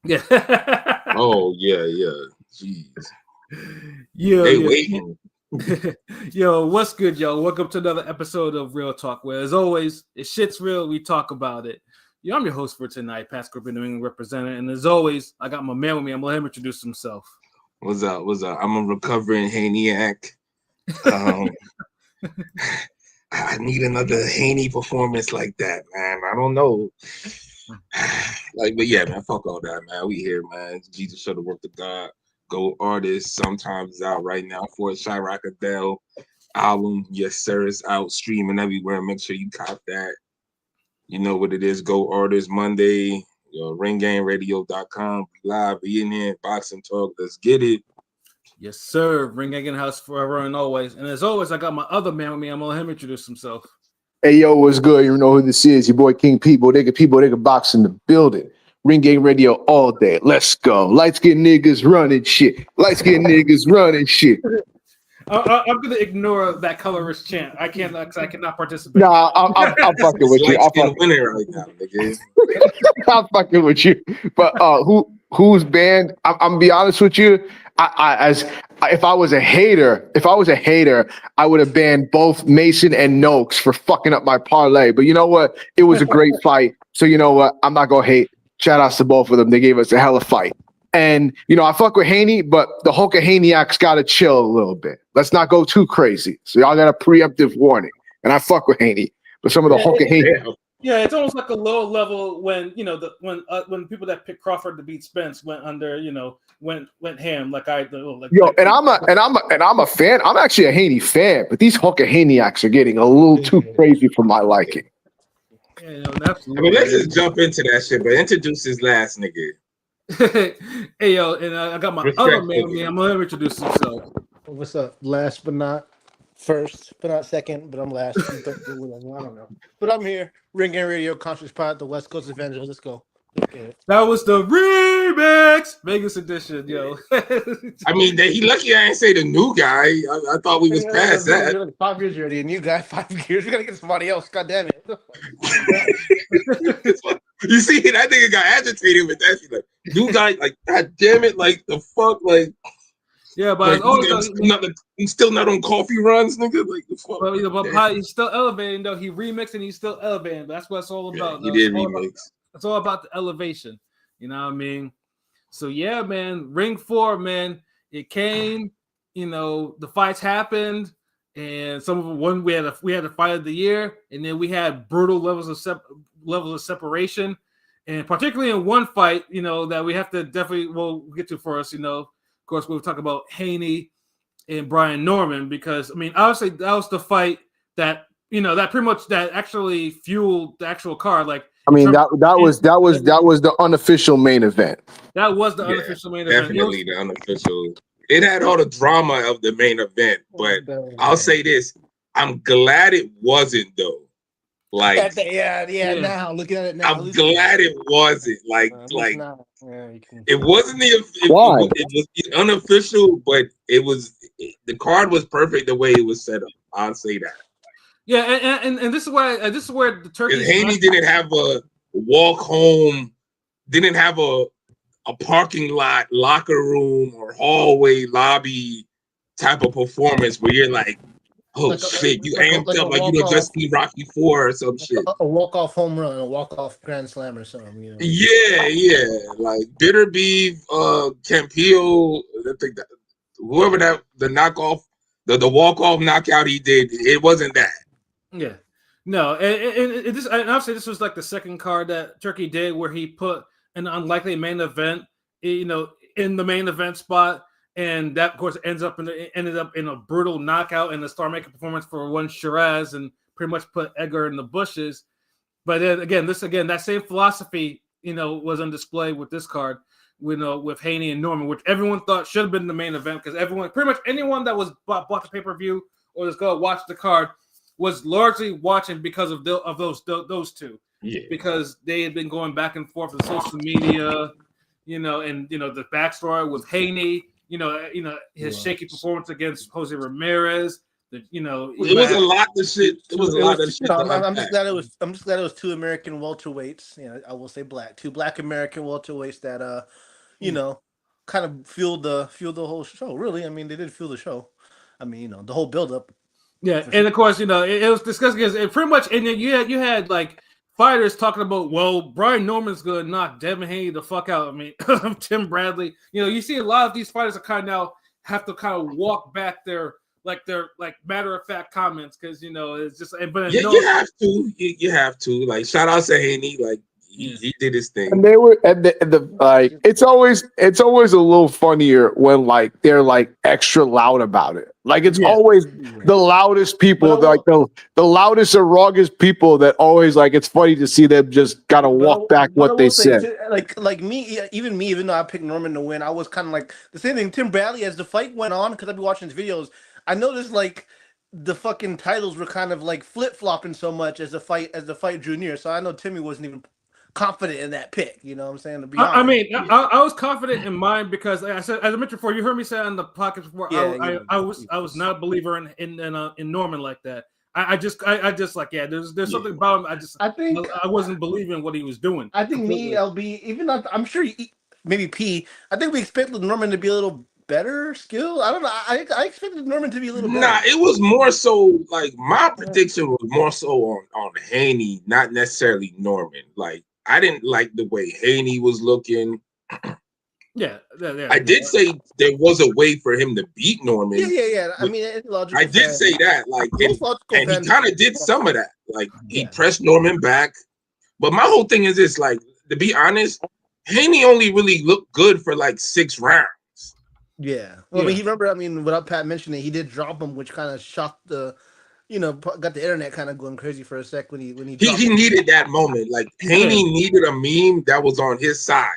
Yeah. Oh yeah, yeah. Jeez, Yo, they yo, waiting. yo, what's good, yo? Welcome to another episode of Real Talk, where as always, if shit's real, we talk about it. Yo, I'm your host for tonight, Pat Scorpion, New England representative, and as always, I got my man with me. I'm gonna let him introduce himself. What's up? What's up? I'm a recovering Haniac. Um, I need another Haney performance like that, man. I don't know. But yeah, man, fuck all that, man. We here, man. Jesus should have worked the God. Go artist. Sometimes out right now for Chirac Adele album. Yes, sir. It's out streaming everywhere. Make sure you cop that. You know what it is. Go artist Monday. RingGameRadio.com. Be live. Be in here. Boxing talk. Let's get it. Yes, sir. Ring Again House forever and always. And as always, I got my other man with me. I'm gonna let him introduce himself. Hey, yo, what's good? You know who this is. Your boy King People. They can box in the building. Ring Game Radio all day. Let's go. Lights get niggas running shit. Lights get niggas running shit. I'm gonna ignore that colorist chant. I cannot participate. Nah, I'm fucking with you. I'm winning right now, nigga. I'm fucking with you. But who's banned? I'm gonna be honest with you. If I was a hater, I would have banned both Mason and Noakes for fucking up my parlay. But you know what? It was a great fight. So you know what? I'm not gonna hate. Shout outs to both of them. They gave us a hell of a fight. And you know, I fuck with Haney, but the Hulkahaniacs gotta chill a little bit. Let's not go too crazy. So y'all got a preemptive warning. And I fuck with Haney, but some of the Hulkahaniacs. Yeah, it's almost like a low level when when people that picked Crawford to beat Spence went under, went ham like I like. Yo, and I'm a fan. I'm actually a Haney fan, but these Hulkahaniacs are getting a little too crazy for my liking. Yeah, absolutely. I mean, let's just jump into that shit, but introduce his last nigga. Hey yo, and I got my other man with me. I'm gonna introduce himself. What's up? Last but not first, but not second, but I'm last. I don't know. But I'm here. Ring Game Radio, Conscious Pod, the West Coast Avengers. Let's go. That was the remix Vegas edition, yo. I mean, he lucky I ain't say the new guy. I thought we was past that. You're like 5 years already. A new guy, 5 years. We gotta get somebody else. God damn it. You see, that nigga got agitated with that shit. Like, new guy, like, god damn it, like the fuck, like. Yeah, but like, he's still not on coffee runs, nigga. Like the fuck. But he's still elevating though. He remixed and he's still elevating. That's what it's all about. Yeah, he did remix. It's all about the elevation. You know what I mean? So yeah, man. Ring 4, man. It came. The fights happened, and some of them. We had a fight of the year, and then we had brutal levels of separation, and particularly in one fight, that we have to definitely get to first. Of course, we'll talk about Haney and Brian Norman because obviously that was the fight that that pretty much that actually fueled the actual card. Like that was the unofficial main event. That was the unofficial main event. Definitely the unofficial. It had all the drama of the main event, but I'll say this: I'm glad it wasn't though. Like now looking at it now, I'm glad it wasn't it wasn't it was the unofficial, but the card was perfect the way it was set up. I'll say that. Yeah, and this is where the turkey. Haney didn't have a walk home, didn't have a parking lot, locker room, or hallway lobby type of performance where you're like, oh shit, you amped up like you just seen Rocky 4 or some shit. A walk-off home run, a walk-off grand slam or something. Yeah. Like Bitter Beef, Campillo, I think that whoever the knockoff, the walk-off knockout he did, it wasn't that. Yeah. No, and obviously this was like the second card that Turkey did where he put an unlikely main event, in the main event spot. And that, of course, ended up in a brutal knockout and a star-making performance for one Shiraz and pretty much put Edgar in the bushes. But then again, that same philosophy, was on display with this card, with Haney and Norman, which everyone thought should have been the main event because pretty much anyone that was bought the pay-per-view or was going to watch the card was largely watching because of those two. Yeah. Because they had been going back and forth on social media, and the backstory with Haney. His shaky performance against Jose Ramirez, You know, It was a lot of shit. It was a lot of shit. No, to I'm just unpack. glad it was. I'm just glad it was two American welterweights. You know, I will say two black American welterweights that you know, kind of fueled the whole show. Really, I mean, they did fuel the show. I mean, you know, the whole build up. Yeah, For and sure. of course, you know, it was discussed because it pretty much, and then you had like fighters talking about, well, Brian Norman's gonna knock Devin Haney the fuck out. I mean, Tim Bradley. You know, you see a lot of these fighters are kind of now have to kind of walk back their matter of fact comments because you know it's just. But Yeah, no, you have to. You have to. Like, shout out to Haney. Like, Yeah. he did his thing. And they were and the like it's always a little funnier when like they're like extra loud about it. Like it's Yeah. always the loudest people, But I like the loudest and rawest people that always like it's funny to see them just gotta walk back but I what they will say, said. like me, even me, even though I picked Norman to win, I was kind of like the same thing. Tim Bradley, as the fight went on, because I've been watching his videos, I noticed like the fucking titles were kind of like flip flopping so much as the fight drew near. So I know Timmy wasn't even confident in that pick. You know what I'm saying? To be honest, I mean, I was confident in mine because, like I said, as I mentioned before, you heard me say on the podcast before, I was not a believer in Norman like that. I just like, yeah, there's something about him. I wasn't believing what he was doing. I think me, LB, even though I'm sure maybe P. I think we expected Norman to be a little better skill. I don't know. I expected Norman to be a little better. Nah, it was more so like my prediction was more so on Haney, not necessarily Norman. Like I didn't like the way Haney was looking. Yeah. I did say there was a way for him to beat Norman. Yeah. I mean, it's logical. I did say that, like, and he kind of did some of that. Like he pressed Norman back. But my whole thing is this: like, to be honest, Haney only really looked good for like 6 rounds. Yeah. Well, I mean, remember, I mean, without Pat mentioning it, he did drop him, which kind of shocked got the internet kind of going crazy for a sec when he He needed that moment. Like Haney needed a meme that was on his side.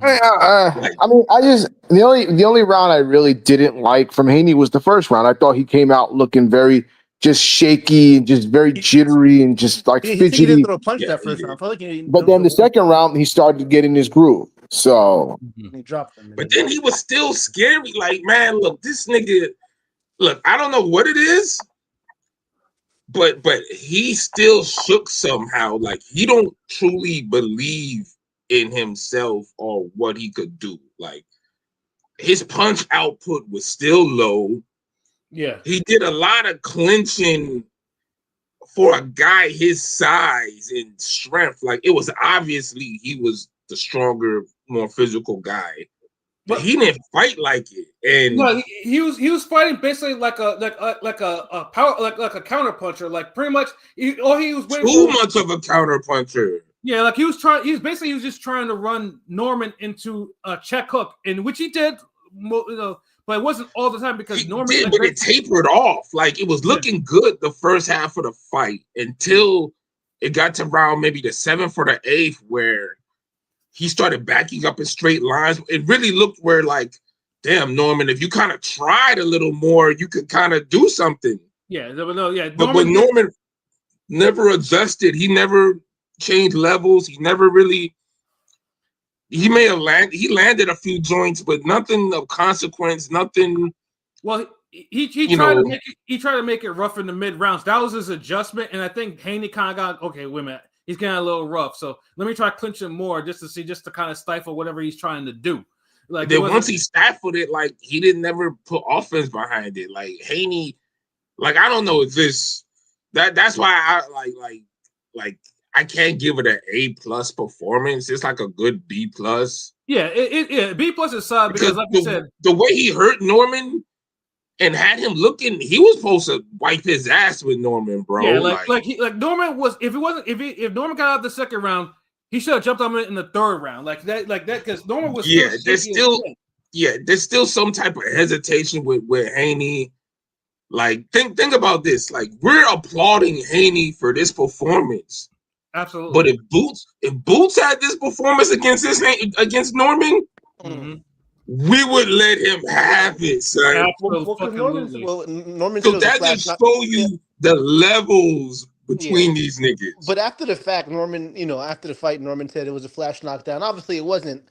I mean, the only round I really didn't like from Haney was the first round. I thought he came out looking very just shaky and just very jittery and just like he fidgety. didn't throw a punch that first round. But then the second round, he started getting his groove. So he dropped him. But then he was still scary. Like, man, look, this nigga. Look, I don't know what it is, but he still shook somehow. Like he don't truly believe in himself or what he could do. Like his punch output was still low. Yeah. He did a lot of clinching for a guy his size and strength. Like it was obviously he was the stronger, more physical guy. But he didn't fight like it. And no, he was fighting basically like a power like a counter puncher. Like pretty much all he was waiting too much of a counter puncher. Yeah, like he was just trying to run Norman into a check hook, in which he did, but it wasn't all the time because Norman did, but it tapered off. Like it was looking good the first half of the fight until it got to round maybe the 7th or the 8th where he started backing up in straight lines. It really looked where like, damn, Norman, if you kind of tried a little more, you could kind of do something. Yeah, yeah. But when Norman never adjusted, he never changed levels. He never really. He may have landed a few joints, but nothing of consequence. Nothing. Well, he tried to make it rough in the mid rounds. That was his adjustment, and I think Haney kind of got okay. Wait a minute, he's getting a little rough. So let me try clinching more just to kind of stifle whatever he's trying to do. Like then once he stifled it, like he didn't never put offense behind it. Like Haney, like I don't know. It's this that's why I like. I can't give it an A+ performance. It's like a good B+. Yeah, B+ is solid because like you said, the way he hurt Norman and had him looking, he was supposed to wipe his ass with Norman, bro. Yeah, like Norman was if Norman got out of the second round, he should have jumped on him in the third round, like that because Norman was there's still some type of hesitation with Haney. Like think about this, like we're applauding Haney for this performance. Absolutely. But if Boots had this performance against Norman, we would let him have it, son. Absolutely. Norman so that just show you the levels between these niggas. But after the fact, Norman, after the fight, Norman said it was a flash knockdown. Obviously, it wasn't.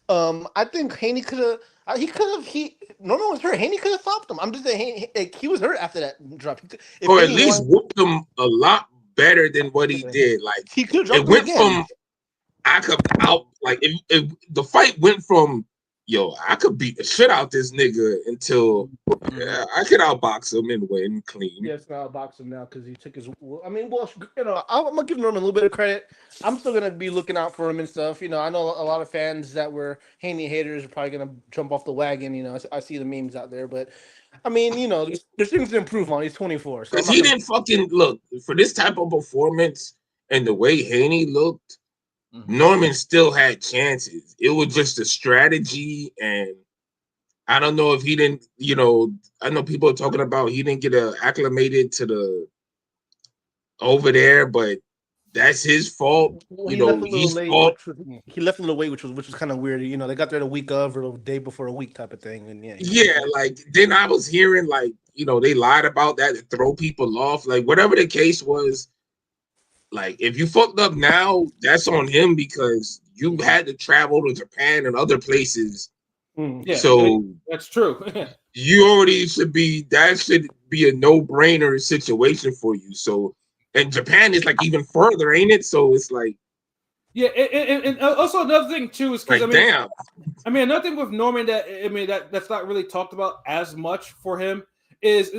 I think Haney could have. He could have. Norman was hurt. Haney could have stopped him. I'm just saying, he was hurt after that drop. If or at Haney least won, whooped him a lot better than what he did. Like he could have it dropped him went again. from I could out like if the fight went from yo, I could beat the shit out this nigga until I could outbox him and win clean. Yes, I'll box him now because he took his. I mean, well, I'm gonna give Norman a little bit of credit. I'm still gonna be looking out for him and stuff. I know a lot of fans that were Haney haters are probably gonna jump off the wagon. I see the memes out there, but I mean, there's things to improve on. He's 24, so Because he didn't fucking look for this type of performance and the way Haney looked. Norman still had chances. It was just a strategy, and I don't know if he didn't. I know people are talking about he didn't get acclimated to the over there, but that's his fault. Well, he left a little He's late. fault. He left a little late, which was kind of weird. They got there the week of or the day before a week type of thing, and Yeah, like then I was hearing like they lied about that to throw people off. Like whatever the case was. Like, if you fucked up now, that's on him because you had to travel to Japan and other places. Yeah, so that's true. You already should be a no-brainer situation for you. So, and Japan is like even further, ain't it? So it's like, yeah, and also another thing too is because like, damn. Another thing with Norman that's not really talked about as much for him is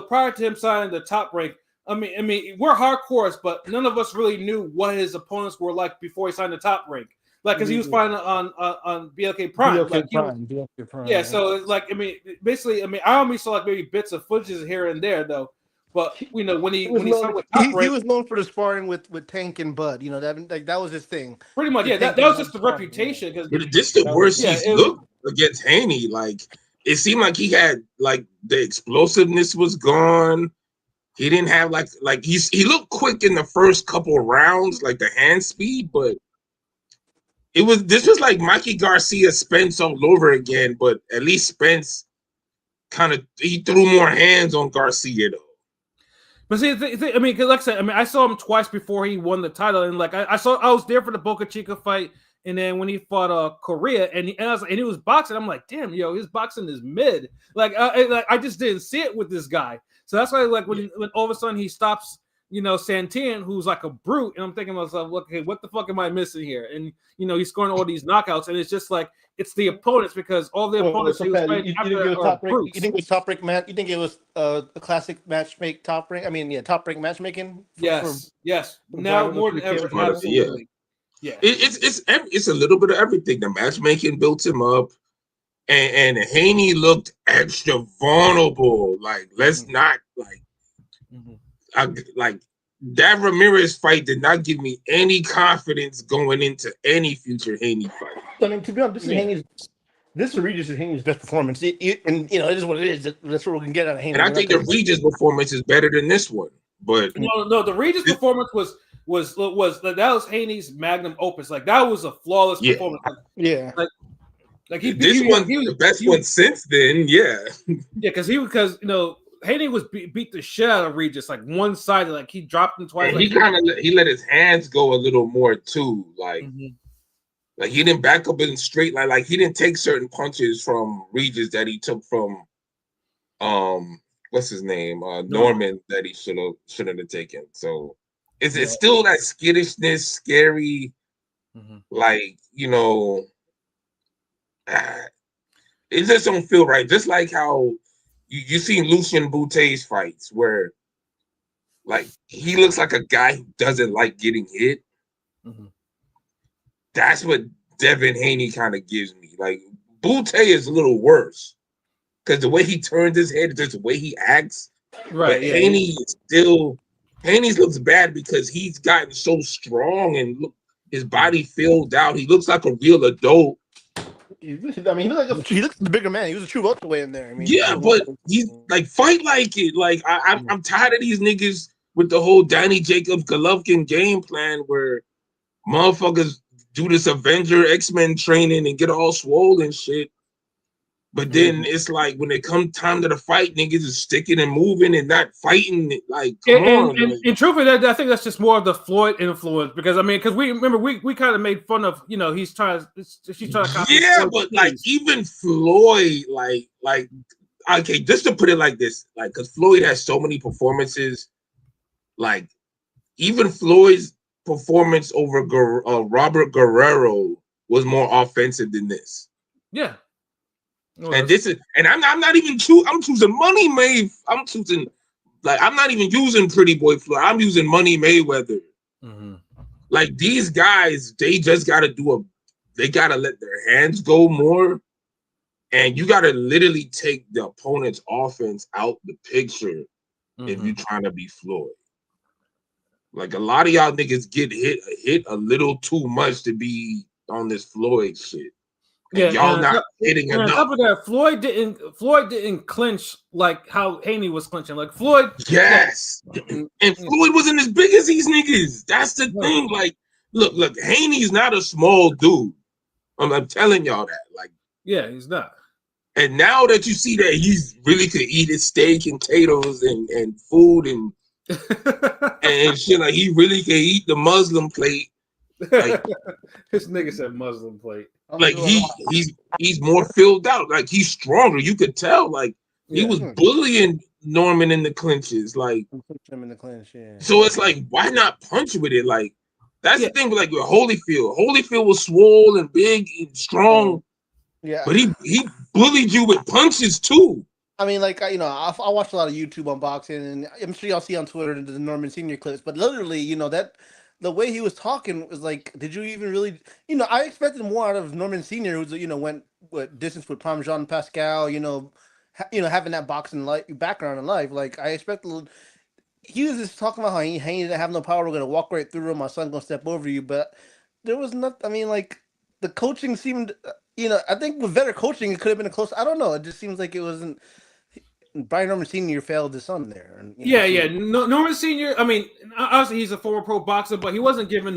prior to him signing the Top Rank. I mean, we're hardcores, but none of us really knew what his opponents were like before he signed the Top Rank. Like, because he was fighting on BLK Prime. BLK Prime. Yeah, so it's like, basically, I only saw like maybe bits of footage here and there though. But when he signed with Top Rank, he was known for the sparring with Tank and Bud. That was his thing. Pretty much, yeah. That was just the reputation. Because this the worst he's looked against Haney. Like, it seemed like he had like the explosiveness was gone. He didn't have like he looked quick in the first couple of rounds, like the hand speed, but this was like Mikey Garcia Spence all over again, but at least Spence he threw more hands on Garcia though. But see, because like I said, I saw him twice before he won the title, and like I was there for the Boca Chica fight, and then when he fought Korea, and he was boxing, I'm like, damn, his boxing is mid. Like I just didn't see it with this guy. So that's why, like, when all of a sudden he stops, Santillan, who's like a brute, and I'm thinking to myself, okay, what the fuck am I missing here? And he's scoring all these knockouts, and it's just like it's the opponents because all the opponents he was fighting are brutes. You think it was Top Rank man? You think it was a classic matchmake Top Rank? I mean, yeah, Top Rank matchmaking. Yes. Now more than ever, absolutely. Yeah. It's a little bit of everything. The matchmaking built him up. And Haney looked extra vulnerable. Like, let's not like that Ramirez fight did not give me any confidence going into any future Haney fight. I mean, to be honest, this is Regis Haney's best performance. And it is what it is. That's what we can get out of Haney. And I think the Regis performance is better than this one. But no, the Regis performance was that was Haney's magnum opus. Like, that was a flawless performance. Like he was the best one since then, yeah. Yeah, because Haney was beat the shit out of Regis, like one sided, like he dropped him twice. Like, he let his hands go a little more too, like like he didn't back up in straight line, like he didn't take certain punches from Regis that he took from what's his name Norman that he shouldn't have taken. So it's still that skittishness, scary, like it just don't feel right. Just like how you seen Lucian Boute's fights where like he looks like a guy who doesn't like getting hit. That's what Devin Haney kind of gives me. Like, Butte is a little worse because the way he turns his head, just the way he acts. Right. But Haney looks bad because he's gotten so strong and his body filled out. He looks like a real adult. I mean, he looks the bigger man. He was a true welterweight in there. I mean, but he's like fight like it. Like I'm tired of these niggas with the whole Danny Jacobs Golovkin game plan where motherfuckers do this Avenger X-Men training and get all swollen shit. But then it's like when it come time to the fight, niggas is sticking and moving and not fighting. Like, come on. And truthfully, I think that's just more of the Floyd influence because I mean, because we remember we kind of made fun of she's trying to copy. Yeah, Floyd's but piece. like even Floyd, like okay, just to put it like this, like because Floyd has so many performances, like even Floyd's performance over Robert Guerrero was more offensive than this. Yeah. And this is, and I'm not even I'm choosing Money May. I'm choosing, like, I'm not even using Pretty Boy Floyd. I'm using Money Mayweather. Mm-hmm. Like these guys, they just gotta they gotta let their hands go more, and you gotta literally take the opponent's offense out the picture if you're trying to be Floyd. Like a lot of y'all niggas get hit a little too much to be on this Floyd shit. And y'all not hitting enough. On top of that, Floyd didn't clinch like how Haney was clinching. Like Floyd, yes, and Floyd wasn't as big as these niggas. That's the thing. Like, look, Haney's not a small dude. I'm telling y'all that. Like, yeah, he's not. And now that you see that he's really could eat his steak and potatoes and food and shit, like he really can eat the Muslim plate. Like, this nigga said Muslim plate. Like he's more filled out. Like he's stronger. You could tell. Like he was bullying Norman in the clinches. Like him in the clinch. Yeah. So it's like, why not punch with it? Like that's the thing. Like with Holyfield. Holyfield was swole and big and strong. Yeah. But he bullied you with punches too. I mean, like, I watch a lot of YouTube unboxing, and I'm sure y'all see on Twitter the Norman Senior clips. But literally, that. The way he was talking was like, did you even really, I expected more out of Norman Sr., who's, went distance with Parmesan Pascal, having that boxing background in life. Like, I expected, he was just talking about how he didn't have no power. We're going to walk right through him. My son going to step over you. But there was not, I mean, like, the coaching seemed, I think with better coaching, it could have been a close, I don't know. It just seems like it wasn't. Brian Norman Sr. failed his son there. And, Norman Sr. I mean, obviously he's a former pro boxer, but he wasn't giving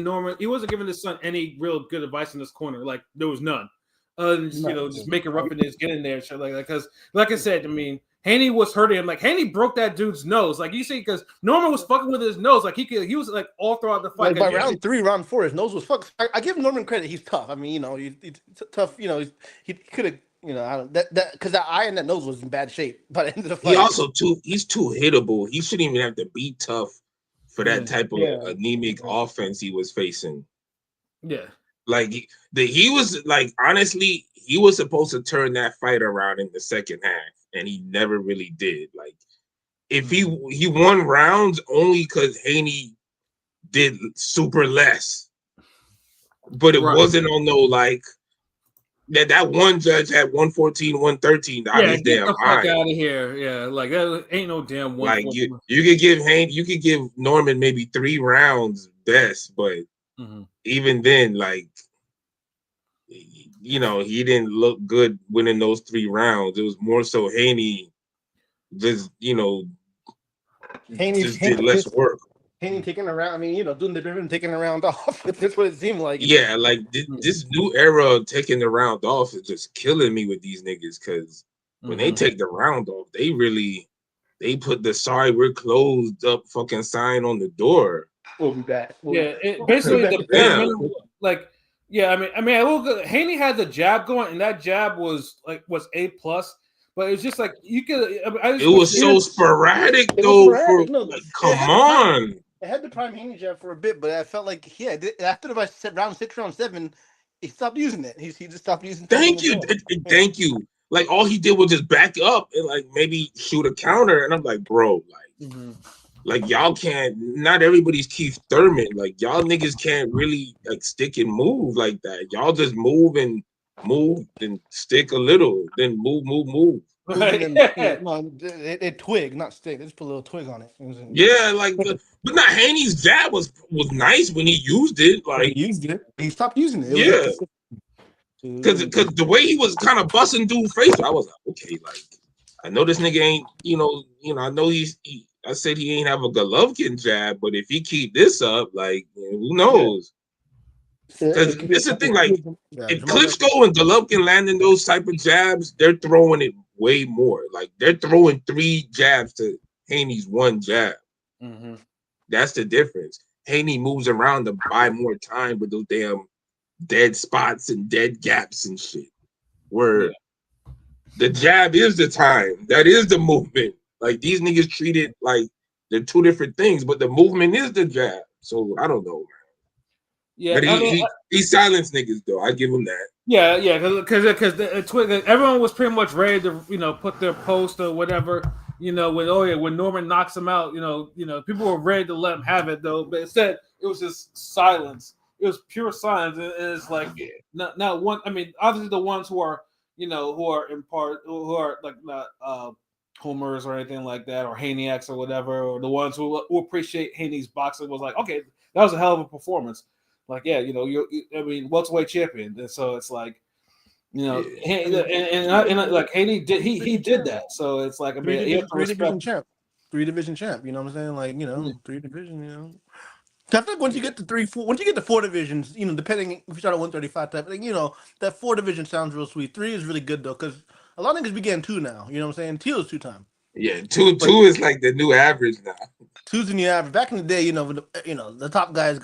his son any real good advice in this corner. Like there was none. Just making rough in his get in there and shit like that. Because, like I said, I mean, Haney was hurting him. Like Haney broke that dude's nose. Like you see, because Norman was fucking with his nose. Like he was like all throughout the fight. Like by round 3, round 4, his nose was fucked. I give Norman credit. He's tough. I mean, he's tough. He could have. I don't that because that eye and that nose was in bad shape by the end of the fight. He's too hittable. He shouldn't even have to be tough for that type of anemic offense he was facing. Yeah, like he was like, honestly, he was supposed to turn that fight around in the second half, and he never really did. Like if he won rounds only because Haney did super less, but it wasn't on no like. That one judge had 114, 113. Get the fuck out of here. Yeah, like that ain't no damn one. Like you could give Norman maybe 3 rounds best, but even then, like he didn't look good winning those 3 rounds. It was more so Haney just did less work. Haney taking a round. I mean, doing the driven, taking a round off. That's what it seemed like. Yeah, like this new era of taking the round off is just killing me with these niggas. Because when they take the round off, they put the "sorry, we're closed" up fucking sign on the door. We'll be back. Basically the I mean, Haney had the jab going, and that jab was A+. But it's just like you could. It was so sporadic though. Come on. I had the prime Haney jab for a bit, but I felt like after the round 6, round 7, he stopped using it. He just stopped using it. Thank you. Like all he did was just back up and like maybe shoot a counter, and I'm like, bro, like y'all can't. Not everybody's Keith Thurman. Like y'all niggas can't really like stick and move like that. Y'all just move and stick a little, then move. They twig, not stick. They just put a little twig on it. Yeah, like, but not Haney's jab was nice when he used it. Like he used it, he stopped using it. Because the way he was kind of busting dude's face, I was like, okay, like I know this nigga ain't, I know I said he ain't have a Golovkin jab, but if he keep this up, like who knows? Because it's the thing, like Yeah, if Jamal Murray. Klitschko and Golovkin landing those type of jabs, they're throwing it way more. Like they're throwing 3 jabs to Haney's 1 jab. Mm-hmm. That's the difference. Haney moves around to buy more time with those damn dead spots and dead gaps and shit. Where the jab is the time. That is the movement. Like these niggas treat it like they're 2 different things, but the movement is the jab. So I don't know, man. Yeah, But I mean, he silenced niggas though. I give him that. yeah, because everyone was pretty much ready to put their post or whatever when Norman knocks him out people were ready to let him have it though, but instead it was just silence. It was pure silence, and it's like not one. I mean, obviously the ones who are in part who are like not homers or anything like that, or Haneyaks or whatever, or the ones who appreciate Haney's boxing was like, okay, that was a hell of a performance. Like, yeah, welterweight champion. And so it's like, and like Haney did, he did that. So it's like, I mean, you have to respect. Three division champ. You know what I'm saying? Like, 3 division. I think once you get to once you get to 4 divisions, depending if you start at 135 type thing, that 4 division sounds real sweet. 3 is really good though, because a lot of niggas be getting 2 now. You know what I'm saying? Teal is 2 time. Yeah, two is like the new average now. 2's the new average. Back in the day, the top guys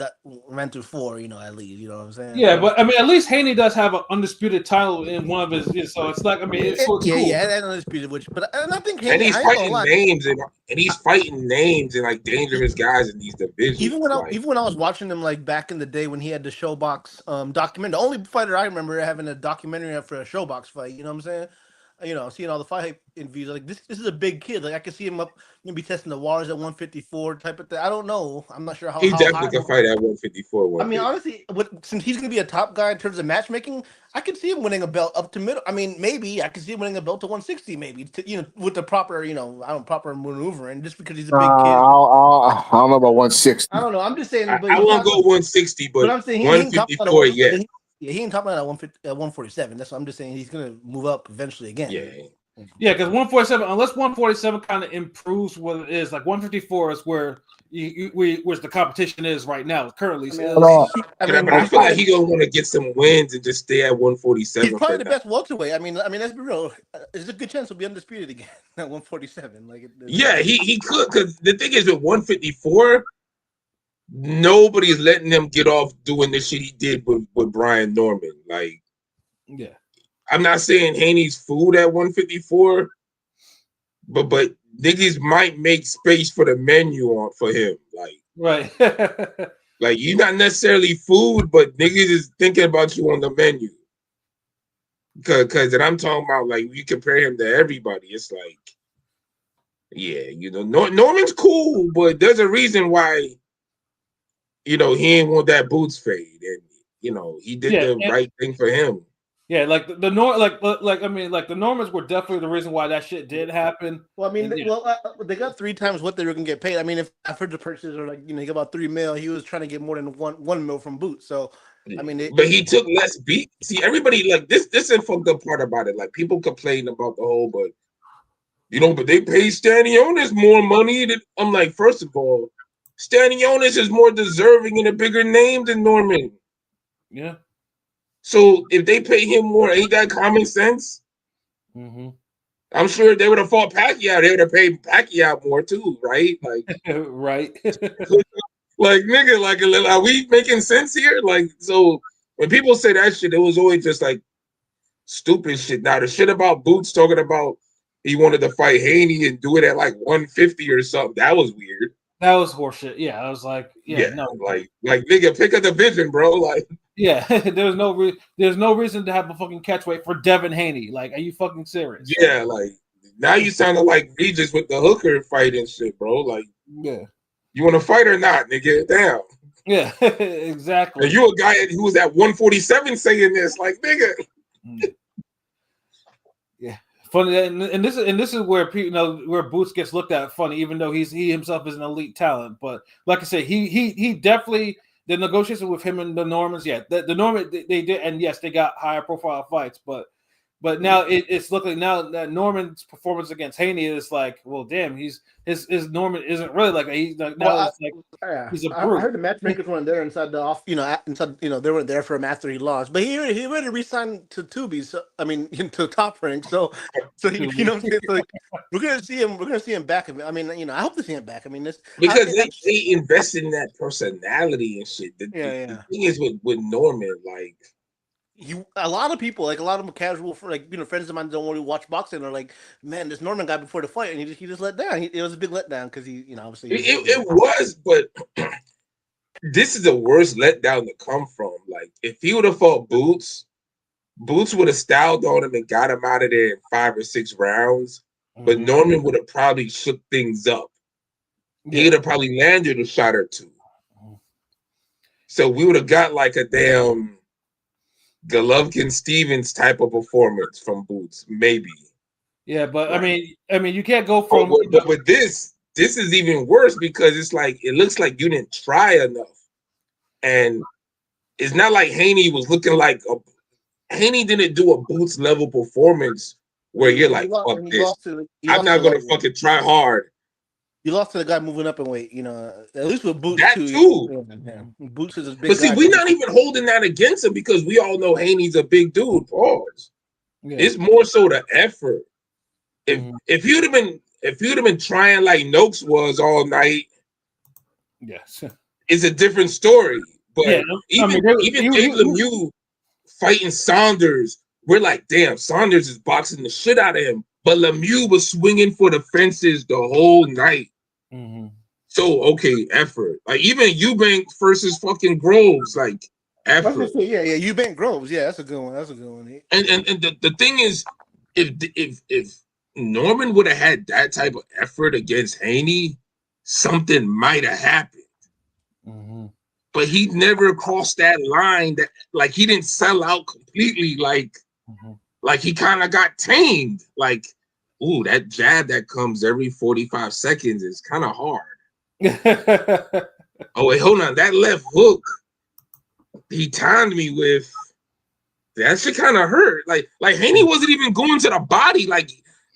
ran through 4, at least. You know what I'm saying? Yeah, but I mean, at least Haney does have an undisputed title in one of his. So it's like, I mean, it's cool. Yeah, that's undisputed. And I think Haney, and he's fighting names and he's fighting names and like dangerous guys in these divisions. Even when I was watching him like back in the day when he had the Showbox documentary, the only fighter I remember having a documentary for a Showbox fight. You know what I'm saying? Seeing all the fight interviews, like this is a big kid. Like I could see him up, maybe testing the waters at 154 type of thing. I don't know. I'm not sure how. He how definitely high can fight at 154. I mean, honestly, since he's going to be a top guy in terms of matchmaking, I could see him winning a belt up to middle. I mean, maybe I could see him winning a belt to 160, maybe with the proper, proper maneuvering. Just because he's a big kid. I don't know about 160. I don't know. I'm just saying. I won't go 160, but I'm saying 154. Yeah. Yeah, he ain't top at 147. That's what I'm just saying. He's gonna move up eventually again. Yeah, because 147, unless 147 kind of improves what it is, like 154 is where where the competition is right now currently. I feel like he gonna want to get some wins and just stay at 147. He's probably the best welterweight. I mean, let's be real. There's a good chance he'll be undisputed again at 147. Yeah, he could. Because the thing is, with 154. Nobody's letting him get off doing the shit he did with Brian Norman. Like, yeah, I'm not saying Haney's food at 154, but niggas might make space for the menu for him. Like, right, like you're not necessarily food, but niggas is thinking about you on the menu. Because I'm talking about like you compare him to everybody, it's like, yeah, Norman's cool, but there's a reason why. He ain't want that boots fade, and he did the right thing for him. Yeah, like the Normans were definitely the reason why that shit did happen. Well, I mean, they got 3 times what they were gonna get paid. I mean, if after the purchases are like he got about $3 million, he was trying to get more than one mil from Boots. So I mean, but he took less beat. See, everybody like this. This is the fucked up part about it. Like people complain about the whole, but they pay Stanionis more money. I'm like, first of all. Stanionis is more deserving and a bigger name than Norman. Yeah. So if they pay him more, ain't that common sense? Mm-hmm. I'm sure if they would have fought Pacquiao, they would have paid Pacquiao more too, right? Like, right. like nigga, like, are we making sense here? Like, so when people say that shit, it was always just like stupid shit. Now the shit about Boots talking about he wanted to fight Haney and do it at like 150 or something, that was weird. That was horseshit. Yeah, I was like, no, like nigga, pick a division, bro. Like, yeah, there's no reason to have a fucking catchweight for Devin Haney. Like, are you fucking serious? Yeah, like now you sounded like Regis with the hooker fight and shit, bro. Like, yeah, you want to fight or not, nigga? Damn. Yeah, exactly. And you a guy who was at 147 saying this, like, nigga. Yeah. Funny, and this is where where Boots gets looked at funny, even though he himself is an elite talent. But like I said, he definitely the negotiation with him and the Normans. Yeah, the Norman they did, and yes, they got higher profile fights. But But now it's looking now that Norman's performance against Haney is like, well, damn, his Norman isn't really like he's like now Well, it's like Yeah, he's a I brute. heard the matchmakers weren't there inside the off, inside, they weren't there for him after he lost. But he already re-signed to Tubi, so I mean, to Top Rank. So he, you know what I'm saying? So, like, we're gonna see him back. I mean, I hope to see him back. I mean, because they invested in that personality and shit. The thing is with Norman, like a lot of people, like a lot of casual, friends of mine don't really watch boxing are like, man, this Norman guy before the fight, and he just let down. It was a big letdown because he, obviously it was, but this is the worst letdown to come from. Like if he would have fought Boots would have styled on him and got him out of there in 5 or 6 rounds. But Norman would have probably shook things up. Yeah. He'd have probably landed a shot or 2. So we would have got like a damn Golovkin Stevens type of performance from Boots, maybe. Yeah, but right. I mean, you can't go from. But with this is even worse because it's like it looks like you didn't try enough, and it's not like Haney was looking like Haney didn't do a Boots level performance where you're like, fuck this. I'm not gonna fucking try hard. You lost to the guy moving up in weight, at least with Boots that too. Boots is a big. But see, we're not even holding that against him because we all know Haney's a big dude. Pause. Yeah. It's more so the effort. If you'd have been trying like Noakes was all night, yes, it's a different story. But yeah, even Dave Lemieux fighting Saunders, we're like, damn, Saunders is boxing the shit out of him. But Lemieux was swinging for the fences the whole night. Mm-hmm. So, okay, effort. Like, even Eubank versus fucking Groves, like, effort. Yeah, Eubank Groves. Yeah, that's a good one. And the thing is, if Norman would have had that type of effort against Haney, something might have happened. Mm-hmm. But he never crossed that line that, like, he didn't sell out completely, like he kind of got tamed. Like, ooh, that jab that comes every 45 seconds is kind of hard. Oh, wait, hold on. That left hook he timed me with, that shit kind of hurt. Like Haney wasn't even going to the body. Like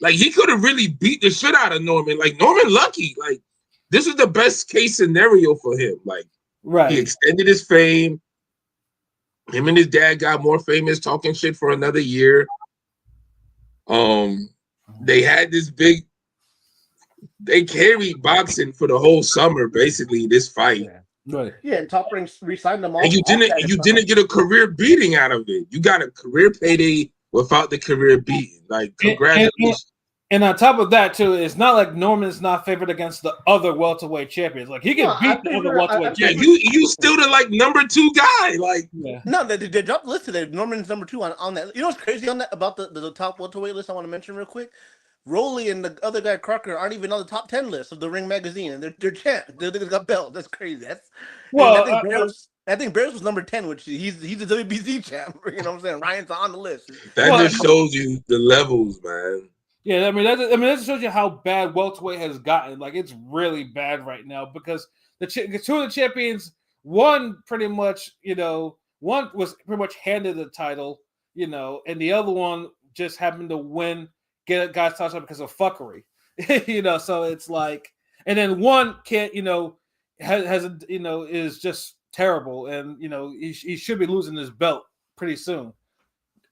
he could have really beat the shit out of Norman. Like, Norman lucky. Like, this is the best case scenario for him. Like, right. He extended his fame. Him and his dad got more famous talking shit for another year. They had this big. They carried boxing for the whole summer, basically. This fight, right? Yeah, and Top Rank re-signed them all. And you didn't get a career beating out of it. You got a career payday without the career beating. Like, congratulations. And on top of that, too, it's not like Norman's not favored against the other welterweight champions. Like, he can beat the other welterweight champions. Yeah, you still the like number 2 guy. Like, no, they dropped the list today. Norman's number 2 on that. You know what's crazy on that about the top welterweight list? I want to mention real quick. Rolly and the other guy Crocker aren't even on the top 10 list of the Ring magazine, and they're champ. They got belts. That's crazy. I think Barris was number 10, which he's the WBC champ. You know what I'm saying? Ryan's on the list. That just shows you the levels, man. Yeah, I mean that shows you how bad welterweight has gotten. Like, it's really bad right now because the 2 of the champions, one pretty much, one was pretty much handed the title, and the other one just happened to win, get a guy's touchdown because of fuckery, So it's like, and then one can't, is just terrible, and he should be losing his belt pretty soon.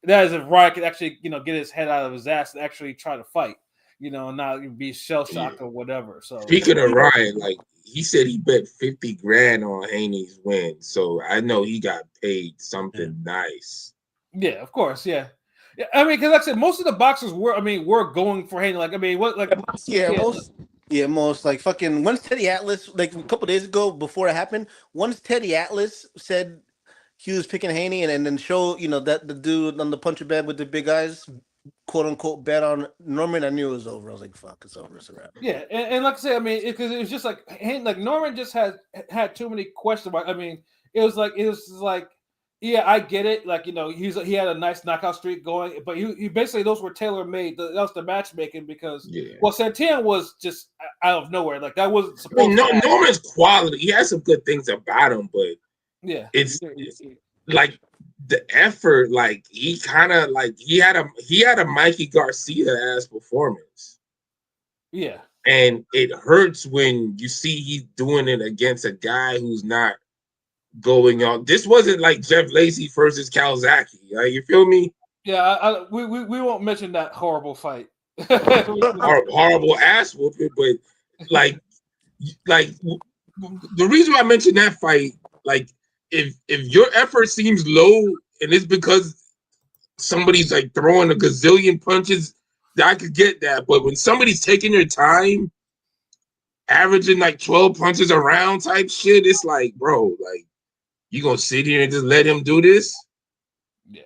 That is if Ryan could actually, get his head out of his ass and actually try to fight, and not be shell shocked or whatever. So speaking of Ryan, like, he said he bet 50 grand on Haney's win, so I know he got paid something nice. Yeah, of course, yeah. I mean, because like I said, most of the boxers were going for Haney. Like, I mean, most like fucking. Once Teddy Atlas, like a couple days ago before it happened, once Teddy Atlas said he was picking Haney, and then show that the dude on the puncher bed with the big eyes, quote unquote, bet on Norman, I knew it was over. I was like, fuck, it's over. It's a wrap. Yeah, and like I say, I mean, because it was just like Norman just had too many questions about. I mean, it was like. Yeah, I get it. Like, he had a nice knockout streak going, but he basically, those were tailor-made. That was the matchmaking because, Santan was just out of nowhere. Like, that wasn't supposed to Norman's quality. He has some good things about him, but it's like the effort, like he kind of like he had a Mikey Garcia ass performance, Yeah. and it hurts when you see he's doing it against a guy who's not going on. This wasn't like Jeff Lacey versus Calzaghe. Like, you feel me? Yeah, we won't mention that horrible fight. Horrible ass whooping, but like the reason why I mentioned that fight, like if your effort seems low and it's because somebody's like throwing a gazillion punches, I could get that. But when somebody's taking their time, averaging like 12 punches a round type shit, it's like, bro, like you gonna sit here and just let him do this? Yes.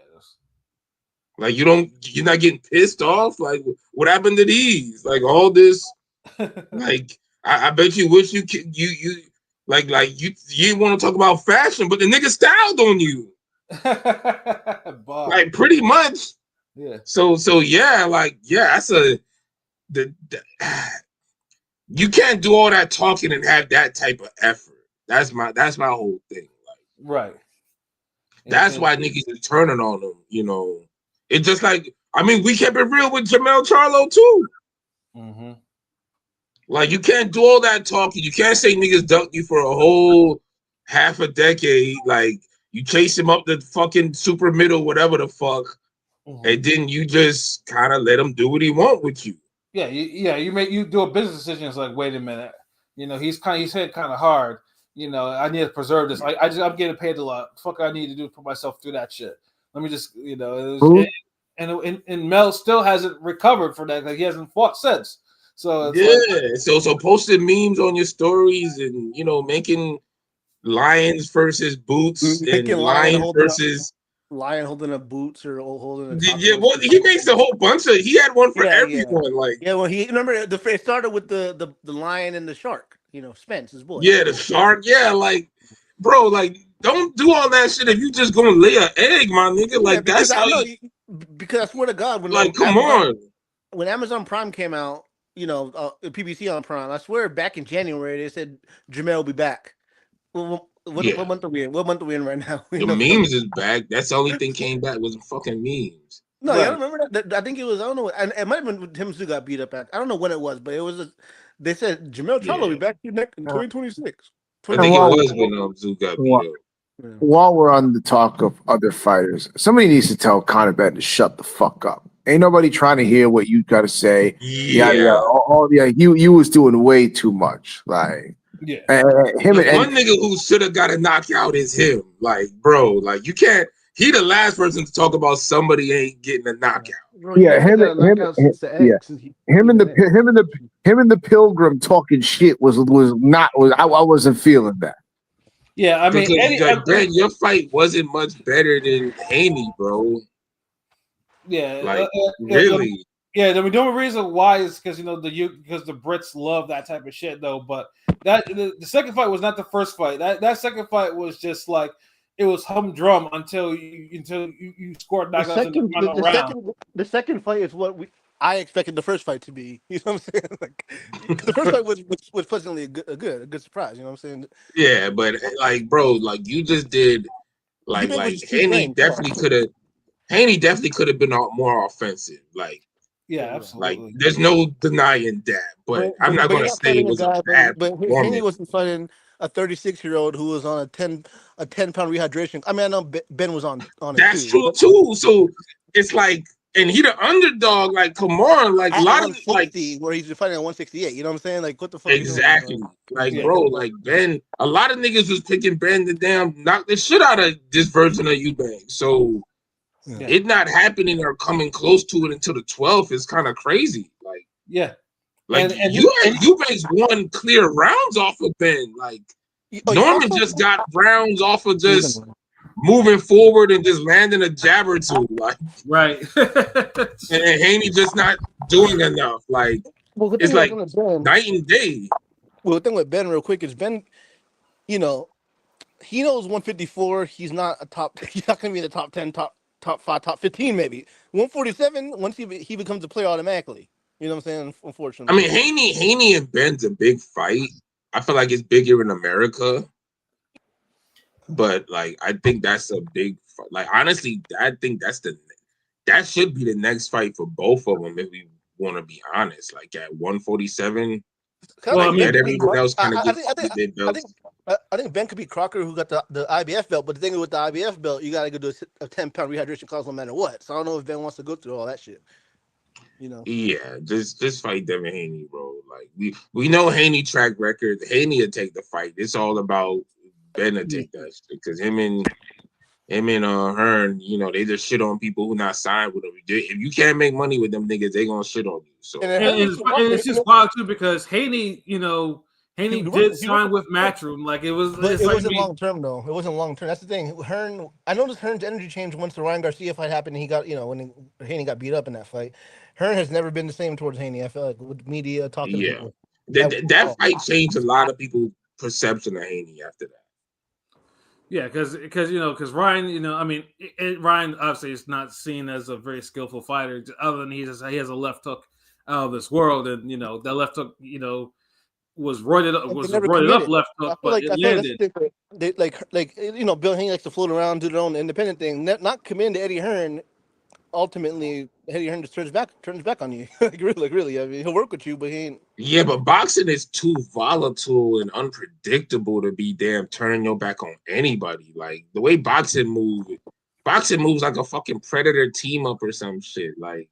Like you're not getting pissed off? Like what happened to these? Like all this, like I bet you wish you like you didn't want to talk about fashion, but the nigga styled on you. Like pretty much. Yeah. So yeah, like yeah, that's you can't do all that talking and have that type of effort. That's my whole thing. Like, right. That's why niggas is turning on him. You know, it's just like we kept it real with Jermell Charlo too. Mm-hmm. Like you can't do all that talking. You can't say niggas ducked you for a whole half a decade. Like you chase him up the fucking super middle, whatever the fuck, and then you just kind of let him do what he want with you. Yeah, you do a business decision. It's like, wait a minute, you know, he's hit kind of hard. You know, I need to preserve this. I'm getting paid a lot. Fuck, I need to do to put myself through that shit. Let me just, you know, and Mel still hasn't recovered for that. Like he hasn't fought since. So it's so posting memes on your stories and making lions versus boots and lion versus. Lion holding up boots or holding a he makes a whole bunch of. He had one for everyone. Well, he remember it started with the lion and the shark. You know, Spence, his boy. Yeah, the shark. Yeah, like, bro, like, don't do all that shit if you just gonna lay an egg, my nigga. Like that's how. Because I swear to God, come on. When Amazon Prime came out, PBC on Prime, I swear back in January they said Jermell will be back. What month are we in? What month are we in right now? The memes is back. That's the only thing came back was the fucking memes. No, I don't remember that. I think it was, I don't know, and it might have been when Tim Tszyu got beat up at. I don't know when it was, but it was. They said Jermell Charlo will be back in 2026. I think it was when Tszyu got beat up. While we're on the talk of other fighters, somebody needs to tell Conor Benn to shut the fuck up. Ain't nobody trying to hear what you got to say. Yeah. You was doing way too much. Like. Yeah, one nigga who should have got a knockout is him. Like, bro, like you can't. He the last person to talk about somebody ain't getting a knockout. Yeah, him and the Pilgrim talking shit I wasn't feeling that. Yeah, I mean, Ben, your fight wasn't much better than Haney, bro. Yeah, like really. Yeah, the only reason why is because because the Brits love that type of shit though. But that the second fight was not the first fight. That second fight was just like it was humdrum until you scored knockouts in the final round. The second fight is what I expected the first fight to be. You know what I'm saying? Like the first fight was pleasantly a good surprise. You know what I'm saying? Yeah, but like, bro, like you just did, like Haney definitely could have been more offensive. Like. Yeah, absolutely. Like, there's no denying that, but I'm not going to say it was a bad performance. Haney wasn't fighting a 36-year-old who was on a 10-pound rehydration. I mean, I know Ben was on it. That's true too. So it's like, and he the underdog. Like, come on, like a lot of like where he's fighting at 168. You know what I'm saying? Like, what the fuck? Exactly. Like, bro, like Ben. A lot of niggas was picking Ben to knock the shit out of this version of Eubank. So. Yeah. It not happening or coming close to it until the 12th is kind of crazy. Like, yeah, like Eubanks won clear rounds off of Ben. Like Norman just got rounds off of just moving forward and just landing a jab or two. Like, right. and Haney just not doing enough. Like, it's like night and day. Well, the thing with Ben, real quick, is Ben, he knows 154. He's not going to be in the top 10, top 5, top 15, maybe 147. Once he becomes a player automatically. You know what I'm saying? Unfortunately, I mean Haney and Ben's a big fight. I feel like it's bigger in America. But like, I think that's a big like. Honestly, I think that should be the next fight for both of them if we want to be honest. Like at 147, Kinda Well, I like mean, Ben could beat everyone else I, kind of I get think I think their I think belts. I think Ben could beat Crocker, who got the IBF belt. But the thing with the IBF belt, you got to go do a 10-pound rehydration clause no matter what. So I don't know if Ben wants to go through all that shit. You know. Yeah, just fight Devin Haney, bro. Like we know Haney track record. Haney will take the fight. It's all about Ben to take that shit because him and Hearn, you know, they just shit on people who not signed with them. If you can't make money with them niggas, they gonna shit on you. So And and it's just wild too because Haney, you know, Haney did sign with Matchroom. Like it was, But it's it like wasn't long term though. It wasn't long term. That's the thing. Hearn, I noticed Hearn's energy changed once the Ryan Garcia fight happened. And he got, when Haney got beat up in that fight. Hearn has never been the same towards Haney. I feel like with media talking to yeah, people. that fight changed a lot of people's perception of Haney after that. Yeah, because Ryan, I mean, Ryan obviously is not seen as a very skillful fighter, other than he has a left hook out of this world, and that left hook, was roided up left hook, but it landed. They Bill Haney likes to float around, do their own independent thing, not come into Eddie Hearn. Ultimately, Eddie Hearn just turns back on you. really. I mean, he'll work with you, but he ain't. Yeah, but boxing is too volatile and unpredictable to be damn turning your back on anybody. Like the way boxing moves like a fucking predator team up or some shit. Like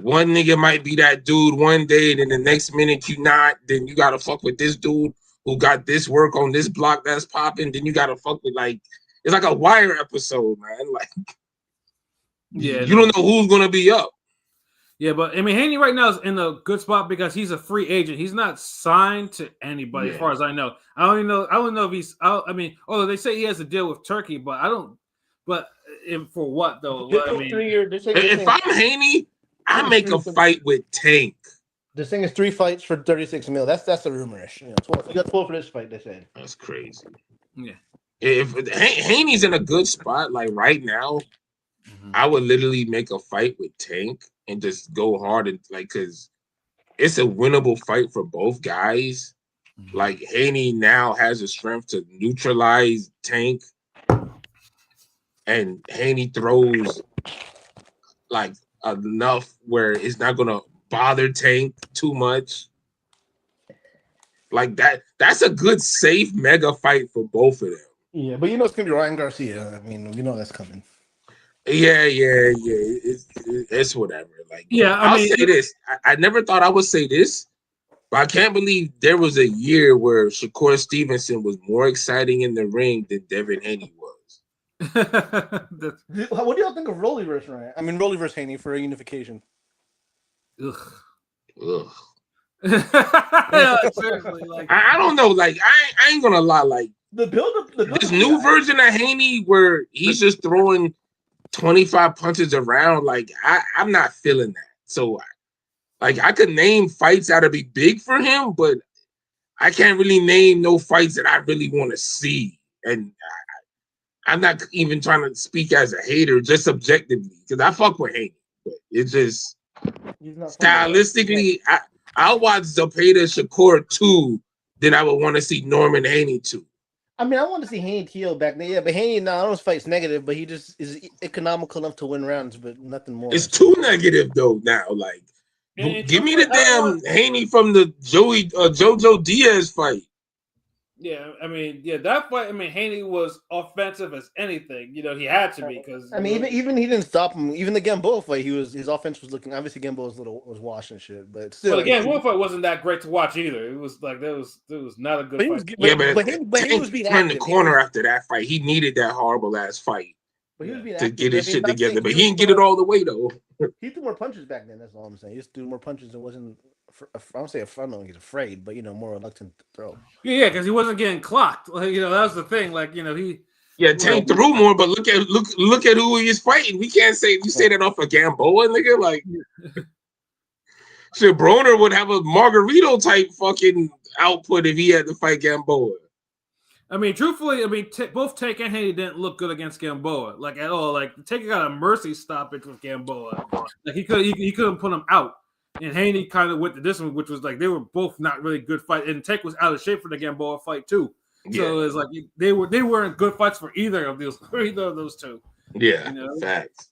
one nigga might be that dude one day, and then the next minute you not. Then you gotta fuck with this dude who got this work on this block that's popping. Then you gotta fuck with it's like a Wire episode, man. Like. Yeah, you don't know who's gonna be up. Yeah, but I mean, Haney right now is in a good spot because he's a free agent. He's not signed to anybody, as far as I know. I don't know if he's. I mean, although they say he has a deal with Turkey, but I don't. But for what though? I mean, if I'm Haney, I make a fight with Tank. This thing is 3 fights for 36 mil. That's the rumorish. You got 12 for this fight. They said that's crazy. Yeah. If Haney's in a good spot, like right now. I would literally make a fight with Tank and just go hard and because it's a winnable fight for both guys. Like Haney now has the strength to neutralize Tank, and Haney throws like enough where it's not gonna bother Tank too much. Like that's a good safe mega fight for both of them. Yeah, but it's gonna be Ryan Garcia. I mean, that's coming. Yeah. It's whatever. Like, yeah, I'll say this. I never thought I would say this, but I can't believe there was a year where Shakur Stevenson was more exciting in the ring than Devin Haney was. What do y'all think of Rolly versus Ryan? I mean, Rolly versus Haney for a unification. Ugh. Yeah, seriously, I don't know. Like, I ain't gonna lie. Like, the build this new version of Haney where he's just throwing 25 punches around, like I'm not feeling that. So like I could name fights that'll be big for him, but I can't really name no fights that I really want to see. And I'm not even trying to speak as a hater, just subjectively, because I fuck with Haney. But it's just stylistically, I'll watch Zepeda Shakur 2 than I would want to see Norman Haney 2. I mean, I want to see Haney Teo back there. Yeah, but Haney, I don't fight's negative, but he just is economical enough to win rounds, but nothing more. It's too negative though now. Like, give me the damn Haney from the Jojo Diaz fight. Yeah, I mean, that fight. I mean, Haney was offensive as anything. He had to be because. I mean, even he didn't stop him. Even the Gamboa fight, his offense was looking. Obviously, Gamboa was washed and shit, but still. But the Gamboa fight wasn't that great to watch either. It was like there was not a good fight. But he was being turned the corner after that fight. He needed that horrible ass fight to get his shit together, but he didn't get it all the way though. He threw more punches back then. That's all I'm saying. He just threw more punches. It wasn't. I don't say I don't know he's afraid, but more reluctant to throw. Yeah, because he wasn't getting clocked. Like that was the thing. Like he. Yeah, Tank threw more, but look at who he is fighting. We can't say that off of Gamboa, nigga. Like, shit, Broner would have a Margarito type fucking output if he had to fight Gamboa. I mean, truthfully, both Tank and Haney didn't look good against Gamboa, like at all. Like Tank got a mercy stoppage with Gamboa. Like he couldn't put him out. And Haney kind of went the distance, which was like they were both not really good fight. And Tank was out of shape for the Gamboa fight too. So it's like they weren't good fights for either of those two. Yeah, You know? facts.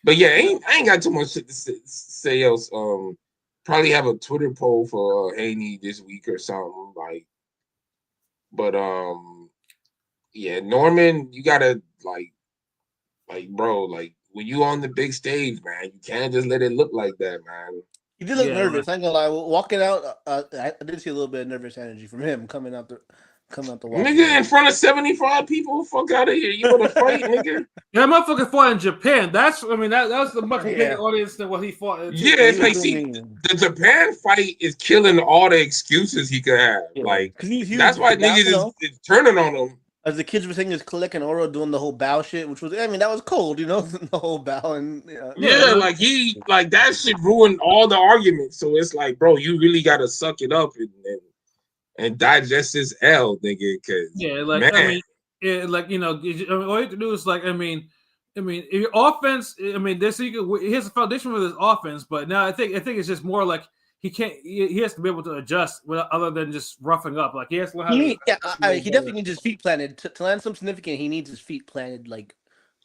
But yeah, I ain't got too much shit to say else. Probably have a Twitter poll for Haney this week or something like. But yeah, Norman, you gotta like bro, like when you on the big stage, man, you can't just let it look like that, man. He did look Yeah, nervous. I ain't gonna lie. Walking out, I did see a little bit of nervous energy from him coming out the walk. Nigga, in front of 75 people, fuck out of here. You want to fight, nigga? Yeah, motherfucker fought in Japan. That was a much bigger audience than what he fought. Yeah, it's like, see, the Japan fight is killing all the excuses he could have. Yeah. Like, He's that's why niggas is turning on him. As the kids were saying, is collecting Oro doing the whole bow shit, which was, I mean, that was cold, you know, the whole bow and yeah, like that shit ruined all the arguments. So it's like, bro, you really gotta suck it up and digest this L, nigga. Cause like man. I mean, like you know, all you have to do is like, I mean, your offense. I mean, he has a foundation for his offense, but now I think it's just more like. He has to be able to adjust other than just roughing up. Like he has to learn how he definitely needs his feet planted to land something significant. He needs his feet planted like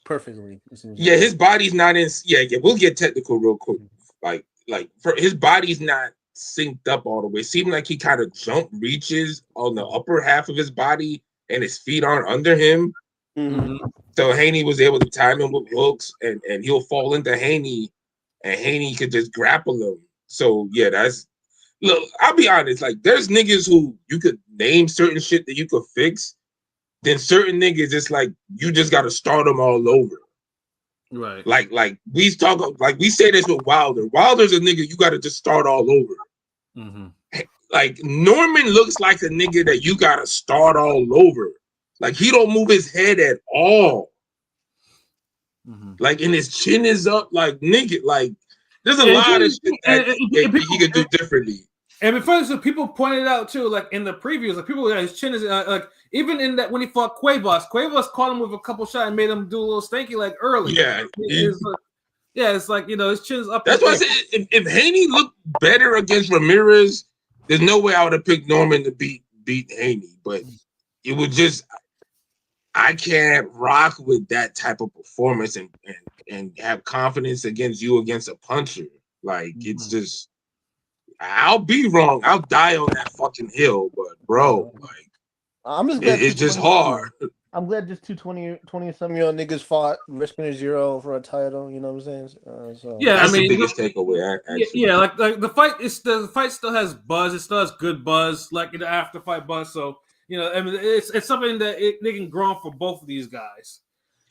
perfectly. Yeah, his body's not in. Yeah, we'll get technical real quick. Like for his body's not synced up all the way. It seemed like he kind of jump reaches on the upper half of his body, and his feet aren't under him. Mm-hmm. So Haney was able to time him with hooks, and he'll fall into Haney, and Haney could just grapple him. So yeah, look, I'll be honest, like there's niggas who you could name certain shit that you could fix, then certain niggas it's like you just gotta start them all over. Right. Like we say this with Wilder. Wilder's a nigga you gotta just start all over. Mm-hmm. Like Norman looks like a nigga that you gotta start all over. Like he don't move his head at all. Mm-hmm. Like and his chin is up, like nigga, like there's a lot of shit that he could do differently. And before this, people pointed out too, like in the previews, like people, his chin is like even in that when he fought Cuevas caught him with a couple shots and made him do a little stanky like early. Yeah, it's like you know his chin's up. That's why I said if Haney looked better against Ramirez, there's no way I would have picked Norman to beat Haney. But it was just I can't rock with that type of performance and have confidence against a puncher. Like it's just I'll be wrong. I'll die on that fucking hill, but bro, like I'm just glad it's just hard. I'm glad just 20-some-year-old niggas fought risking a zero for a title. You know what I'm saying? So. Yeah, that's the biggest takeaway. Yeah, like the fight still has buzz. It still has good buzz, like the after fight buzz. So you know, I mean, it's something that they can grow on for both of these guys.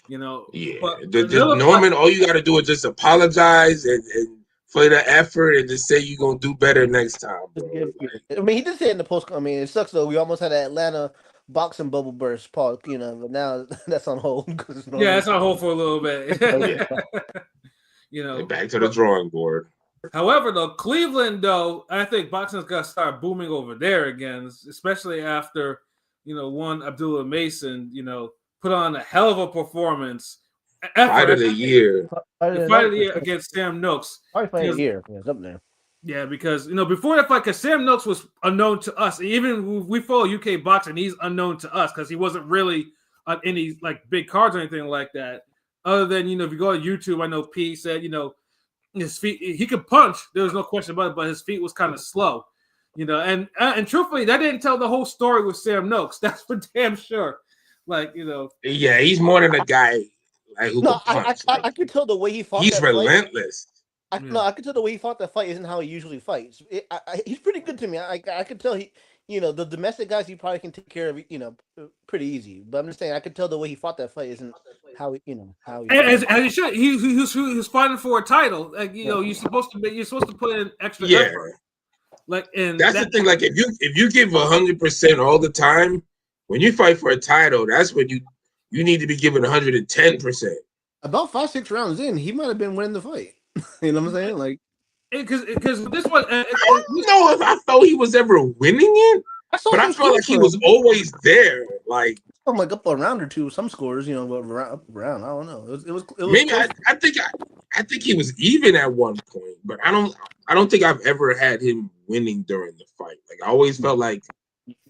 You know, yeah. But Norman, all you got to do is just apologize and for the effort and just say you're gonna do better next time, bro. I mean, he did say it in the post. I mean, it sucks though. We almost had an Atlanta boxing bubble burst, Paul. You know, but now that's on hold. Yeah, it's on hold for a little bit. You know, back to the drawing board. However, though, Cleveland, though, I think boxing's got to start booming over there again, especially after, you know, one Abdullah Mason, you know, put on a hell of a performance. Fight of the year. The fight of the year against Sam Noakes. Fight of the year. Yeah, it's up there. Yeah, because, you know, before that fight, because Sam Noakes was unknown to us. Even we follow UK boxing, he's unknown to us because he wasn't really on any, like, big cards or anything like that. Other than, you know, if you go to YouTube, I know P said, you know, his feet, he could punch. There was no question about it, but his feet was kind of slow, you know. And truthfully, that didn't tell the whole story with Sam Noakes. That's for damn sure. Like, you know. Yeah, he's more than a guy like, who can punch. I could tell the way he fought. He's relentless. I could tell the way he fought that fight isn't how he usually fights. He's pretty good to me. I could tell he, you know, the domestic guys he probably can take care of, you know, pretty easy. But I'm just saying, I could tell the way he fought that fight isn't how he, you know, how he. As he should. He was fighting for a title. Like, you know, you're supposed to put in extra effort. Like, and that's the thing. Like, if you give 100% all the time, when you fight for a title, that's when you need to be giving 110%. About 5-6 rounds in, he might have been winning the fight. You know what I'm saying? Like, because this one, I don't know if I felt he was ever winning it, but I felt like he was always there. Like, like up a round or two, some scores, you know, but around. I don't know. It was maybe I think he was even at one point, but I don't think I've ever had him winning during the fight. Like, I always felt like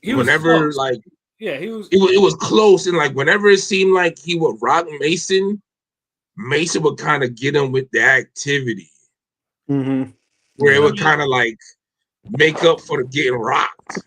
whenever like Yeah, he was. It was close, and like whenever it seemed like he would rock Mason would kind of get him with the activity, where it would kind of like make up for the getting rocked.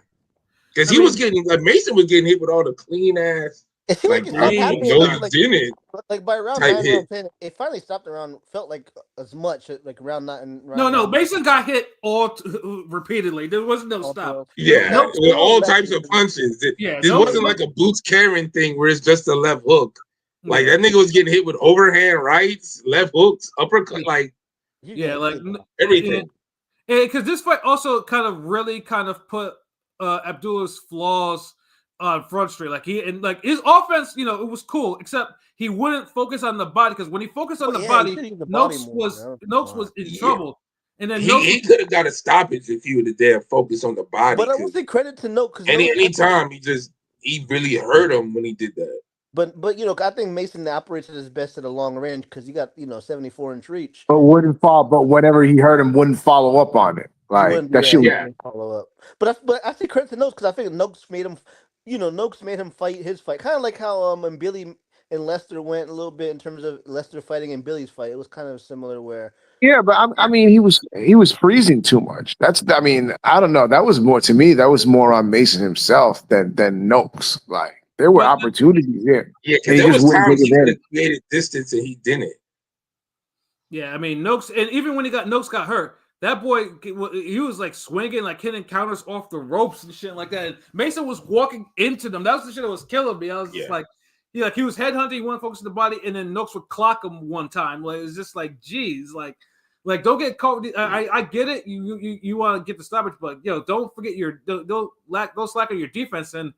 Because he was getting like Mason was getting hit with all the clean ass, It seemed like like it stopped happening. no, Though, you like, didn't. like by round type 9, hit. round 10, it finally stopped around. Felt like as much like round 9. No. Mason got hit repeatedly. There was no stop. Yeah, No, with all types of punches. This wasn't like a Boots Karen thing where it's just a left hook. Like that nigga was getting hit with overhand rights, left hooks, uppercut, like everything. Because this fight also kind of put Abdullah's flaws on Front Street. Like his offense, it was cool, except he wouldn't focus on the body, because when he focused on the body, Noakes was in trouble. And then he could have got a stoppage if he would have there focused on the body. But I will say credit to Noakes, because anytime he really hurt him when he did that. But I think Mason operates at his best at a long range because he got 74-inch reach. But whenever he hurt him, wouldn't follow up on it. Like that shit. Yeah, follow up. But I say credit to Noakes, because I think Noakes made him fight his fight, kind of like how and Billy and Lester went a little bit in terms of Lester fighting and Billy's fight. It was kind of similar where. Yeah, but I mean, he was freezing too much. I don't know. That was more to me. That was more on Mason himself than Noakes. Like there were opportunities there. Yeah, because there was times he could have created distance and he didn't. Yeah, I mean Noakes, and even when Noakes got hurt, that boy, he was like swinging, like hitting counters off the ropes and shit like that. And Mason was walking into them. That was the shit that was killing me. I was just like, he was headhunting, he wanted to focus on the body, and then Noakes would clock him one time. Like it was just like, geez, like don't get caught. I get it. You want to get the stoppage, but don't forget don't slack on your defense. And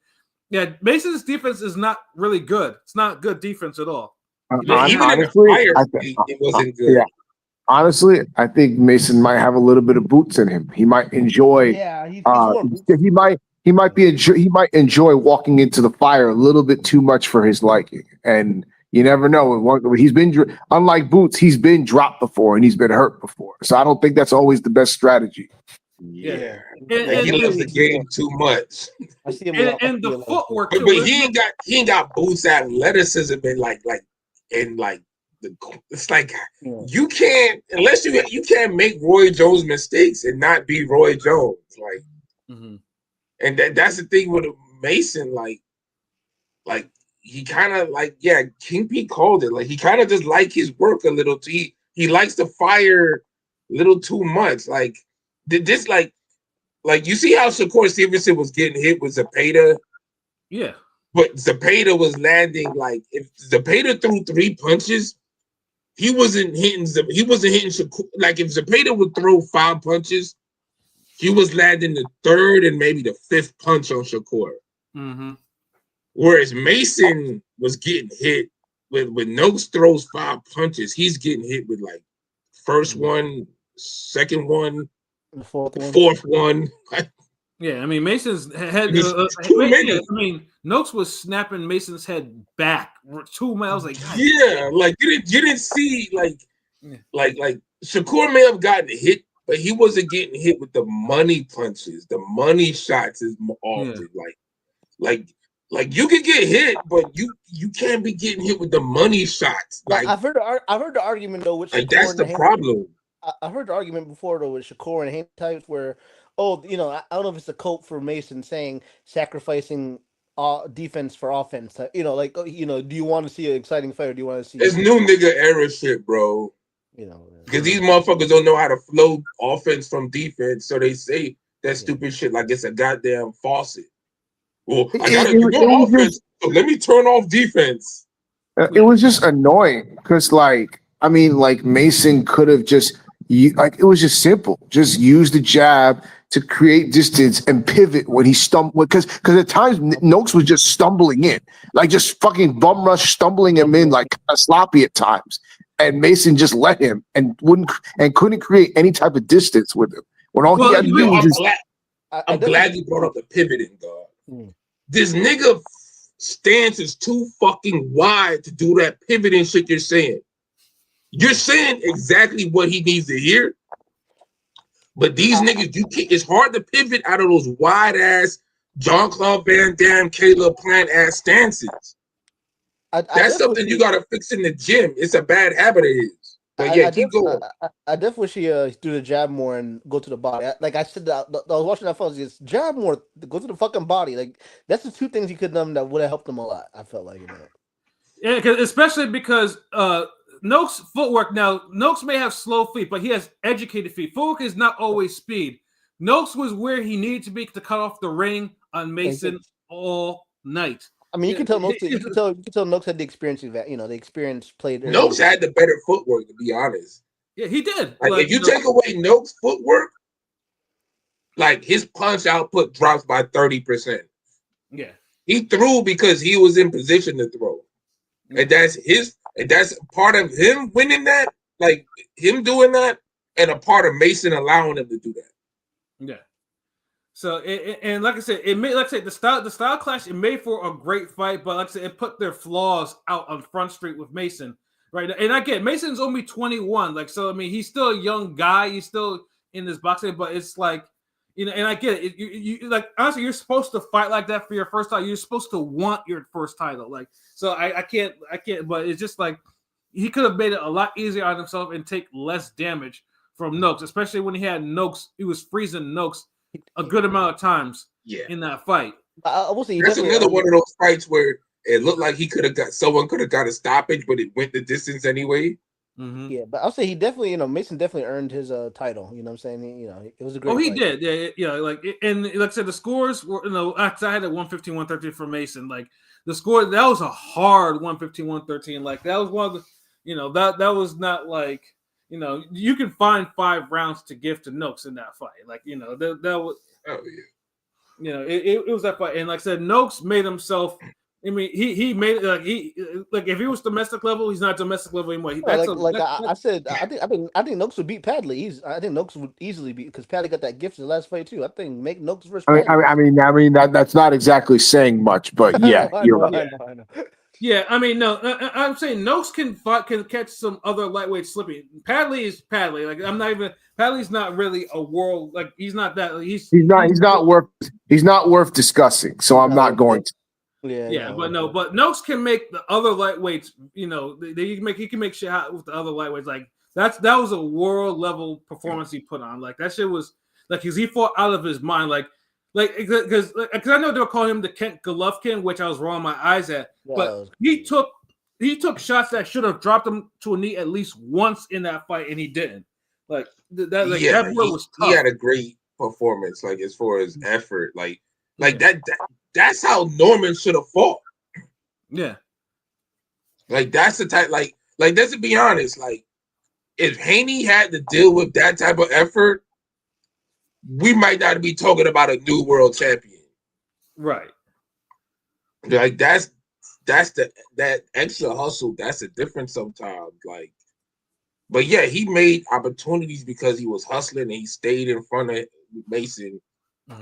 yeah, Mason's defense is not really good. It's not good defense at all. Even in the fire, it wasn't good. Yeah. Honestly, I think Mason might have a little bit of boots in him. He might enjoy. Yeah, he might enjoy walking into the fire a little bit too much for his liking, and you never know. He's been unlike Boots. He's been dropped before and he's been hurt before. So I don't think that's always the best strategy. Yeah, he loves the game too much. I see him and the footwork too. But he ain't got Boots athleticism and like it's like you can't unless you can't make Roy Jones mistakes and not be Roy Jones, like and that's the thing with Mason, like he kind of King P called it, like he kind of just like his work a little too, he likes to fire a little too much, like this like you see how Shakur Stevenson was getting hit with Zepeda, but Zepeda was landing, like if Zepeda threw 3 punches, he wasn't hitting Shakur. Like if Zepeda would throw 5 punches, he was landing the 3rd and maybe the 5th punch on Shakur. Whereas Mason was getting hit with Noakes throws 5 punches, he's getting hit with like first one, second one, the fourth one. Yeah, I mean Mason's head. Noakes was snapping Mason's head back 2 miles. Like like you didn't see like Shakur may have gotten hit, but he wasn't getting hit with the money punches, the money shots is often like you can get hit, but you can't be getting hit with the money shots. Like I've heard the argument though with like that's the problem. I've heard the argument before though with Shakur and Haney types where I don't know if it's a quote for Mason saying sacrificing defense for offense. Do you want to see an exciting fight or do you want to see? It's new nigga era shit, bro. Because these motherfuckers don't know how to flow offense from defense, so they say that stupid shit like it's a goddamn faucet. Well, I gotta do offense, so let me turn off defense. It was just annoying because, Mason could have just it was just simple. Just use the jab to create distance and pivot when he stumbled. Because at times Noakes was just stumbling in, like just fucking bum rush, stumbling him in, like kind of sloppy at times. And Mason just let him and couldn't create any type of distance with him. When all he had to do was just. I'm glad you brought up the pivoting, dog. This nigga stance is too fucking wide to do that pivoting shit you're saying. You're saying exactly what he needs to hear, but these niggas, it's hard to pivot out of those wide ass Jean-Claude Van Damme, Caleb Plant ass stances. That's something you gotta fix in the gym. It's a bad habit of his. But yeah, keep going. I definitely wish he do the jab more and go to the body. Like I said, I was watching that fight. Just jab more, go to the fucking body. Like that's the two things he could have done that would have helped him a lot. I felt like, Yeah, especially because Noakes' footwork. Now Noakes may have slow feet, but he has educated feet. Footwork is not always speed. Noakes was where he needed to be to cut off the ring on Mason all night. I mean, you can tell Noakes. You can tell Noakes had the experience of that. The experience played. Noakes had the better footwork, to be honest. Yeah, he did. Like if you take away Noakes' footwork, like his punch output drops by 30%. Yeah, he threw because he was in position to throw, and that's part of him winning that. Like him doing that, and a part of Mason allowing him to do that. Yeah. So and like I said, it made the style clash. It made for a great fight, but like I said, it put their flaws out on Front Street with Mason, right? And I get Mason's only 21, like so. I mean, he's still a young guy. He's still in this boxing, but it's like and I get it. You like honestly, you're supposed to fight like that for your first title. You're supposed to want your first title, like so. I can't. But it's just like he could have made it a lot easier on himself and take less damage from Noakes, especially when he had Noakes. He was freezing Noakes a good amount of times in that fight. I will say that's another one of those fights where it looked like someone could have got a stoppage, but it went the distance anyway. Mm-hmm. Yeah, but I'll say he definitely, Mason definitely earned his title. You know what I'm saying? It was a great. Oh, he fight. did. Yeah. Like and like I said, the scores were I had a 115, 113 for Mason. Like the score that was a hard 115, 113. Like that was one of the that was not like. You can find 5 rounds to give to Noakes in that fight. Like, that was, it was that fight. And like I said, Noakes made himself. I mean, he made it like if he was domestic level, he's not domestic level anymore. I said, I think Noakes would beat Padley. I think Noakes would easily beat because Padley got that gift in the last fight too. I think make Noakes versus. I mean that's not exactly saying much, but yeah, you're right. I know. Yeah, I mean, no, I'm saying Noakes can catch some other lightweight slipping. Padley is Padley. Like Padley's not really a world. Like he's not that. He's not worth discussing. So I'm not going to. But Noakes can make the other lightweights. He can make shit out with the other lightweights. Like that was a world level performance he put on. Like that shit was like because he fought out of his mind. Like because I know they were calling him the Kent Golovkin, which I was rolling my eyes at. But he took shots that should have dropped him to a knee at least once in that fight, and he didn't. Like that. Like that was tough. He had a great performance. Like as far as effort, like that. That's how Norman should have fought. Yeah. Like that's the type. Like let's be honest. Like if Haney had to deal with that type of effort, we might not be talking about a new world champion. Right. Like that extra hustle, that's a difference sometimes. Like, but yeah, he made opportunities because he was hustling and he stayed in front of Mason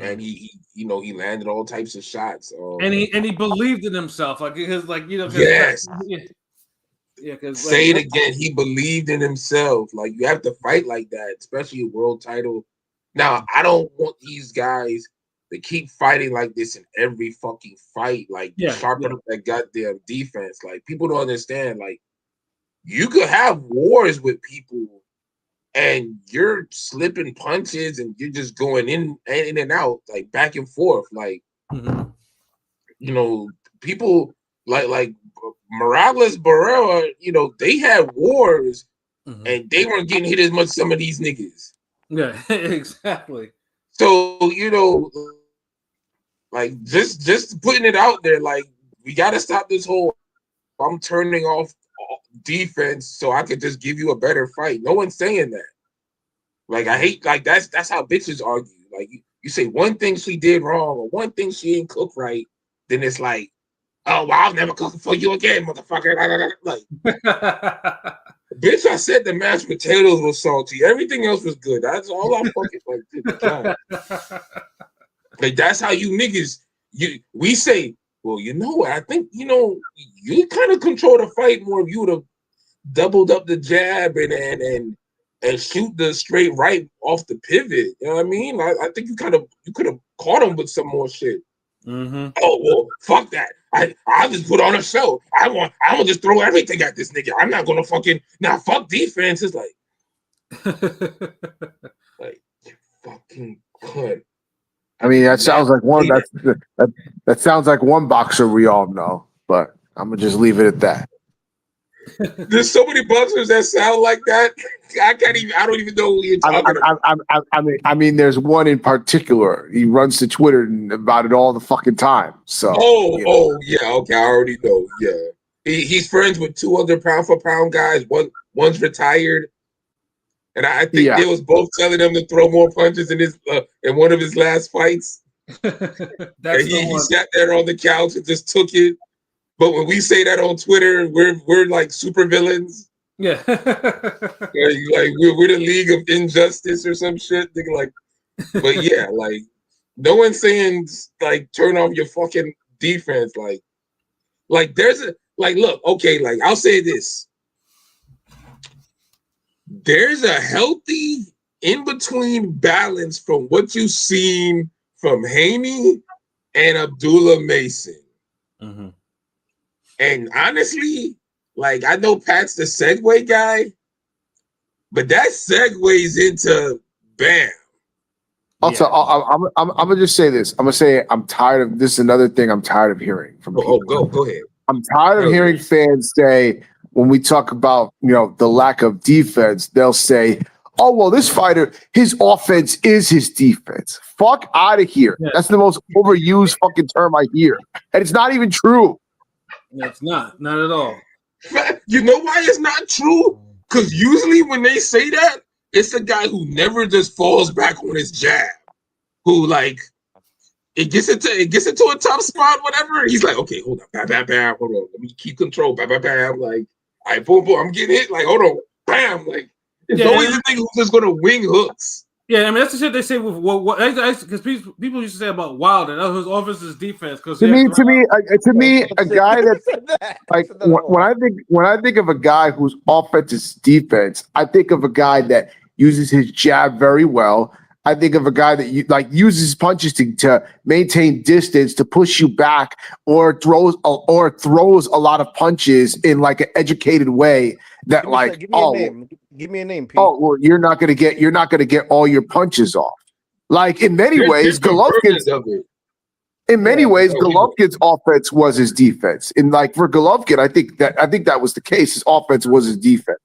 and he landed all types of shots. And he believed in himself. Yes. Yeah, because say it again, he believed in himself. Like you have to fight like that, especially a world title. Now, I don't want these guys to keep fighting like this in every fucking fight. Like, sharpen up that goddamn defense. Like, people don't understand. Like, you could have wars with people and you're slipping punches and you're just going in and out, like, back and forth. Like, people like Morales, Barrera, they had wars and they weren't getting hit as much as some of these niggas. Yeah, exactly. So, like just putting it out there, like we got to stop this whole I'm turning off defense so I could just give you a better fight. No one's saying that. Like I hate like that's how bitches argue. Like you say one thing she did wrong or one thing she didn't cook right, then it's like, oh, well, I'll never cook for you again, motherfucker. Like bitch, I said the mashed potatoes was salty. Everything else was good. That's all I'm fucking like. Like that's how you niggas. We say, well, you know what? I think you kind of control the fight more if you would have doubled up the jab and shoot the straight right off the pivot. You know what I mean? I think you could have caught him with some more shit. Mm-hmm. Oh well, fuck that. I just put on a show. I'm gonna just throw everything at this nigga. I'm not gonna fucking fuck defense. It's like you fucking could. I mean, that sounds like one. That sounds like one boxer we all know. But I'm gonna just leave it at that. There's so many boxers that sound like that. I don't even know who you're talking about. I mean, there's one in particular. He runs to Twitter about it all the fucking time. So. Yeah, okay, I already know. Yeah, he's friends with 2 other pound for pound guys. One's retired, and I think they was both telling him to throw more punches in one of his last fights. That's he sat there on the couch and just took it. But when we say that on Twitter, we're like super villains. Yeah. like we're the League of Injustice or some shit. But yeah, like no one's saying like turn off your fucking defense. Like there's look, okay, like I'll say this. There's a healthy in-between balance from what you've seen from Haney and Abdullah Mason. Mm-hmm. And honestly, like I know Pat's the segue guy, but that segues into Bam. Also, I'm gonna just say this. I'm gonna say I'm tired of this. Is another thing I'm tired of hearing from people. Go ahead. I'm tired of hearing fans say when we talk about the lack of defense, they'll say, "Oh well, this fighter, his offense is his defense." Fuck out of here. Yeah. That's the most overused fucking term I hear, and it's not even true. It's not at all. You know why it's not true? Because usually when they say that, it's a guy who never just falls back on his jab, who like it gets into a tough spot, whatever. He's like, okay, hold on, bam, hold on, let me keep control, bam, like, all right, boom, I'm getting hit, like, hold on, bam, like, it's always the thing who's just gonna wing hooks. Yeah, I mean that's the shit they say with what because people used to say about Wilder, that was his offense is defense. Because to me, a guy that like when I think of a guy whose offense is defense, I think of a guy that uses his jab very well. I think of a guy that uses punches to maintain distance, to push you back, or throws a lot of punches in like an educated way. That give me a name, Pete. Oh well, you're not gonna get all your punches off. Like in many ways, Golovkin's offense was his defense. And like for Golovkin, I think that was the case. His offense was his defense.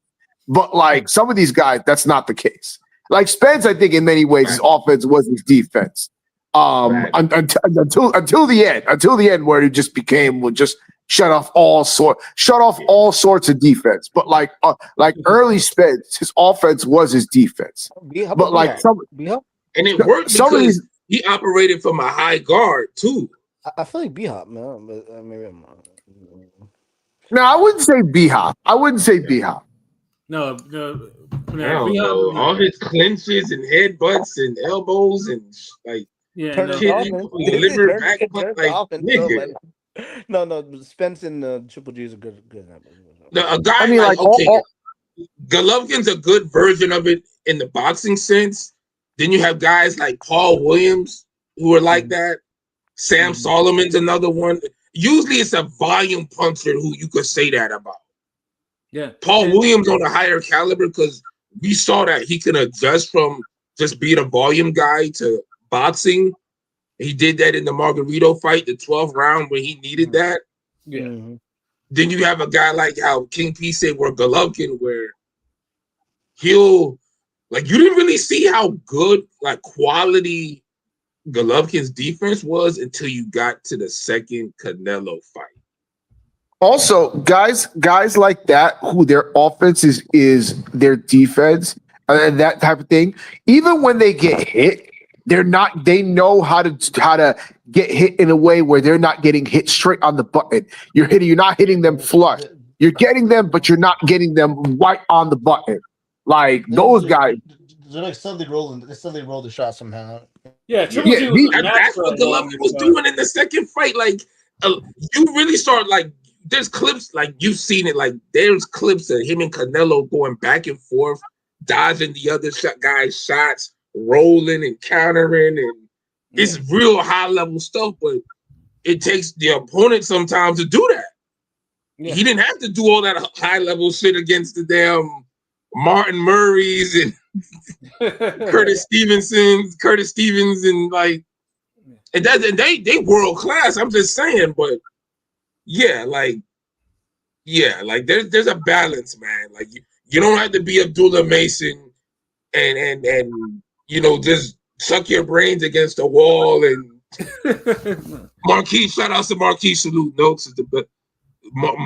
But like some of these guys, that's not the case. Like Spence, I think in many ways his offense was his defense. Until the end where it just became shut off all sorts of defense. But like early Spence, his offense was his defense. But like and it worked because he operated from a high guard too. I feel like B-Hop, man, but maybe I'm wrong. No, I wouldn't say B-Hop. No, all his clinches and headbutts and elbows and like delivered back, like nigga. No, Spence and Triple G is a good. A guy Golovkin's a good version of it in the boxing sense. Then you have guys like Paul Williams who are like that. Sam Solomon's another one. Usually it's a volume puncher who you could say that about. Yeah. Paul Williams on a higher caliber because we saw that he can adjust from just being a volume guy to boxing. He did that in the Margarito fight, the 12th round when he needed that. Yeah. Mm-hmm. Then you have a guy like how King P said where Golovkin, where he'll like you didn't really see how good like quality Golovkin's defense was until you got to the second Canelo fight. Also, guys like that who their offense is their defense and that type of thing. Even when they get hit, they know how to get hit in a way where they're not getting hit straight on the button. You're not hitting them flush. You're getting them, but you're not getting them right on the button. Like those guys. They're like suddenly rolling the shot somehow. Yeah, that's what Golovkin was doing in the second fight. Like you really start like there's clips like you've seen it. Like there's clips of him and Canelo going back and forth, dodging the other guy's shots, rolling and countering, and it's real high level stuff. But it takes the opponent sometimes to do that. Yeah. He didn't have to do all that high level shit against the damn Martin Murrays and Curtis Stevens, and like, and they world class. I'm just saying, but yeah, like there's a balance, man. Like you don't have to be Abdullah Mason and just suck your brains against the wall and Marquise. Shout out to Marquise Salute Notes is the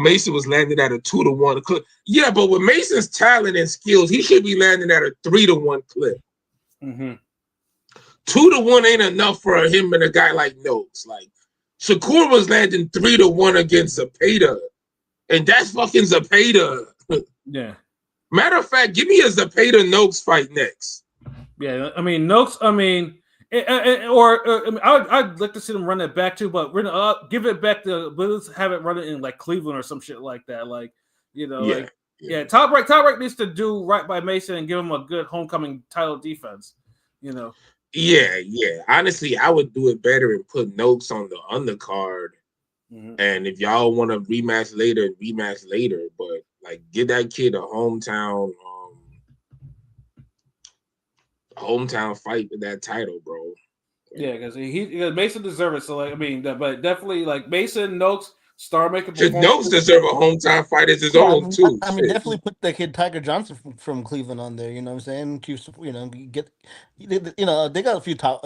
Mason was landing at a 2-to-1 clip. Yeah, but with Mason's talent and skills, he should be landing at a 3-to-1 clip. Mm-hmm. 2-to-1 ain't enough for him and a guy like Noakes. Like Shakur was landing 3-to-1 against Zepeda, and that's fucking Zepeda. Yeah. Matter of fact, give me a Zepeda Noakes fight next. Yeah, I mean Noakes. I mean. I'd like to see them run it back too, but we're gonna give it back to let's have it run it in like Cleveland or some shit like that. Like Top Rank needs to do right by Mason and give him a good homecoming title defense. Yeah. Honestly, I would do it better and put Noakes on the undercard. Mm-hmm. And if y'all want to rematch later. But like, give that kid a hometown fight with that title, bro. Yeah, because Mason deserves it. So like, I mean, but definitely like Mason, Noakes, star making. Noakes deserve a hometown fight as his own too. I mean, definitely put the kid Tiger Johnson from Cleveland on there. You know what I'm saying? They got a few top.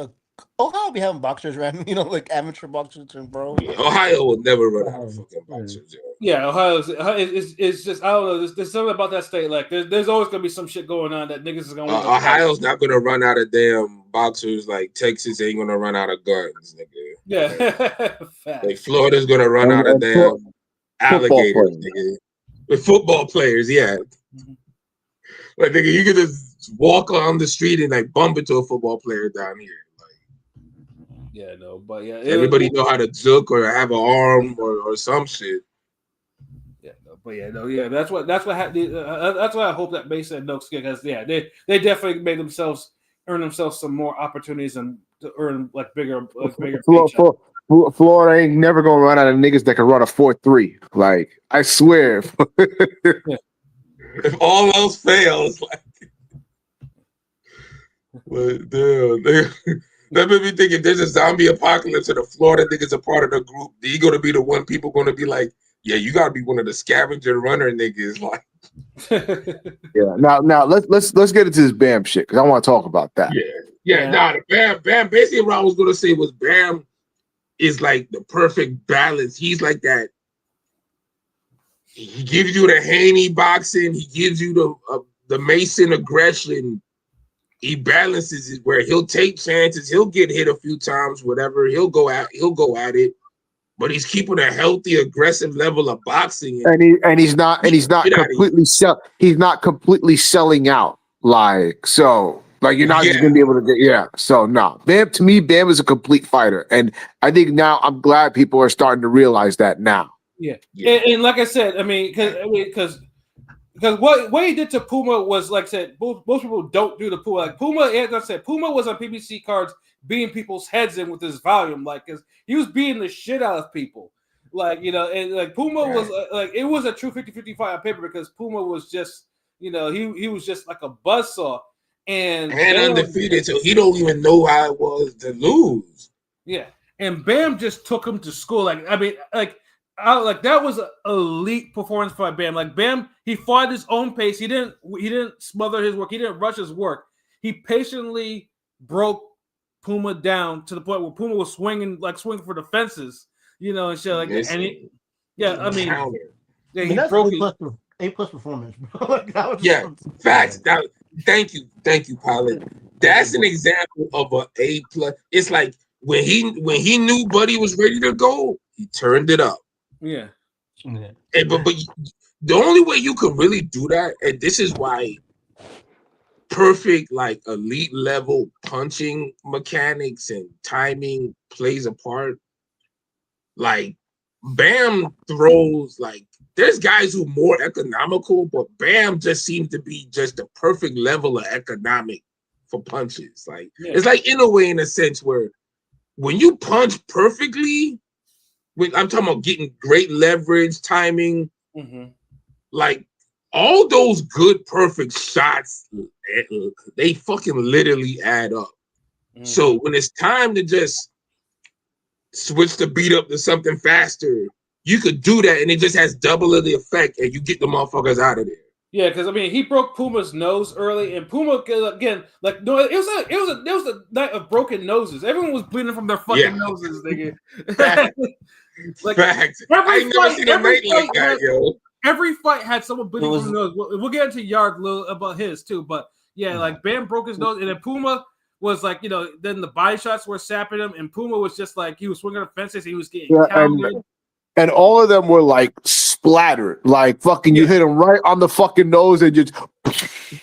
Ohio be having boxers, right? Like amateur boxers and bro. Yeah, Ohio would never run out of fucking boxers. Yeah, Ohio is just, I don't know. There's something about that state. Like there's always gonna be some shit going on that niggas is gonna. Ohio's not gonna run out of damn boxers like Texas ain't gonna run out of guns, nigga. Yeah, like Florida's gonna run out of damn alligators, nigga. With football players, yeah. Mm-hmm. Like nigga, you could just walk on the street and like bump into a football player down here. Yeah, no, but yeah, everybody know how to juke or have an arm or some shit. Yeah, no, but yeah, that's what that's why I hope that Mason and Noakes get, because they definitely earn themselves some more opportunities and to earn like bigger. Florida ain't never gonna run out of niggas that can run a 4.3. Like I swear, if all else fails, like, but damn. That made me think if there's a zombie apocalypse and the Florida niggas are part of the group, you gonna be the one people gonna be like, yeah, you gotta be one of the scavenger runner niggas. Like, yeah. Now let's get into this Bam shit because I want to talk about that. Yeah. Nah, the Bam. Basically, what I was gonna say was Bam is like the perfect balance. He's like that. He gives you the Haney boxing. He gives you the Mason aggression. He balances it where he'll take chances, he'll get hit a few times, whatever. He'll go at it, but he's keeping a healthy, aggressive level of boxing. And he's not completely selling out. Like you're not just gonna be able to get So no, Bam is a complete fighter, and I think now I'm glad people are starting to realize that now. Yeah. And like I said, because what he did to Puma was, like I said, most people don't do the Puma. Like Puma, as I said, Puma was on PBC cards beating people's heads in with his volume, like, because he was beating the shit out of people. Like, and like Puma was like, it was a true 50-50 fight on paper because Puma was just, he was just like a buzzsaw. And undefeated, so he don't even know how it was to lose. Yeah. And Bam just took him to school. That was an elite performance by Bam. Like Bam, he fought at his own pace. He didn't smother his work. He didn't rush his work. He patiently broke Puma down to the point where Puma was swinging for the fences, and shit like that. And he broke A+ performance, bro. Facts. Thank you, Pilot. That's an example of an A+. It's like when he knew Buddy was ready to go, he turned it up. Yeah. And, but the only way you can really do that, and this is why perfect, like elite level punching mechanics and timing plays a part. Like Bam throws, like there's guys who are more economical, but Bam just seems to be just the perfect level of economic for punches. Like it's like in a way, in a sense where when you punch perfectly, I'm talking about getting great leverage, timing, Mm-hmm. like all those good, perfect shots. They fucking literally add up. Mm-hmm. So when it's time to just switch the beat up to something faster, you could do that, and it just has double of the effect, and you get the motherfuckers out of there. Yeah, because I mean, he broke Puma's nose early, and Puma again, like no, it was a night of broken noses. Everyone was bleeding from their fucking noses, nigga. Fact. Like Fact. I every ain't never fight, seen a night like that, had, yo. every fight had someone bleeding It was- from the nose. We'll get into Yard a little about his too, but yeah, like Bam broke his nose, and then Puma was like, then the body shots were sapping him, and Puma was just like he was swinging the fences, he was getting countered. And all of them were like splattered, like fucking. You hit him right on the fucking nose and just.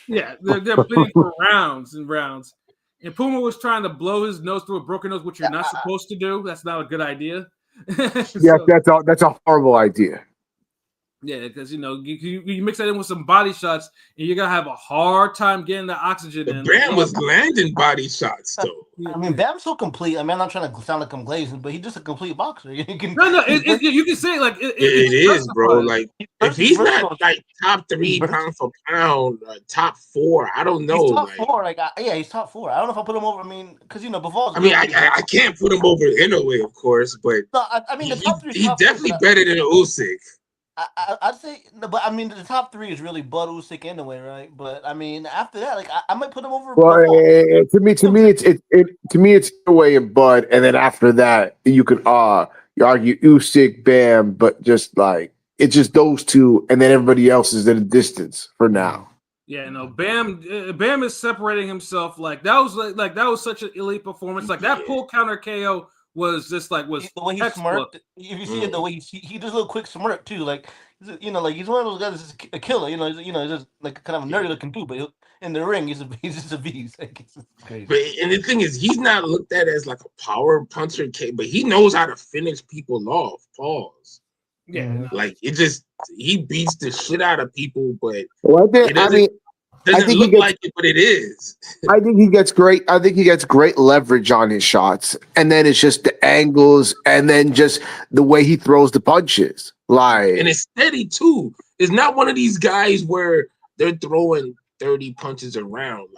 Yeah, they're bleeding for rounds and rounds. And Puma was trying to blow his nose through a broken nose, which you're not supposed to do. That's not a good idea. Yeah, that's a horrible idea. Yeah, because you mix that in with some body shots, and you're gonna have a hard time getting the oxygen in. Bam was landing body shots though. I mean, Bam's so complete. I mean, I'm not trying to sound like I'm glazing, but he's just a complete boxer. You can, No, you can say like It it's is, bro. justified. Like if he's not like top 3 pound for pound, top 4, I don't know. He's top like, 4. Like, yeah, he's top 4. I don't know if I put him over. I mean, because Bivol. I mean, I can't put him over Inoue, of course, but No, I mean the top 3. he's definitely better than Usyk. I'd say, no, but I mean the top 3 is really Bud, Usyk, anyway, right? But I mean after that, like I might put him over. Well, to me, it's Inoue and Bud, and then after that, you could you argue Usyk, Bam, but just like it's just those two, and then everybody else is at a distance for now. Yeah, no, Bam is separating himself. Like that was such an elite performance. Like that pull counter KO was just like the way he smirked. If you see it, the way he does a little quick smirk too, like like he's one of those guys that's a killer. He's just like kind of a nerdy looking dude, but in the ring he's just a beast. Like, it's crazy. But and the thing is, he's not looked at as like a power puncher, but he knows how to finish people off. Pause. Yeah, like he beats the shit out of people, but Well, it doesn't look like it, but it is. I think he gets great leverage on his shots, and then it's just the angles, and then just the way he throws the punches. Like, And it's steady too. It's not one of these guys where they're throwing 30 punches around.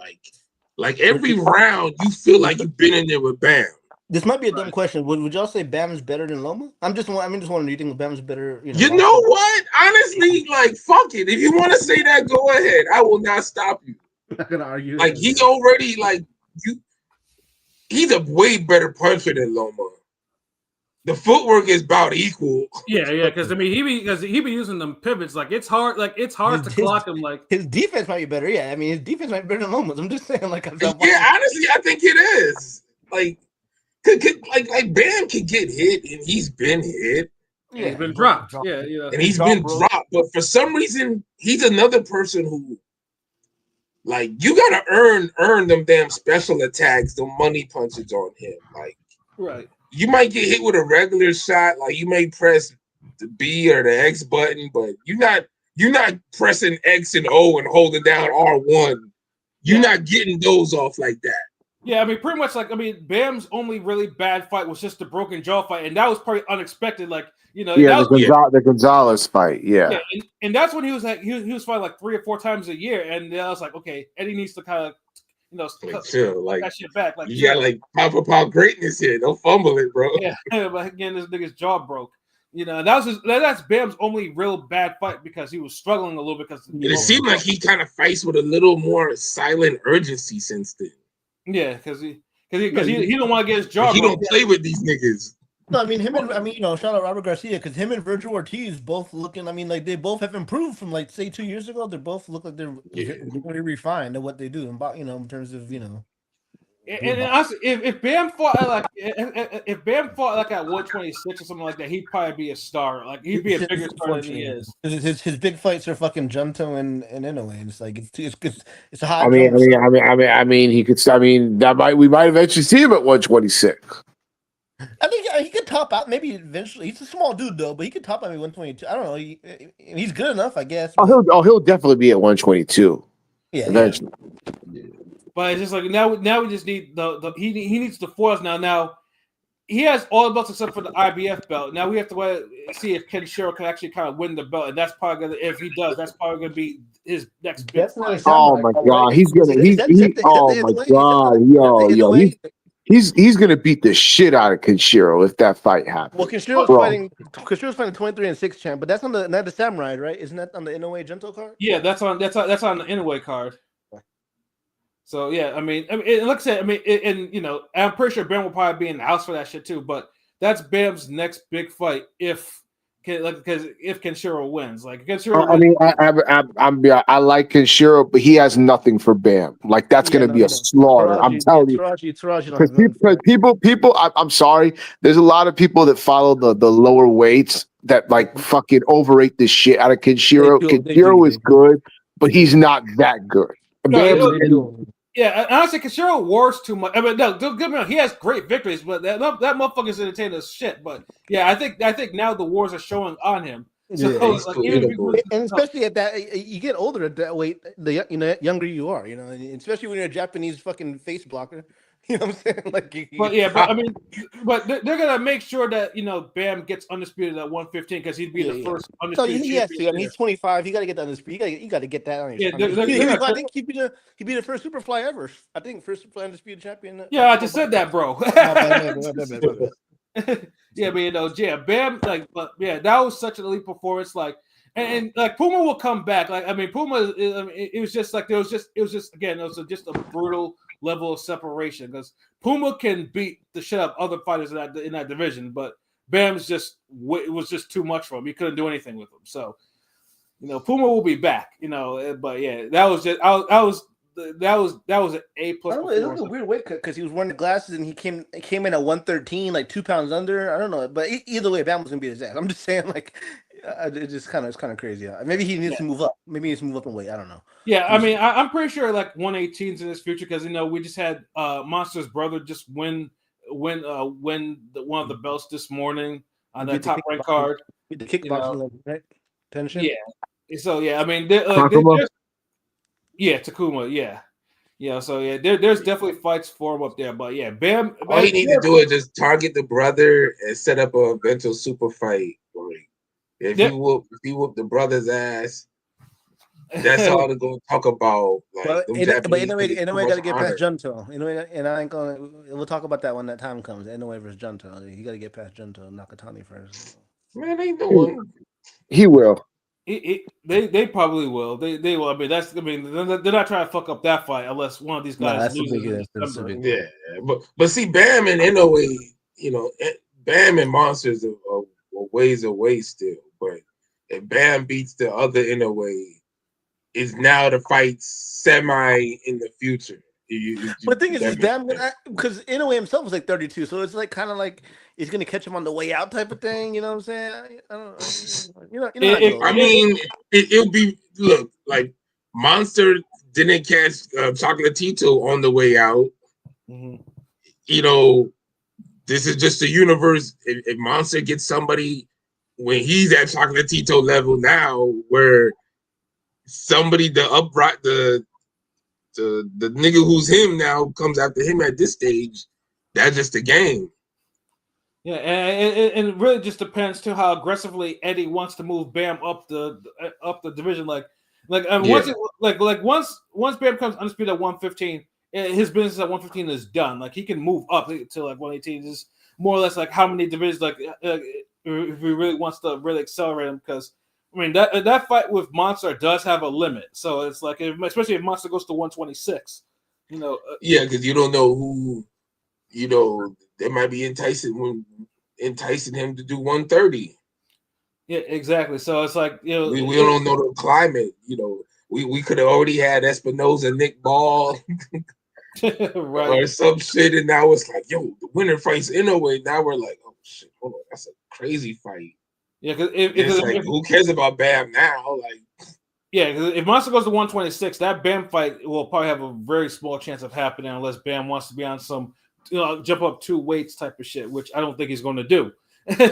Like every round, you feel like you've been in there with Bam. This might be a dumb question. Would y'all say Bam is better than Loma? just wondering. Do you think Bam is better? You know what? Honestly, like fuck it. If you want to say that, go ahead. I will not stop you. I'm not gonna argue. Like he already he's a way better puncher than Loma. The footwork is about equal. Yeah, because I mean he be using them pivots. Like it's hard to clock him. Like his defense might be better. Yeah, I mean his defense might be better than Loma's. I'm just saying, like, Honestly, I think it is. Like Bam can get hit, and he's been hit. Yeah, he's been dropped. Yeah, and he's been dropped. But for some reason, he's another person who, like, you gotta earn them damn special attacks, the money punches on him. Like, right. You might get hit with a regular shot, like you may press the B or the X button, but you're not pressing X and O and holding down R1. You're not getting those off like that. Yeah, I mean, pretty much Bam's only really bad fight was just the broken jaw fight, and that was probably unexpected. Like, the Gonzalez fight. Yeah, and that's when he was like he was fighting like 3 or 4 times a year, and I was like, okay, Eddie needs to kind of chill, like that shit back. Like, you got like pop greatness here. Don't fumble it, bro. Yeah, but again, this nigga's jaw broke. That's Bam's only real bad fight because he was struggling a little bit because it seemed like he kind of fights with a little more silent urgency since then. Yeah, because he don't want to get his jaw. He don't play with these niggas. No, I mean shout out Robert Garcia, because him and Virgil Ortiz both looking. I mean, like they both have improved from like say 2 years ago. They both look like they're very refined at what they do, in terms of And honestly, if Bam fought at 126 or something like that, he'd probably be a star. Like he'd be a bigger star than he is. His big fights are fucking Junto and Inoue, and it's like it's a high. I mean, he could. I mean, we might eventually see him at 126. I think he could top out maybe eventually. He's a small dude though, but he could top out maybe 122. I don't know. He's good enough, I guess. He'll definitely be at 122. Yeah, eventually. Yeah. But it's just like now we just need he needs to force now. Now he has all the belts except for the IBF belt. Now we have to wait, see if Kenshiro can actually kind of win the belt, and that's probably gonna. If he does, that's probably gonna be his next big That's not a fight. Oh samurai my fight, god, right? he's gonna Is that the oh my Inoue? god, Is that the yo, Inoue? he's gonna beat the shit out of Kenshiro if that fight happens. Well, Kenshiro's Bro. fighting 23-6 champ, but that's on the not the samurai, right? Isn't that on the Inoue Gento card? Yeah, that's on the Inoue card. So yeah, I mean, and like I said, I mean, and you know, I'm pretty sure Bam will probably be in the house for that shit too. But that's Bam's next big fight if Kenshiro wins. Like Kenshiro, I mean, I like Kenshiro, but he has nothing for Bam. Like that's Yeah, gonna no, be he a don't. slaughter. I'm telling you. Taraji don't Because have nothing for him. people, I'm sorry. There's a lot of people that follow the lower weights that like fucking overrate the shit out of Kenshiro. They do, Kenshiro they is do. good, but he's not that good. No, Bam's- you They do. yeah, honestly, Kenshiro wars too much. I mean, no, don't get me wrong, he has great victories, but that motherfucker's entertaining as shit. But yeah, I think now the wars are showing on him. So Yeah, he's like, cool. even if he loses, And especially at that, you get older at that weight, the younger you are, you know, and especially when you're a Japanese fucking face blocker. You know what I'm saying? Like, but yeah, but I mean, but they're gonna make sure that you know Bam gets undisputed at 115 because he'd be the first So undisputed he has to. I champion. mean, he's 25. You got to get that undisputed. You got to get that on your. Yeah, on your- they're I not- think he'd be the first Superfly ever. I think first Superfly undisputed champion. Yeah, I just said that, bro. My bad. Yeah, but you know, yeah, Bam, like, but yeah, that was such an elite performance. Like, and like Puma will come back. Like, I mean, Puma, it was just like it was just again, it was just a brutal level of separation because Puma can beat the shit out of other fighters in that division, but Bam's just it was just too much for him. He couldn't do anything with him. So, you know, Puma will be back. You know, but yeah, that was just that was an A plus. I don't know. It was a weird weight cut because he was wearing the glasses and he came in at 113, like 2 pounds under. I don't know, but either way, Bam was gonna beat his ass. I'm just saying, like, it's kind of crazy. Maybe he needs to move up. Maybe he needs to move up in weight. I don't know. Yeah, I mean, I'm pretty sure like 118's in his future because you know we just had Monster's brother just win one of the belts this morning on that top rank card. The kickboxing level, right? Tension. Yeah. So yeah, I mean, Takuma? yeah, Takuma, yeah. So yeah, there's definitely fights for him up there, but yeah, Bam. All you need to do is just target the brother and set up a eventual super fight for him. If you whoop the brother's ass, that's all they're gonna talk about. Like, But them anyway, Japanese niggas too got to much get honor. past Junto. Anyway, and I ain't gonna. We'll talk about that when that time comes. Anyway versus Junto. You got to get past Junto and Nakatani first. Man, ain't no one. he will. They probably will. They will. I mean, they're not trying to fuck up that fight unless one of these Nah, guys that's a loses big- in that's a December. big- Yeah, but see, Bam and Inoue, you know, Bam and Monsters are ways away still. But if Bam beats the other Inoue, is now the fight semi in the future. But the thing is, Bam because Inoue himself was like 32, so it's like kind of like he's gonna catch him on the way out type of thing. You know what I'm saying? I don't. You know. How it goes. I mean, it'll be like Monster didn't catch Chocolatito on the way out. Mhm. You know, this is just the universe. If Monster gets somebody when he's at Chocolatito level now, where somebody the nigga who's him now comes after him at this stage, that's just the game. Yeah, and it really just depends too how aggressively Eddie wants to move Bam up the division. Like once Bam becomes undisputed at 115, his business at 115 is done. Like he can move up to like 118. Is more or less like how many divisions if he really wants to really accelerate him because. I mean that fight with Monster does have a limit, so it's like especially if Monster goes to 126, you know. Yeah, because you don't know who, you know, they might be enticing him to do 130. Yeah, exactly. So it's like you know we don't know the climate. You know, we could have already had Espinoza, Nick Ball, right. or some shit, and now it's like, yo, the winner fights Inoue. Now we're like, oh shit, hold on, that's a crazy fight. Yeah, because who cares about Bam now? Like, yeah, because if Monster goes to 126, that Bam fight will probably have a very small chance of happening unless Bam wants to be on some, jump up 2 weights type of shit, which I don't think he's going to do.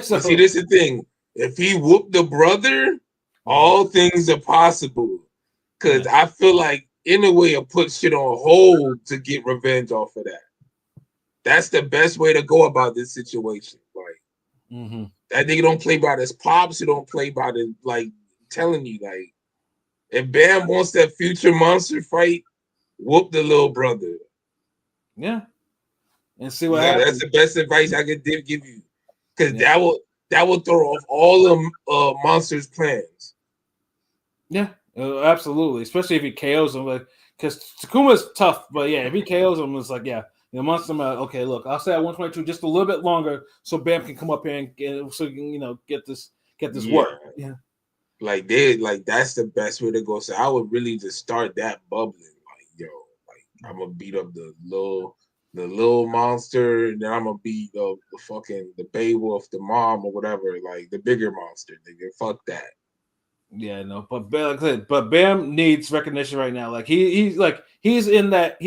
So see, this is the thing. If he whooped the brother, all things are possible. Because I feel like in a way, will put shit on hold to get revenge off of that. That's the best way to go about this situation. Like that nigga don't play by his pops. He don't play by the like telling you like if Bam wants that future monster fight, whoop the little brother. Yeah. And see what Yeah, happens. that's the best advice I could give you. Because that will throw off all the monsters' plans. Yeah, absolutely. Especially if he KOs him, like because Takuma's tough, but yeah, if he KOs him, it's like monster man. Okay, look, I'll stay at 122 just a little bit longer, so Bam can come up here and get this work. Yeah, like that's the best way to go. So I would really just start that bubbling. Like I'm gonna beat up the little monster, and then I'm gonna beat the fucking the Beowulf, the mom or whatever, like the bigger monster. Nigga, fuck that. Yeah, no, but like I said, but Bam needs recognition right now. Like he is in that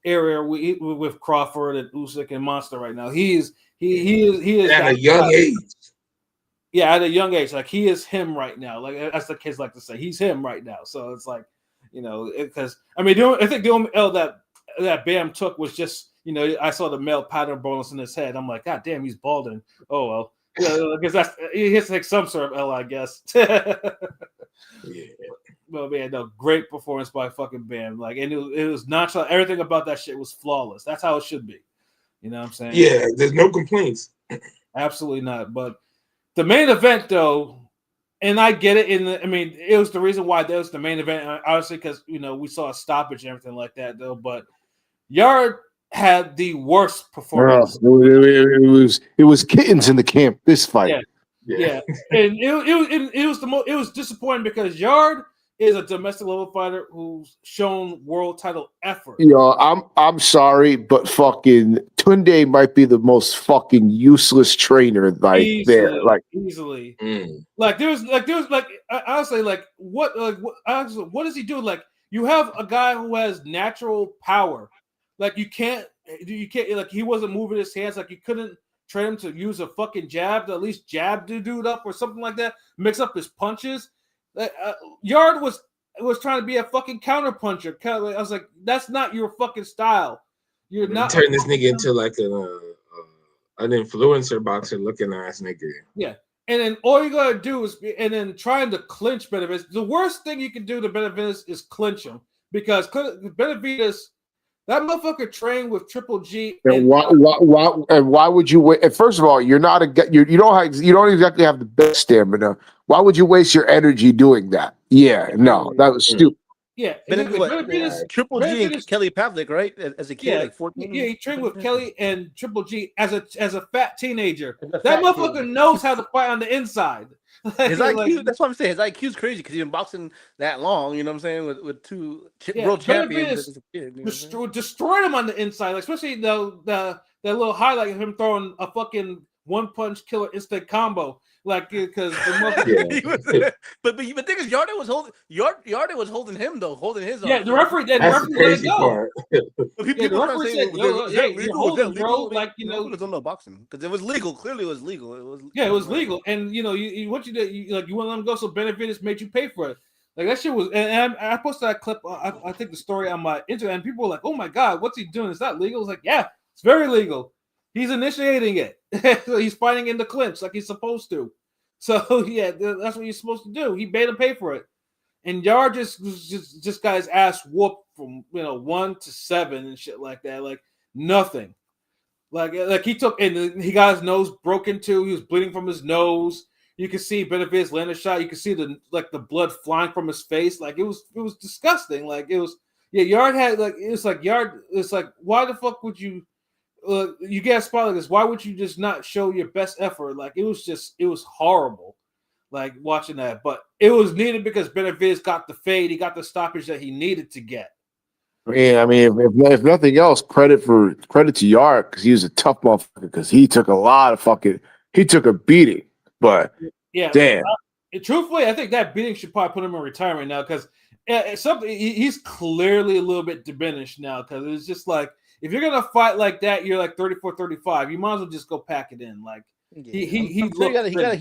area with Crawford and Usyk and Monster right now. He is at a young age. Yeah, at a young age, like he is him right now. Like as the kids like to say, he's him right now. So it's like because I think the only L that Bam took was just I saw the male pattern bonus in his head. I'm like, God damn, he's balding. Oh well. Yeah, because he has to take some sort of L, I guess. Yeah. But man, no, great performance by fucking Bam. Like, and it was nonchalant. Everything about that shit was flawless. That's how it should be. You know what I'm saying? Yeah, there's no complaints. Absolutely not. But the main event, though, and I get it. It was the reason why that was the main event. Obviously, because we saw a stoppage and everything like that, though. But Yard had the worst performance. It was kittens in the camp. This fight, yeah. And it was disappointing because Yard is a domestic level fighter who's shown world title effort. I'm sorry, but fucking Tunde might be the most fucking useless trainer easily. Like there was honestly what does he do? Like you have a guy who has natural power. Like you can't like he wasn't moving his hands. Like you couldn't train him to use a fucking jab to at least jab the dude up or something like that. Mix up his punches. Yard was trying to be a fucking counter puncher. I was like, that's not your fucking style. You're not turn this nigga into like an influencer boxer looking ass nigga. Yeah. And then all you gotta do is trying to clinch Benavidez. The worst thing you can do to Benavidez is clinch him because Benavidez. That motherfucker trained with Triple G. And why would you wait? First of all, you don't exactly have the best stamina. Why would you waste your energy doing that? Yeah, no, that was stupid. Yeah, Triple G and Kelly Pavlik, right? As a kid, like 14. Yeah, he trained with Kelly and Triple G as a fat teenager. That motherfucker knows how to fight on the inside. His IQ, that's what I'm saying. His IQ is crazy because he's been boxing that long. You know what I'm saying? With two world champions as a kid. Destroyed him on the inside, like, especially the little highlight of him throwing a fucking one punch killer instant combo. Like because but the thing is, Yarde was holding him though, holding his own. Yeah, the referee let it go. People the referee said, "You're holding, bro." Like don't know boxing because it was legal. Clearly, it was legal. It was legal, and you want you wouldn't let him go, so Benavidez made you pay for it. Like that shit was, and I posted that clip. I think the story on my internet, and people were like, "Oh my god, what's he doing? Is that legal?" It's like, yeah, it's very legal. He's initiating it. So he's fighting in the clinch like he's supposed to. So yeah, that's what he's supposed to do. He made him pay for it. And Yard just got his ass whooped from 1 to 7 and shit like that. Like nothing. Like he took and he got his nose broken too. He was bleeding from his nose. You could see Benavidez land a shot. You could see the blood flying from his face. Like it was disgusting. Like it was Yard had Yard. It's like why the fuck would you? You get a spot like this. Why would you just not show your best effort? Like it was horrible, like watching that. But it was needed because Benavidez got the fade. He got the stoppage that he needed to get. Yeah, I mean, if nothing else, credit to Yard because he was a tough motherfucker because he took a beating. But yeah, damn. Truthfully, I think that beating should probably put him in retirement now because he's clearly a little bit diminished now because it's just like. If you're gonna fight like that, you're like 34, 35. You might as well just go pack it in. Like he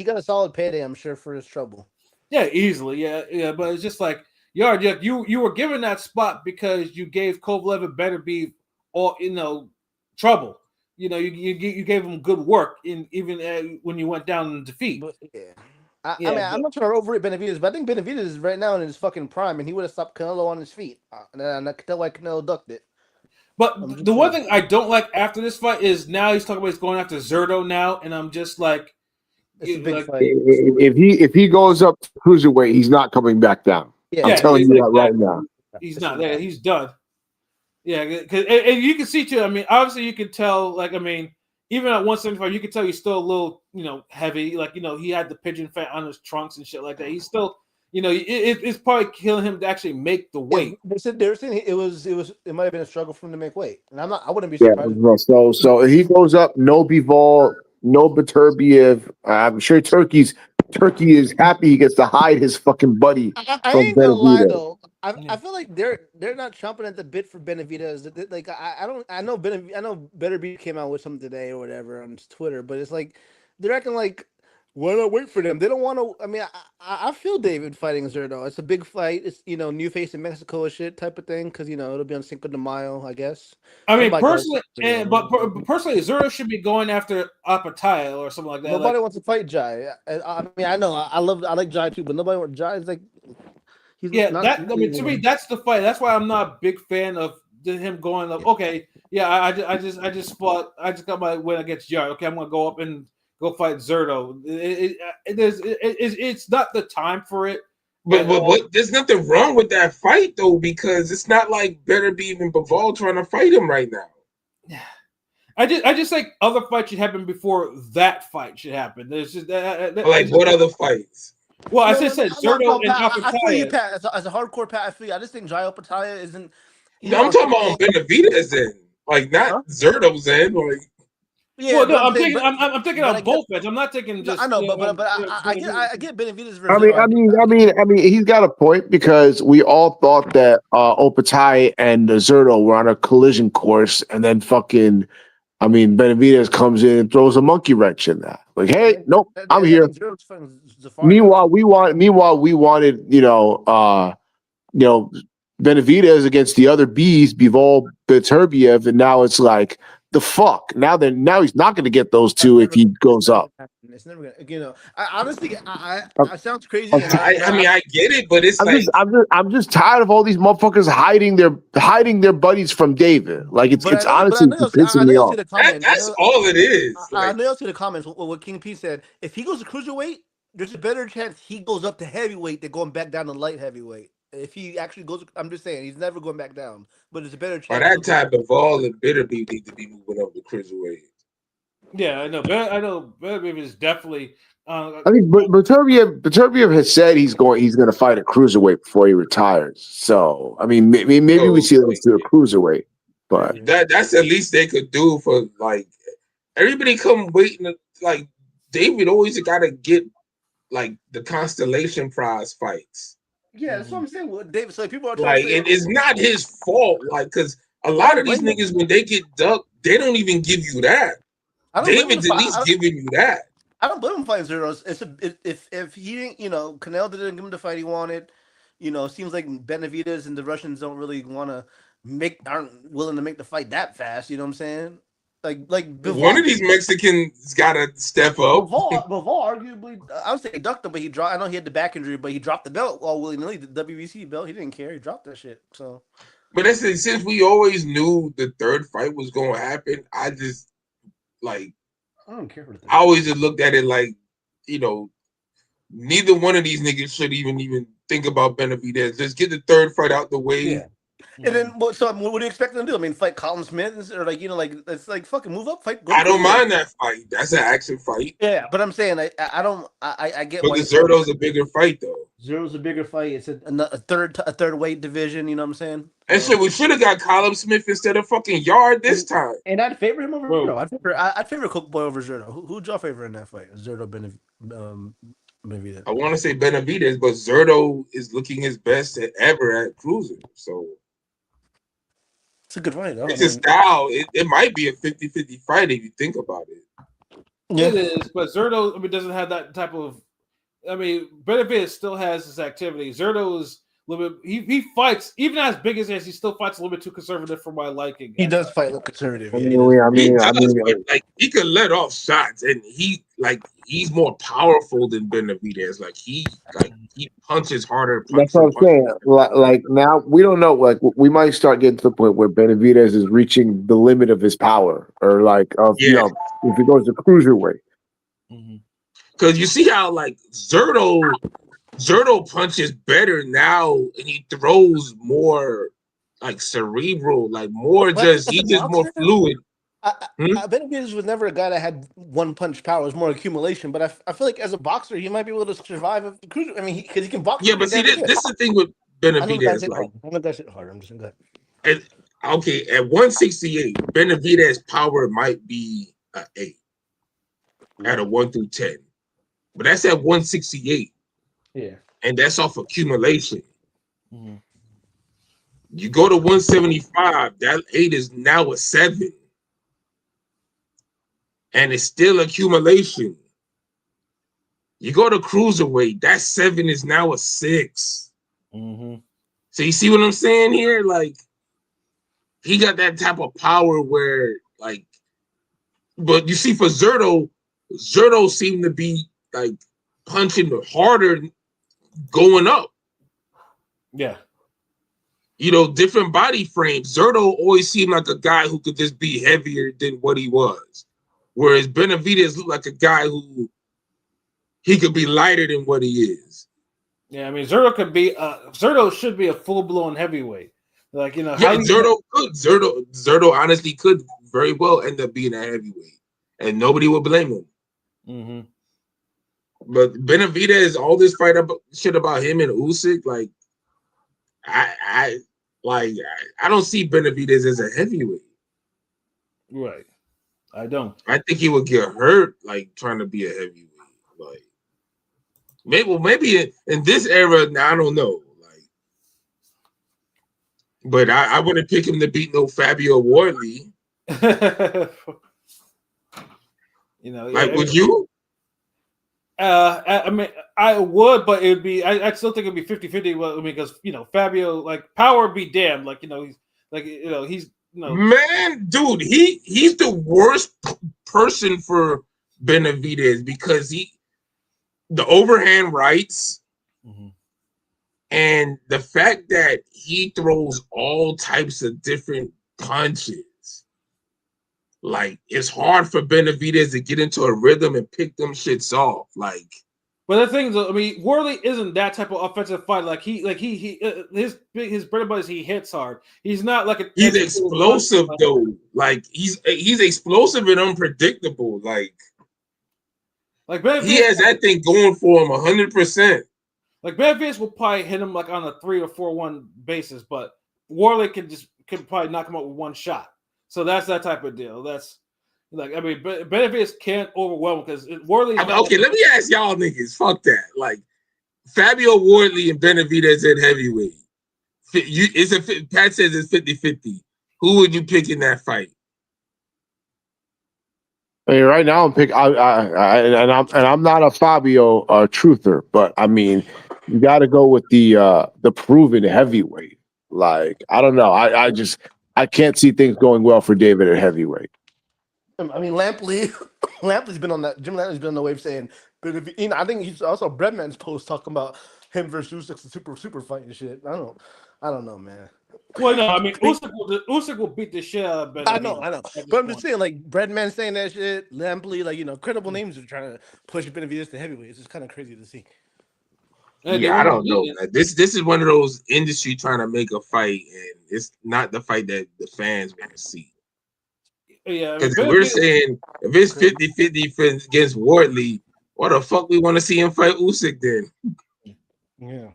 got a solid payday, I'm sure, for his trouble. Yeah, easily. Yeah. But it's just like Yard, you were given that spot because you gave Kovalev a better beef, or trouble. You know, you gave him good work in even when you went down in defeat. But, yeah. I Yeah, mean, I'm not trying to overrate Benavidez, but I think Benavidez is right now in his fucking prime, and he would have stopped Canelo on his feet. And I could tell why Canelo ducked it. But the one thing I don't like after this fight is now he's talking about he's going after Zerto now, and I'm just like, It's a big like, fight. If he goes up to cruiserweight, he's not coming back down. Yeah, I'm telling you that right now. he's not there. He's done. Yeah, because and you can see too. I mean, obviously you can tell. Like, I mean, even at 175, you can tell he's still a little, heavy. Like, he had the pigeon fat on his trunks and shit like that. He's still, it's probably killing him to actually make the weight. They were saying it might have been a struggle for him to make weight, and I wouldn't be Yeah. surprised. So he goes up. No Bivol, no Beterbiev. I'm sure Turkey is happy he gets to hide his fucking buddy. I ain't gonna lie Benavidez. though. I feel like they're not chomping at the bit for Benavidez. Like I know Beterbiev came out with something today or whatever on Twitter, but it's like they're acting like why not wait for them? They don't want to. I mean, I feel David fighting Zerto. It's a big fight. It's new face in Mexico and shit type of thing because it'll be on Cinco de Mayo, I guess. I mean, Nobody personally, does. personally, Zerto should be going after Apataya or something like that. Nobody wants to fight Jai. I mean, I know I like Jai too, but nobody wants Jai. Is like, he's to me, that's the fight. That's why I'm not a big fan of him going up. Okay, yeah, I just got my win against Jai. Okay, I'm gonna go up and go fight Zerto. It's not the time for it. But there's nothing wrong with that fight though, because it's not like Beterbiev and Bivol trying to fight him right now. Yeah, I just think other fights should happen before that fight should happen. There's just what other fights? Well, I just said Zerto and I feel you, Apataya. Pat. As a hardcore Pat, I feel you. I just think Jai Opataya isn't. I'm talking about Benavidez end, like not Zerto's end. Like, yeah, well, no, I'm thinking but on both ends. I'm not thinking just. I know, but I get Benavidez. I mean, he's got a point because we all thought that Opatai and Zerto were on a collision course, and then Benavidez comes in and throws a monkey wrench in that. Like, hey, nope, I'm here. Meanwhile, we wanted, Benavidez against the other Bs, Bivol, Beterbiev, and now it's like the fuck. Now he's not going to get those two if he goes up. It's never gonna. I honestly, I sounds crazy. I get it, but it's I'm just tired of all these motherfuckers hiding their buddies from David. Like it's honestly pissing me off. That's all it is. I know you'll see the comments. What King P said. If he goes to cruiserweight, there's a better chance he goes up to heavyweight than going back down to light heavyweight. If he actually goes, I'm just saying he's never going back down. But it's a better chance. By that time, Bivol and Beterbiev need to be moving up to cruiserweight. Yeah, I know. Beterbiev is definitely. I think Beterbiev has said he's going to fight a cruiserweight before he retires. So I mean, maybe we see them to a cruiserweight, but that's at least they could do for like everybody come waiting. Like David always got to get like the Constellation Prize fights. Yeah, that's what I'm saying. Well, David, so people are like, it's not his fault. Like, because a lot of these niggas, when they get ducked, they don't even give you that. David's at least giving you that. I don't blame him fighting Zeros. If he didn't, Canelo didn't give him the fight he wanted. It seems like Benavidez and the Russians don't really aren't willing to make the fight that fast. You know what I'm saying? Like Bivol, one of these Mexicans got to step up. Bivol arguably, I would say he ducked him, but he dropped. I know he had the back injury, but he dropped the belt all willy nilly. The WBC belt, he didn't care. He dropped that shit. So, but that's it. Since we always knew the third fight was going to happen, I just I don't care for the third. I always just looked at it like, neither one of these niggas should even think about Benavidez. Just get the third fight out the way. Yeah. And then, what do you expect them to do? I mean, fight Colin Smith or it's like fucking move up, fight. I don't mind that fight. That's an action fight. Yeah, but I'm saying I get. But the Zerto's a bigger fight though. Zerto's a bigger fight. It's a third weight division. You know what I'm saying? And so we should have got Colin Smith instead of fucking Yard this time. And I'd favor him over Zerto. I'd favor Cook Boy over Zerto. Who'd y'all favor in that fight? Zerto, Benavidez. I want to say Benavidez, but Zerto is looking his best ever at cruising. So. It's a good fight. It's a style. It might be a 50-50 fight if you think about it. Yeah. It is, but Zerto, doesn't have that type of. Benavidez still has his activity. Zerto is little bit. He fights even as big as he is. He still fights a little bit too conservative for my liking. He does fight a little conservative. I Yeah, mean, He does, but like he can let off shots, and he's more powerful than Benavidez. Like he punches harder. that's what I'm saying. Like now, we don't know. Like we might start getting to the point where Benavidez is reaching the limit of his power, or like of if he goes to cruiserweight. Because you see how like Zerto punches better now, and he throws more like cerebral, like more he's just more fluid. Benavidez was never a guy that had one punch power. It was more accumulation. But I feel like as a boxer, he might be able to survive. I mean, because he can box. Yeah, but see, this is the thing with Benavidez. I'm not that shit hard. I'm just saying that. And okay, at 168, Benavidez power might be an 8 out of 1 through 10. But that's at 168. Yeah. And that's off accumulation. Mm-hmm. You go to 175, that 8 is now a 7. And it's still accumulation. You go to cruiserweight, that 7 is now a 6. Mm-hmm. So you see what I'm saying here? Like, he got that type of power where, like, but you see for Zerto seemed to be like punching harder going up. Yeah. You know, different body frames. Zerto always seemed like a guy who could just be heavier than what he was. Whereas Benavidez looked like a guy who he could be lighter than what he is. Yeah, I mean Zerto should be a full-blown heavyweight. Like, you know, yeah, Zerto honestly could very well end up being a heavyweight. And nobody will blame him. Mm-hmm. But Benavidez, all this shit about him and Usyk, like I don't see Benavidez as a heavyweight. Right. I don't. I think he would get hurt like trying to be a heavyweight. Like maybe in this era, now I don't know. Like, but I wouldn't pick him to beat no Fabio Wardley. You know, like, would you? I mean, I would, but it would be. I still think it'd be 50-50 because you know Fabio, like, power be damned. Like, you know, he's man, dude, he's the worst person for Benavidez because the overhand rights, and the fact that he throws all types of different punches. Like, it's hard for Benavidez to get into a rhythm and pick them shits off. Like, but the thing is, I mean, Wardley isn't that type of offensive fighter. Like his bread and butter is he hits hard. He's not like he's explosive though. Like he's explosive and unpredictable. Like he has that thing going for him 100%. Like Benavidez will probably hit him like on a 3 or 4-1 basis, but Wardley can probably knock him out with one shot. So that's that type of deal. That's like, I mean, Benavidez can't overwhelm because Wardley. Okay, let me ask y'all niggas. Fuck that. Like Fabio Wardley and Benavidez at heavyweight. Pat says it's 50-50. Who would you pick in that fight? I mean, right now I'm I'm not a Fabio truther, but I mean, you got to go with the proven heavyweight. Like, I don't know. I can't see things going well for David at heavyweight. I mean, Lampley's been on that. Jim Lampley's been on the wave saying, but if you know, I think he's also Breadman's post talking about him versus Usyk, super fight and shit. I don't know, man. Well, no, I mean, Usyk will beat the shit out of Benavidez. I know. But I'm just saying, like, Breadman saying that shit, Lampley, like, you know, credible names are trying to push Benavidez to heavyweight. It's just kind of crazy to see. Yeah, I don't know. This is one of those industry trying to make a fight, and it's not the fight that the fans want to see. Yeah, because we're saying if it's 50-50 against Wardley, what the fuck we want to see him fight Usyk then? Yeah.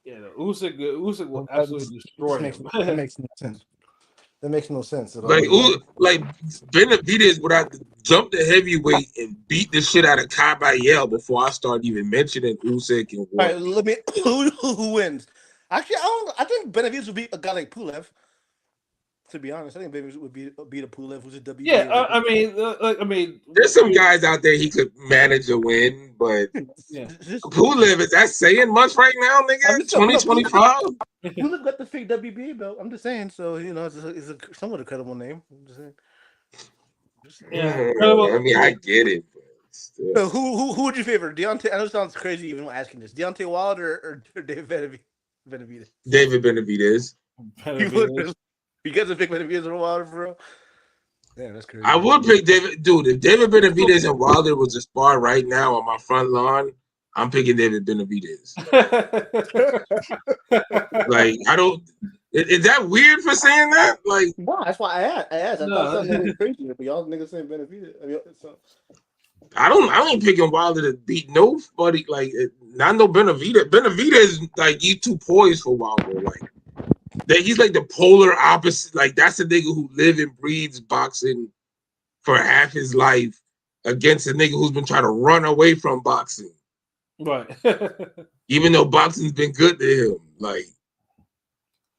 Yeah, Usyk will absolutely destroy him. That makes no sense. That makes no sense at all. Like Benavidez would have to jump to heavyweight and beat the shit out of Kabayel before I start even mentioning Usyk and Wardley. All right, let me who wins. Actually, I think Benavidez would beat a guy like Pulev. To be honest, I think Benavidez would beat a Pulev who's a WBA. Yeah, I mean, There's some guys out there he could manage a win, but yeah. Pulev, is that saying much right now, nigga? 2025? Pulev got the fake WBA belt. I'm just saying, so it's a somewhat a credible name. I'm just saying. Yeah, I mean, I get it, but still. So who would you favor? Deontay? I know it sounds crazy even asking this. Deontay Wilder or David Benavidez? David Benavidez. You guys would pick Benavidez or Wilder, bro? Damn, that's crazy. I would pick David. Dude, if David Benavidez and Wilder was a spar right now on my front lawn, I'm picking David Benavidez. Like, I don't. Is that weird for saying that? Like, no, that's why I asked. I thought something was crazy, but y'all niggas saying Benavidez. I mean, so. I ain't picking Wilder to beat nobody. Like, not no Benavidez. Benavidez, like, you too poised for Wilder. Like, that he's like the polar opposite. Like, that's the nigga who live and breathes boxing for half his life against a nigga who's been trying to run away from boxing. Right. Even though boxing's been good to him. Like,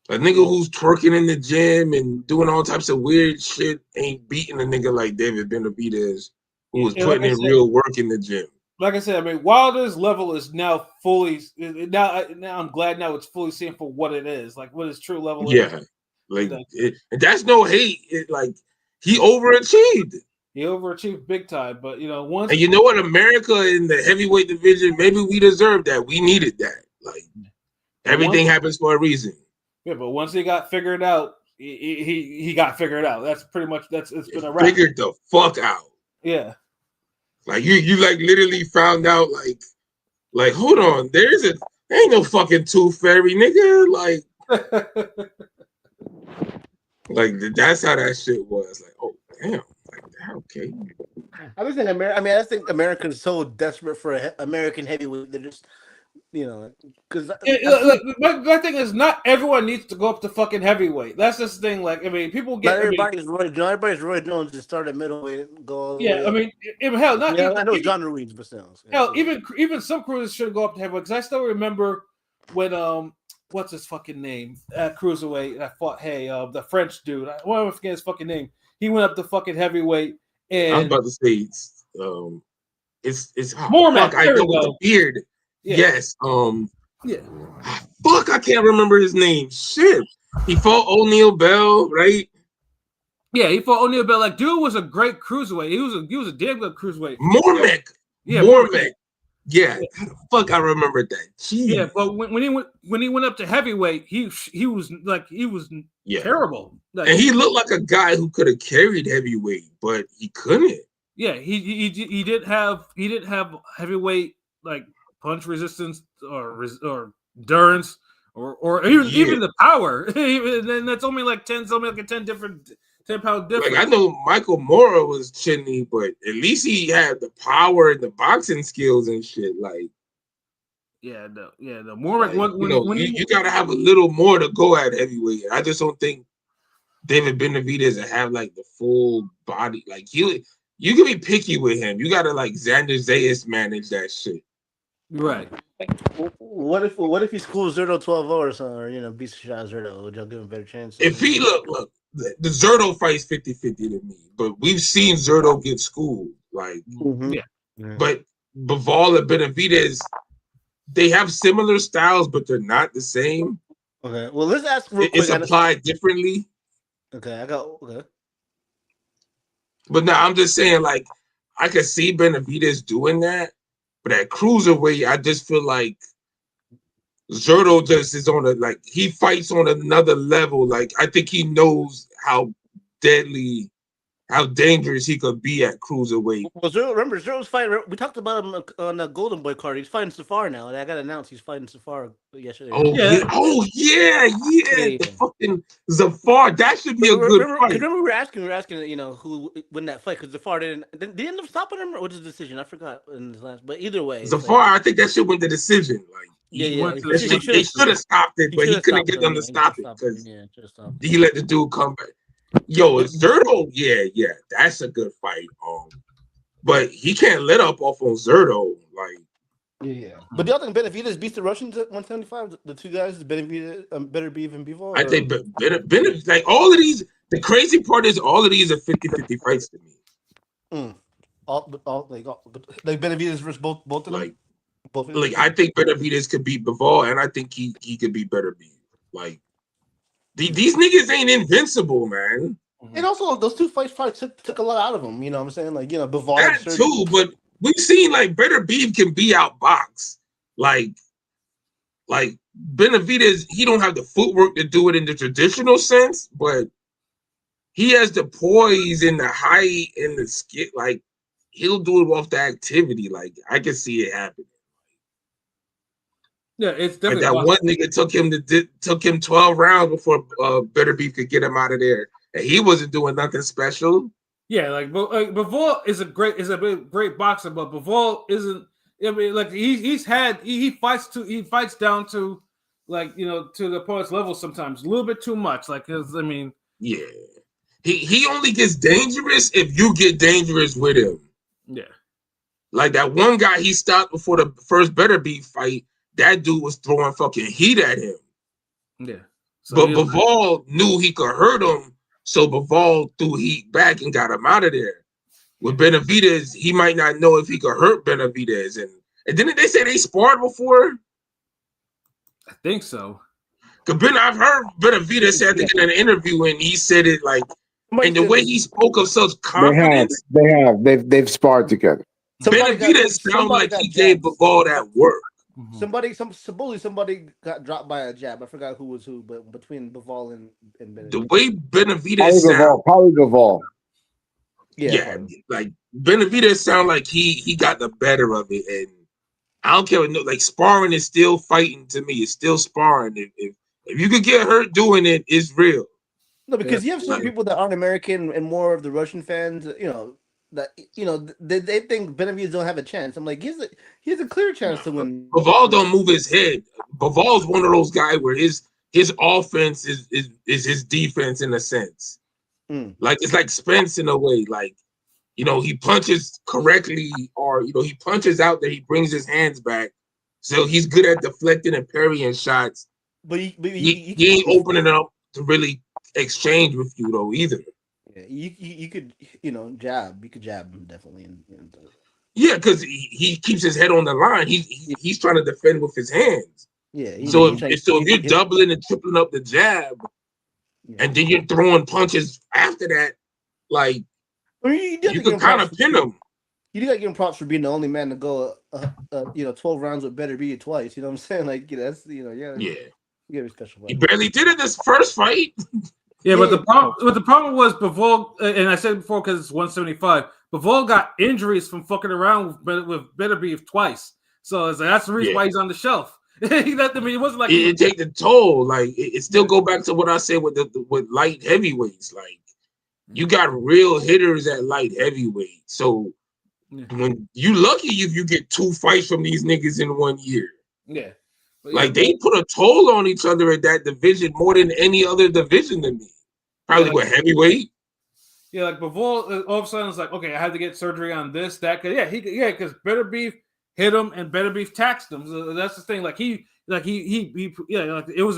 a nigga who's twerking in the gym and doing all types of weird shit ain't beating a nigga like David Benavidez, who was putting in real work in the gym. Like I said, I mean, Wilder's level is now fully. Now I'm glad now it's fully seen for what it is, like what his true level is. Yeah, like and that's no hate. Like, he overachieved. He overachieved big time, but once. And you know what, America in the heavyweight division, maybe we deserved that. We needed that. Like, everything happens for a reason. Yeah, but once he got figured out, he got figured out. That's pretty much it's been a wrap. Figured the fuck out. Yeah. Like you like literally found out like hold on, there ain't no fucking tooth fairy, nigga. Like that's how that shit was. Like, oh damn, like okay. I just think I think America is so desperate for an American heavyweight. They're just because my thing is not everyone needs to go up to fucking heavyweight. That's just the thing. Like, I mean, people get everybody's Roy Jones to start at middleweight and go. Yeah, I mean, hell, not. Yeah, I know John Ruiz, but still. Hell, even some cruisers should go up to heavyweight. Because I still remember when what's his fucking name at cruiserweight that fought the French dude. I want to forget his fucking name. He went up to fucking heavyweight, and I was about to say it's Mormac. I know with the beard. Yeah. Yes. Yeah. Fuck, I can't remember his name. Shit. He fought O'Neal Bell, right? Yeah, he fought O'Neal Bell. Like, dude was a great cruiserweight. He was a damn good cruiserweight. Mormac. Yeah, Mormac. Yeah. How the fuck I remember that? Jeez. Yeah, but when he went up to heavyweight, he was terrible. Like, and he looked like a guy who could have carried heavyweight, but he couldn't. Yeah, he didn't have heavyweight like punch resistance or endurance or even the power. And that's only like 10 different 10-pound difference. Like, I know Michael Mora was chinny, but at least he had the power and the boxing skills and shit. Like, the more like, you gotta have a little more to go at heavyweight. I just don't think David Benavidez will have like the full body. Like, you can be picky with him. You gotta like Xander Zayas manage that shit. Right. What if he schools Zerto 12-0 or something, or beats shot Zerto? Would y'all give him a better chance? If he look, the Zerto fight's 50-50 to me, but we've seen Zerto get schooled. Like, but Bivol and Benavidez, they have similar styles, but they're not the same. Okay. Well, let's ask real quick. It's applied differently. Okay, But now I'm just saying, like, I could see Benavidez doing that. But at cruiserweight, I just feel like Zerto just is on he fights on another level. Like, I think he knows how dangerous he could be at cruiserweight. Well, Zero's fighting. We talked about him on the Golden Boy card. He's fighting Safar now, and I got announced he's fighting Safar yesterday. Oh yeah. The fucking Zafar. That should be a good fight. Remember we were asking, who win that fight because Zafar didn't end up stopping him, or what was the decision? I forgot in his last. But either way, Zafar, I think that should win the decision. Like, they should have stopped it, but he couldn't get them to stop it because he let the dude come back. Yo, Zerto, yeah, that's a good fight. But he can't let up off on Zerto. Like, But do y'all think Benavidez beats the Russians at 175? The two guys, Benavidez better be even Bivol? I think Benavidez, like all of these, The crazy part is all of these are 50-50 fights to me. Like Benavidez versus both of them. Like, Both of them? like I think Benavidez could beat Bivol, and I think he could be better beat. Like these niggas ain't invincible, man. And also, those two fights probably took a lot out of him. You know what I'm saying? Like, Bivol. That too, but we've seen like Better Beef can be outboxed. Like Benavidez, he don't have the footwork to do it in the traditional sense, but he has the poise and the height and the skill. Like he'll do it off the activity. Like I can see it happening. Yeah, it's And definitely that possible. one nigga took him 12 rounds before Better Beef could get him out of there, and he wasn't doing nothing special. Yeah, like Bivol is a great boxer, but Bivol isn't. I mean, like he fights down to like to the opponent's level sometimes a little bit too much. Like, I mean, Yeah, he only gets dangerous if you get dangerous with him. yeah, Like that one guy he stopped before the first Better Beef fight. That dude was throwing fucking heat at him. yeah. So But Bivol knew he could hurt him, so Bivol threw heat back and got him out of there. With Benavidez, he might not know if he could hurt Benavidez. And didn't they say they sparred before? I think so. I've heard Benavidez say, I think, in an interview, and he said it like, and the way he spoke of such confidence. They've sparred together. Benavidez sounded like he gave Bivol that work. Supposedly somebody got dropped by a jab. I forgot who was who, but between Bivol and Benavidez. The way Benavidez sounded. Probably Bivol. Yeah, like Benavidez sound like he got the better of it, and I don't care. Like sparring is still fighting to me. It's still sparring. If you could get hurt doing it, it's real. No, because you have some people that aren't American and more of the Russian fans. They think Benavidez don't have a chance. I'm like, he has a clear chance to win. Bivol don't move his head. Bivol's one of those guys where his offense is his defense in a sense. Like it's like Spence in a way. Like he punches correctly, or he punches out there. He brings his hands back, so he's good at deflecting and parrying shots. But he ain't opening up to really exchange with you though either. Yeah, you could jab. You could jab him definitely. Yeah, because he keeps his head on the line. He's trying to defend with his hands. Yeah. So if you're doubling and tripling up the jab, and then you're throwing punches after that, like you can kind of pin him. You got to give him props for being the only man to go 12 rounds with Better Be twice. You know what I'm saying? Like that's yeah. You gotta be special. He barely did it this first fight. Yeah, but the problem was Bivol, and I said before because it's 175. Bivol got injuries from fucking around with Better Beef twice, so that's the reason why he's on the shelf. It wasn't like it take the toll. Like it still go back to what I said with light heavyweights. Like you got real hitters at light heavyweight. So when you lucky if you get 2 fights from these niggas in 1 year. Yeah. Like they put a toll on each other at that division more than any other division to me. Probably with heavyweight. Yeah, like Bivol all of a sudden it's like, okay, I had to get surgery on this, that. Because Better Beef hit him and Better Beef taxed him. So that's the thing. It was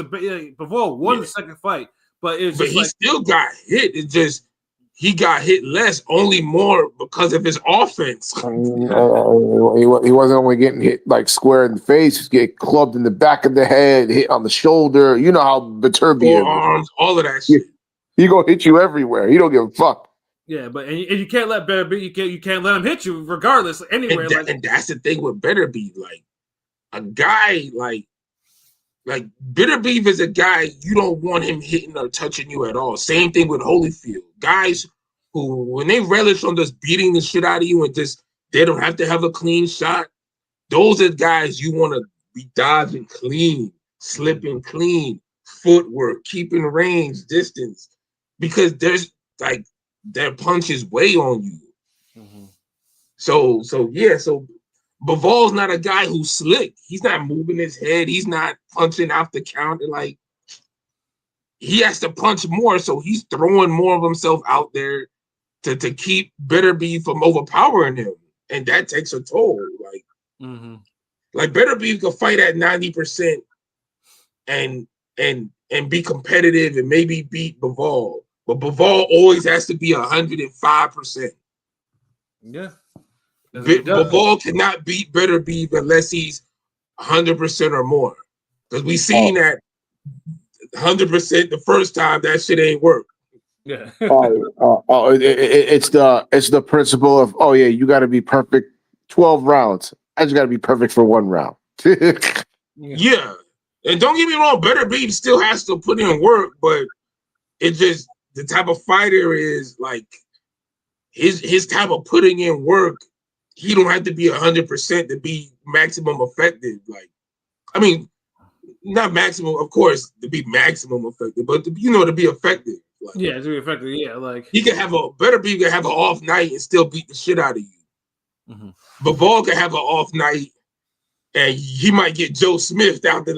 Bivol won the second fight, but he still got hit. It just he got hit less, only more because of his offense. He wasn't only getting hit like square in the face; he's getting clubbed in the back of the head, hit on the shoulder. You know how Beterbiev is. Arms, all of that shit. He gonna hit you everywhere. He don't give a fuck. Yeah, but and you can't let Better Beef. You can't let him hit you regardless. Anywhere, and that's the thing with Better Beef. Like a guy like Bitter Beef is a guy you don't want him hitting or touching you at all. Same thing with Holyfield. Guys who, when they relish on just beating the shit out of you and just they don't have to have a clean shot, those are guys you want to be dodging clean, slipping clean, footwork, keeping range, distance, because there's like their punches weigh on you. So Bivol's not a guy who's slick. He's not moving his head. He's not punching out the counter. Like he has to punch more, so he's throwing more of himself out there to keep Better Beef from overpowering him, and that takes a toll. Like Better Beef could fight at 90% and be competitive and maybe beat Bivol, but Bivol always has to be 105%. Yeah. He does. Bivol cannot beat Better Beef unless he's 100% or more. Because we seen that 100% the first time that shit ain't work. Yeah. It's the principle of you got to be perfect 12 rounds. I just got to be perfect for 1 round. Yeah, and don't get me wrong, Better Beef still has to put in work, but it just the type of fighter is like his type of putting in work. He don't have to be 100% to be maximum effective. Like, I mean, not maximum, of course, to be maximum effective, but to be effective. Like, yeah, to be effective. Yeah, like he can have Better Beef can have an off night and still beat the shit out of you. Mm-hmm. Bivol can have an off night and he might get Joe Smith out the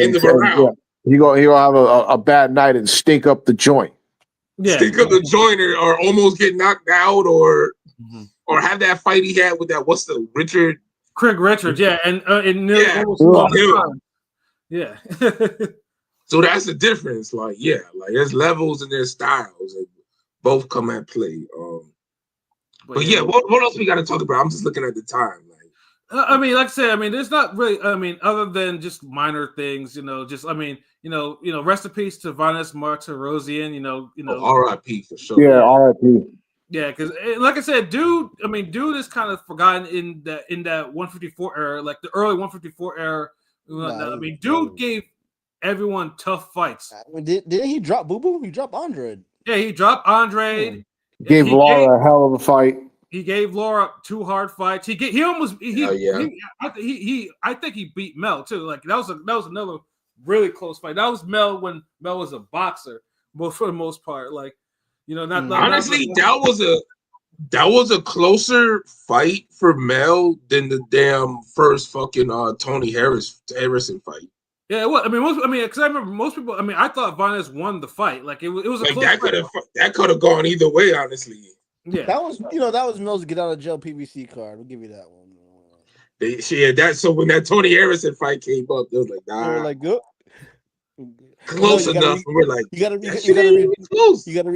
end of a round. He gonna have a bad night and stink up the joint. Yeah, stink up the joint or almost get knocked out or have that fight he had with that Craig Richards, yeah, and yeah. So that's the difference. Like, there's levels and there's styles, and both come at play. But what else we got to talk about? I'm just looking at the time. I mean, like I said, I mean, there's not really. I mean, other than just minor things, rest in peace to Vanes Martirosyan. R.I.P. for sure. Yeah, R.I.P. Yeah, because like I said, dude is kind of forgotten in that 154 era, like the early 154 era. I mean, dude gave everyone tough fights. Didn't he drop Boo Boo? He dropped Andre. Yeah, he dropped Andre. Gave Laura a hell of a fight. He gave Laura 2 hard fights. I think he beat Mel too. Like that was another really close fight. That was Mel when Mel was a boxer, but for the most part, like honestly, that was a closer fight for Mel than the damn first fucking Tony Harrison fight. Yeah, well, because I remember most people. I mean, I thought Vanes won the fight. Like it was a like close that could have gone either way, honestly. Yeah, that was Mel's get out of jail PBC card. We'll give you that one. So when that Tony Harrison fight came up, they was like, nah, they were like, good. Close enough. We're like, you gotta close. They had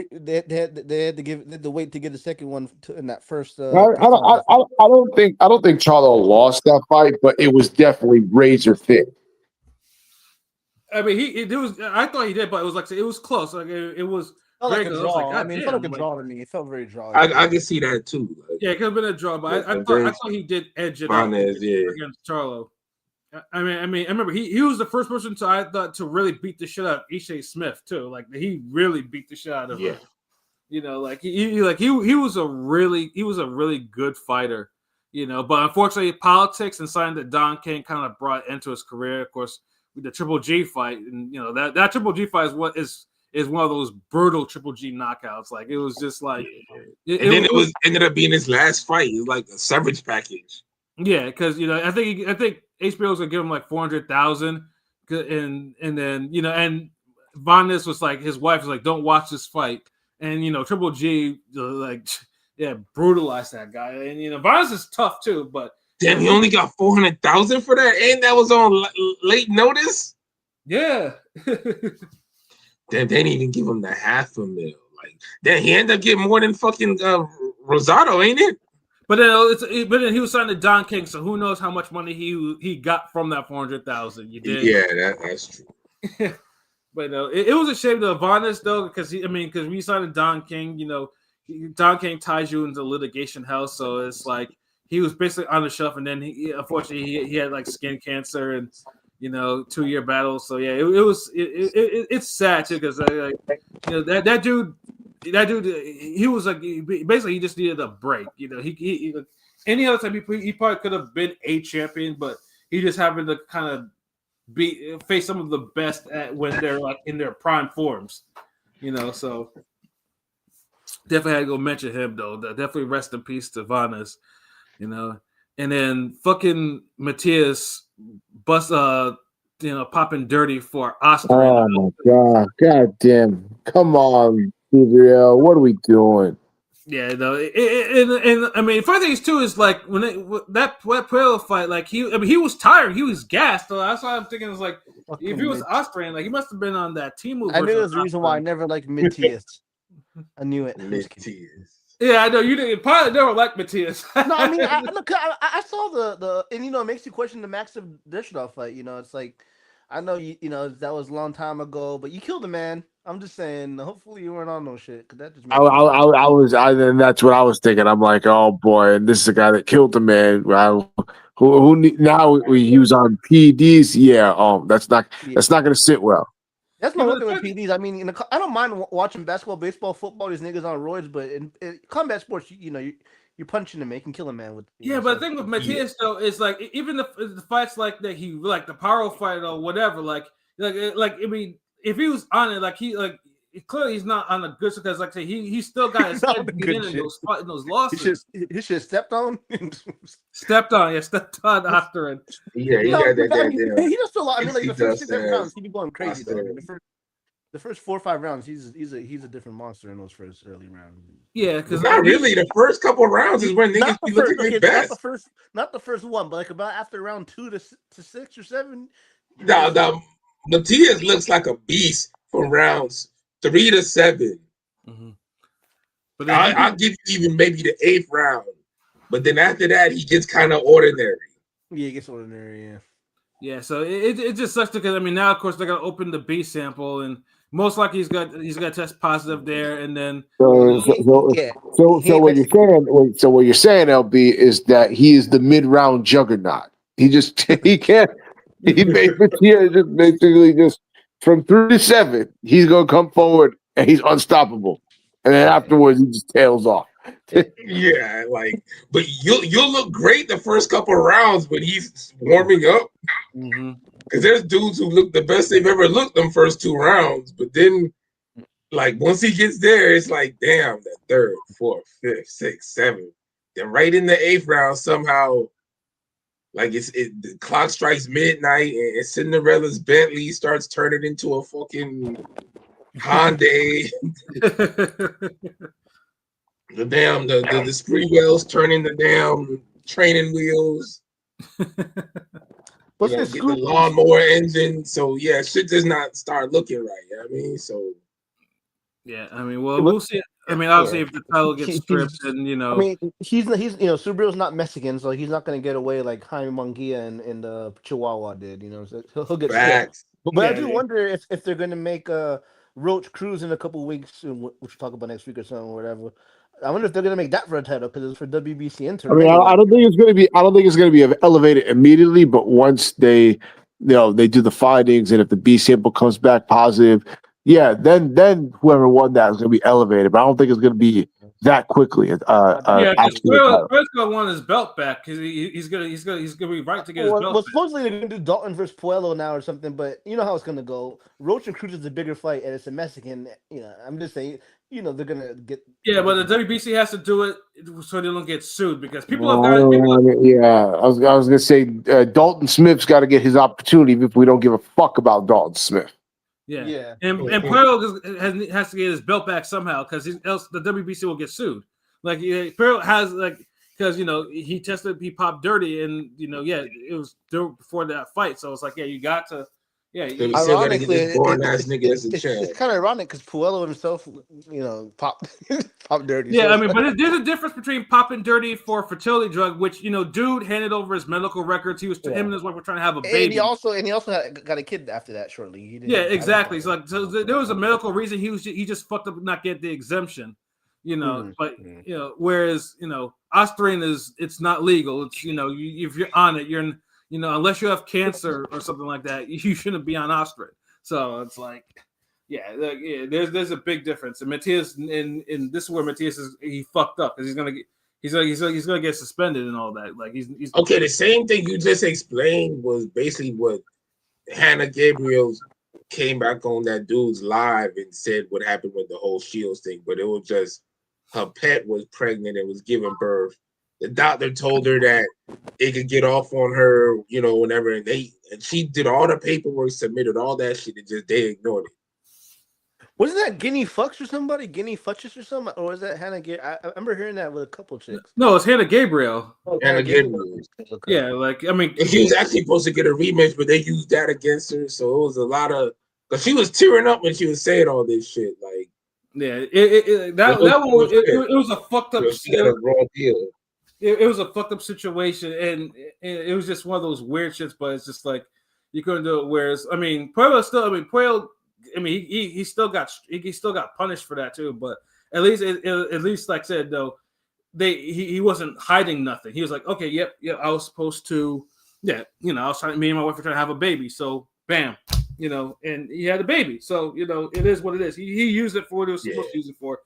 to wait to get the second one in that first. I don't think Charlo lost that fight, but it was definitely razor thin. I mean, I thought he did, but it was like it was close. Like it was. It felt like a draw. It felt like a draw to me. It felt very draw. I can see that too. Like, yeah, it could have been a draw, but I thought he did edge it out against Charlo. I remember he was the first person to really beat the shit out of Ishe Smith too. Like he really beat the shit out of him. He was a really good fighter. But unfortunately, politics and something that Don King kind of brought into his career, of course, with the Triple G fight, and that Triple G fight is one of those brutal Triple G knockouts. Like it was just like, it ended up being his last fight. It was like a severance package. Yeah, because I think HBO's gonna give him like 400,000, and then and Vanes was like, his wife was like, don't watch this fight, and Triple G brutalized that guy, and Vanes is tough too, but damn, he only got 400,000 for that, and that was on late notice. Yeah. Damn, they didn't even give him the $500,000. Like, then he ended up getting more than fucking Rosado, ain't it? But then he was signed to Don King, so who knows how much money he got from that 400,000? You did, yeah, that's true. But it was a shame to Vanes though, because when you signed to Don King, Don King ties you into litigation hell, so it's like he was basically on the shelf, and then unfortunately he had like skin cancer and 2-year battle. So yeah, it's sad too, because that dude. He was like basically he just needed a break. He any other time he probably could have been a champion, but he just happened to kind of face some of the best when they're like in their prime forms. So definitely had to go mention him though. Definitely rest in peace to Vanes. And then fucking Matthias popping dirty for Oscar. Oh my god damn! Come on. Gabriel, what are we doing? Yeah, no, and I mean, funny thing is too is like when that Puello fight, like he was tired, he was gassed. So that's why I'm thinking it's like if he Fucking was Mitch. Osprey, like he must have been on that team move. I knew version it of was the reason why I Osprey. never liked Matthias. I knew it. I'm just kidding. Mid-tiers. Yeah, I know you didn't. Probably never liked Matthias. No, I mean, I saw the and it makes you question the Maxiv Dishnoff fight. It's like, I know that was a long time ago, but you killed a man. I'm just saying, hopefully you weren't on no shit, because that just makes and that's what I was thinking. I'm like, oh boy, and this is the guy that killed the man. Now he was on PEDs. Yeah, that's not going to sit well. That's my Yeah, one but thing with PDs. I mean, I don't mind watching basketball, baseball, football. These niggas on roids, but in combat sports, you're punching them, you can kill a man with. Yeah, but the thing with Matthias though is like even the fights like that he like the Paro fight or whatever, like I mean if he was on it, like clearly he's not on a good because like I say he still got his head beat in those losses. He should stepped on. Stepped on after it. Yeah, he got that. He does a lot. I mean, like the first 6 does, rounds, he be going crazy. Though. I mean, Osprey. the first 4 or 5 rounds, he's a different monster in those first early rounds. Yeah, because Not really. The first couple of rounds is when niggas be looking their best. Not the first one, but like about after round 2 to 6 or 7. The Matias looks like a beast from rounds 3 to 7. Mm-hmm. But I'll give you even maybe the 8th round, but then after that he gets kind of ordinary. Yeah, he gets ordinary. Yeah. Yeah, so it just sucks because I mean now of course they're gonna open the B sample and most likely he's gonna test positive there and then So what you're saying? So what you're saying, LB, is that he is the mid-round juggernaut. He can't. He basically just from 3 to 7, he's gonna come forward and he's unstoppable, and then afterwards he just tails off. Yeah, but you'll look great the first couple of rounds when he's warming up. Mm-hmm. Because there's dudes who look the best they've ever looked them first 2 rounds, but then like once he gets there, it's like damn, that 3rd, 4th, 5th, 6th, 7th. Then right in the 8th round, somehow, like the clock strikes midnight and Cinderella's Bentley starts turning into a fucking Hyundai. The Spreewells turning the damn training wheels. Get the lawnmower engine. So yeah, shit does not start looking right. You know what I mean? So yeah, I mean, well, we'll see. I mean, obviously, if the title gets stripped, and I mean, he's Subrio's not Mexican, so he's not going to get away like Jaime Munguia and Chihuahua did. So he'll get stripped. But I do wonder if they're going to make Roach Cruz in a couple weeks, which we'll talk about next week or something, or whatever. I wonder if they're gonna make that for a title because it's for WBC interim. I mean, I don't think it's gonna be. I don't think it's gonna be elevated immediately. But once they do the findings, and if the B sample comes back positive, yeah, then whoever won that is gonna be elevated. But I don't think it's gonna be that quickly. First won his belt back because he's gonna be right to get his belt. Well, supposedly they're gonna do Dalton versus Puello now or something, but you know how it's gonna go. Roach and Cruz is a bigger fight, and it's a Mexican. I'm just saying. They're gonna get. Yeah, but the WBC has to do it so they don't get sued because people have got. I was gonna say Dalton Smith's got to get his opportunity if we don't give a fuck about Dalton Smith. Yeah. And Puello has to get his belt back somehow because else the WBC will get sued. Like Puello has because he popped dirty and it was before that fight, so it's like you got to. Yeah, ironically, it's kind of ironic because Puello himself, popped dirty. Yeah, I mean, but there's a difference between popping dirty for a fertility drug, which dude handed over his medical records. He was him and his wife were trying to have a baby, and he also got a kid after that shortly. Exactly. So there was a medical reason he just fucked up not get the exemption, But whereas Ostarine it's not legal. It's if you're on it, you're unless you have cancer or something like that, you shouldn't be on Osprey. So it's like, there's a big difference. And Matthias, and this is where Matthias he fucked up because he's gonna get suspended and all that. Like he's okay. The same thing you just explained was basically what Hannah Gabriel's came back on that dude's live and said what happened with the whole Shields thing, but it was just her pet was pregnant and was giving birth. The doctor told her that it could get off on her, whenever, and she did all the paperwork, submitted all that shit, and they ignored it. Wasn't that Guinea Fucks or somebody? Guinea Futches or something? Or was that Hannah? I remember hearing that with a couple chicks. No, it's Hannah Gabriel. Oh, And again, Okay. Yeah, like I mean, and she was actually supposed to get a rematch, but they used that against her. So it was a lot of because she was tearing up when she was saying all this shit. Like, yeah, that one was it was a fucked up. she got a raw deal. It was a fucked up situation, and it was just one of those weird shits. But it's just like you couldn't do it. Whereas, I mean, Puello, he still got punished for that too. But at least, like I said, though, he wasn't hiding nothing. He was like, okay, yep, I was supposed to, me and my wife were trying to have a baby, so bam, and he had a baby. So it is what it is. He used it for what he was supposed to use it for.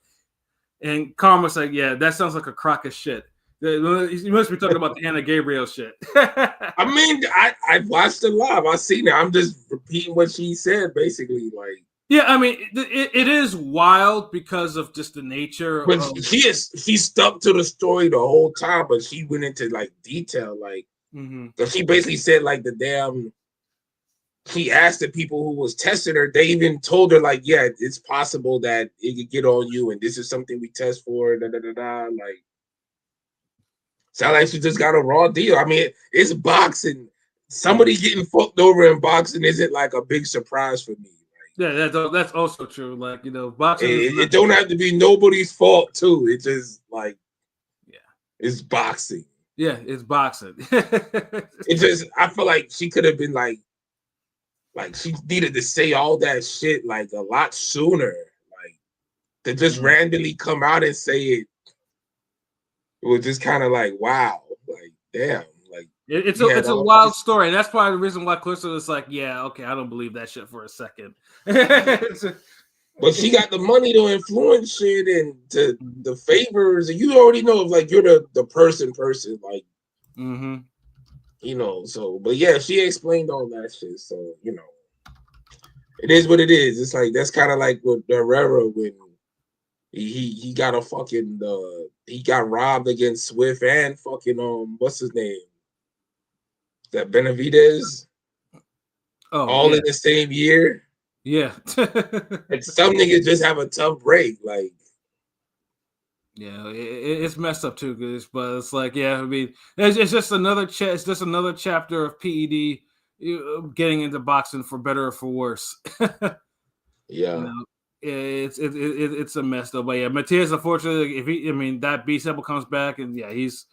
And Karma's like, yeah, that sounds like a crock of shit. You must be talking about the Hannah Gabriel shit. I mean, I watched it live. I seen it. I'm just repeating what she said, basically. Like, yeah, I mean, it is wild because of just the nature. But she stuck to the story the whole time, but she went into like detail, like because she basically said like she asked the people who was testing her. They even told her like, yeah, it's possible that it could get on you, and this is something we test for. Like. Sound like she just got a raw deal. I mean, it's boxing. Somebody getting fucked over in boxing isn't like a big surprise for me. Yeah, that's also true. Like boxing. It don't have to be nobody's fault too. It's just like, it's boxing. Yeah, it's boxing. It just I feel like she could have been like she needed to say all that shit like a lot sooner. Like to just randomly come out and say it. It was just kind of like, wow, like, damn. Like it's a wild story. And that's probably the reason why Clarissa was like, yeah, okay, I don't believe that shit for a second. But she got the money to influence shit and to the favors. And you already know if like you're the person, like, so, but yeah, she explained all that shit. So, it is what it is. It's like, that's kind of like with Herrera when he got a fucking, he got robbed against Swift and fucking what's his name? That Benavidez. All in the same year. Yeah. And some niggas just have a tough break. Like, yeah, it's messed up too, but it's like, yeah, I mean, it's just another it's just another chapter of PED getting into boxing for better or for worse. Yeah. It's a mess though, but yeah, Matias, unfortunately, if that B sample comes back, and yeah, he's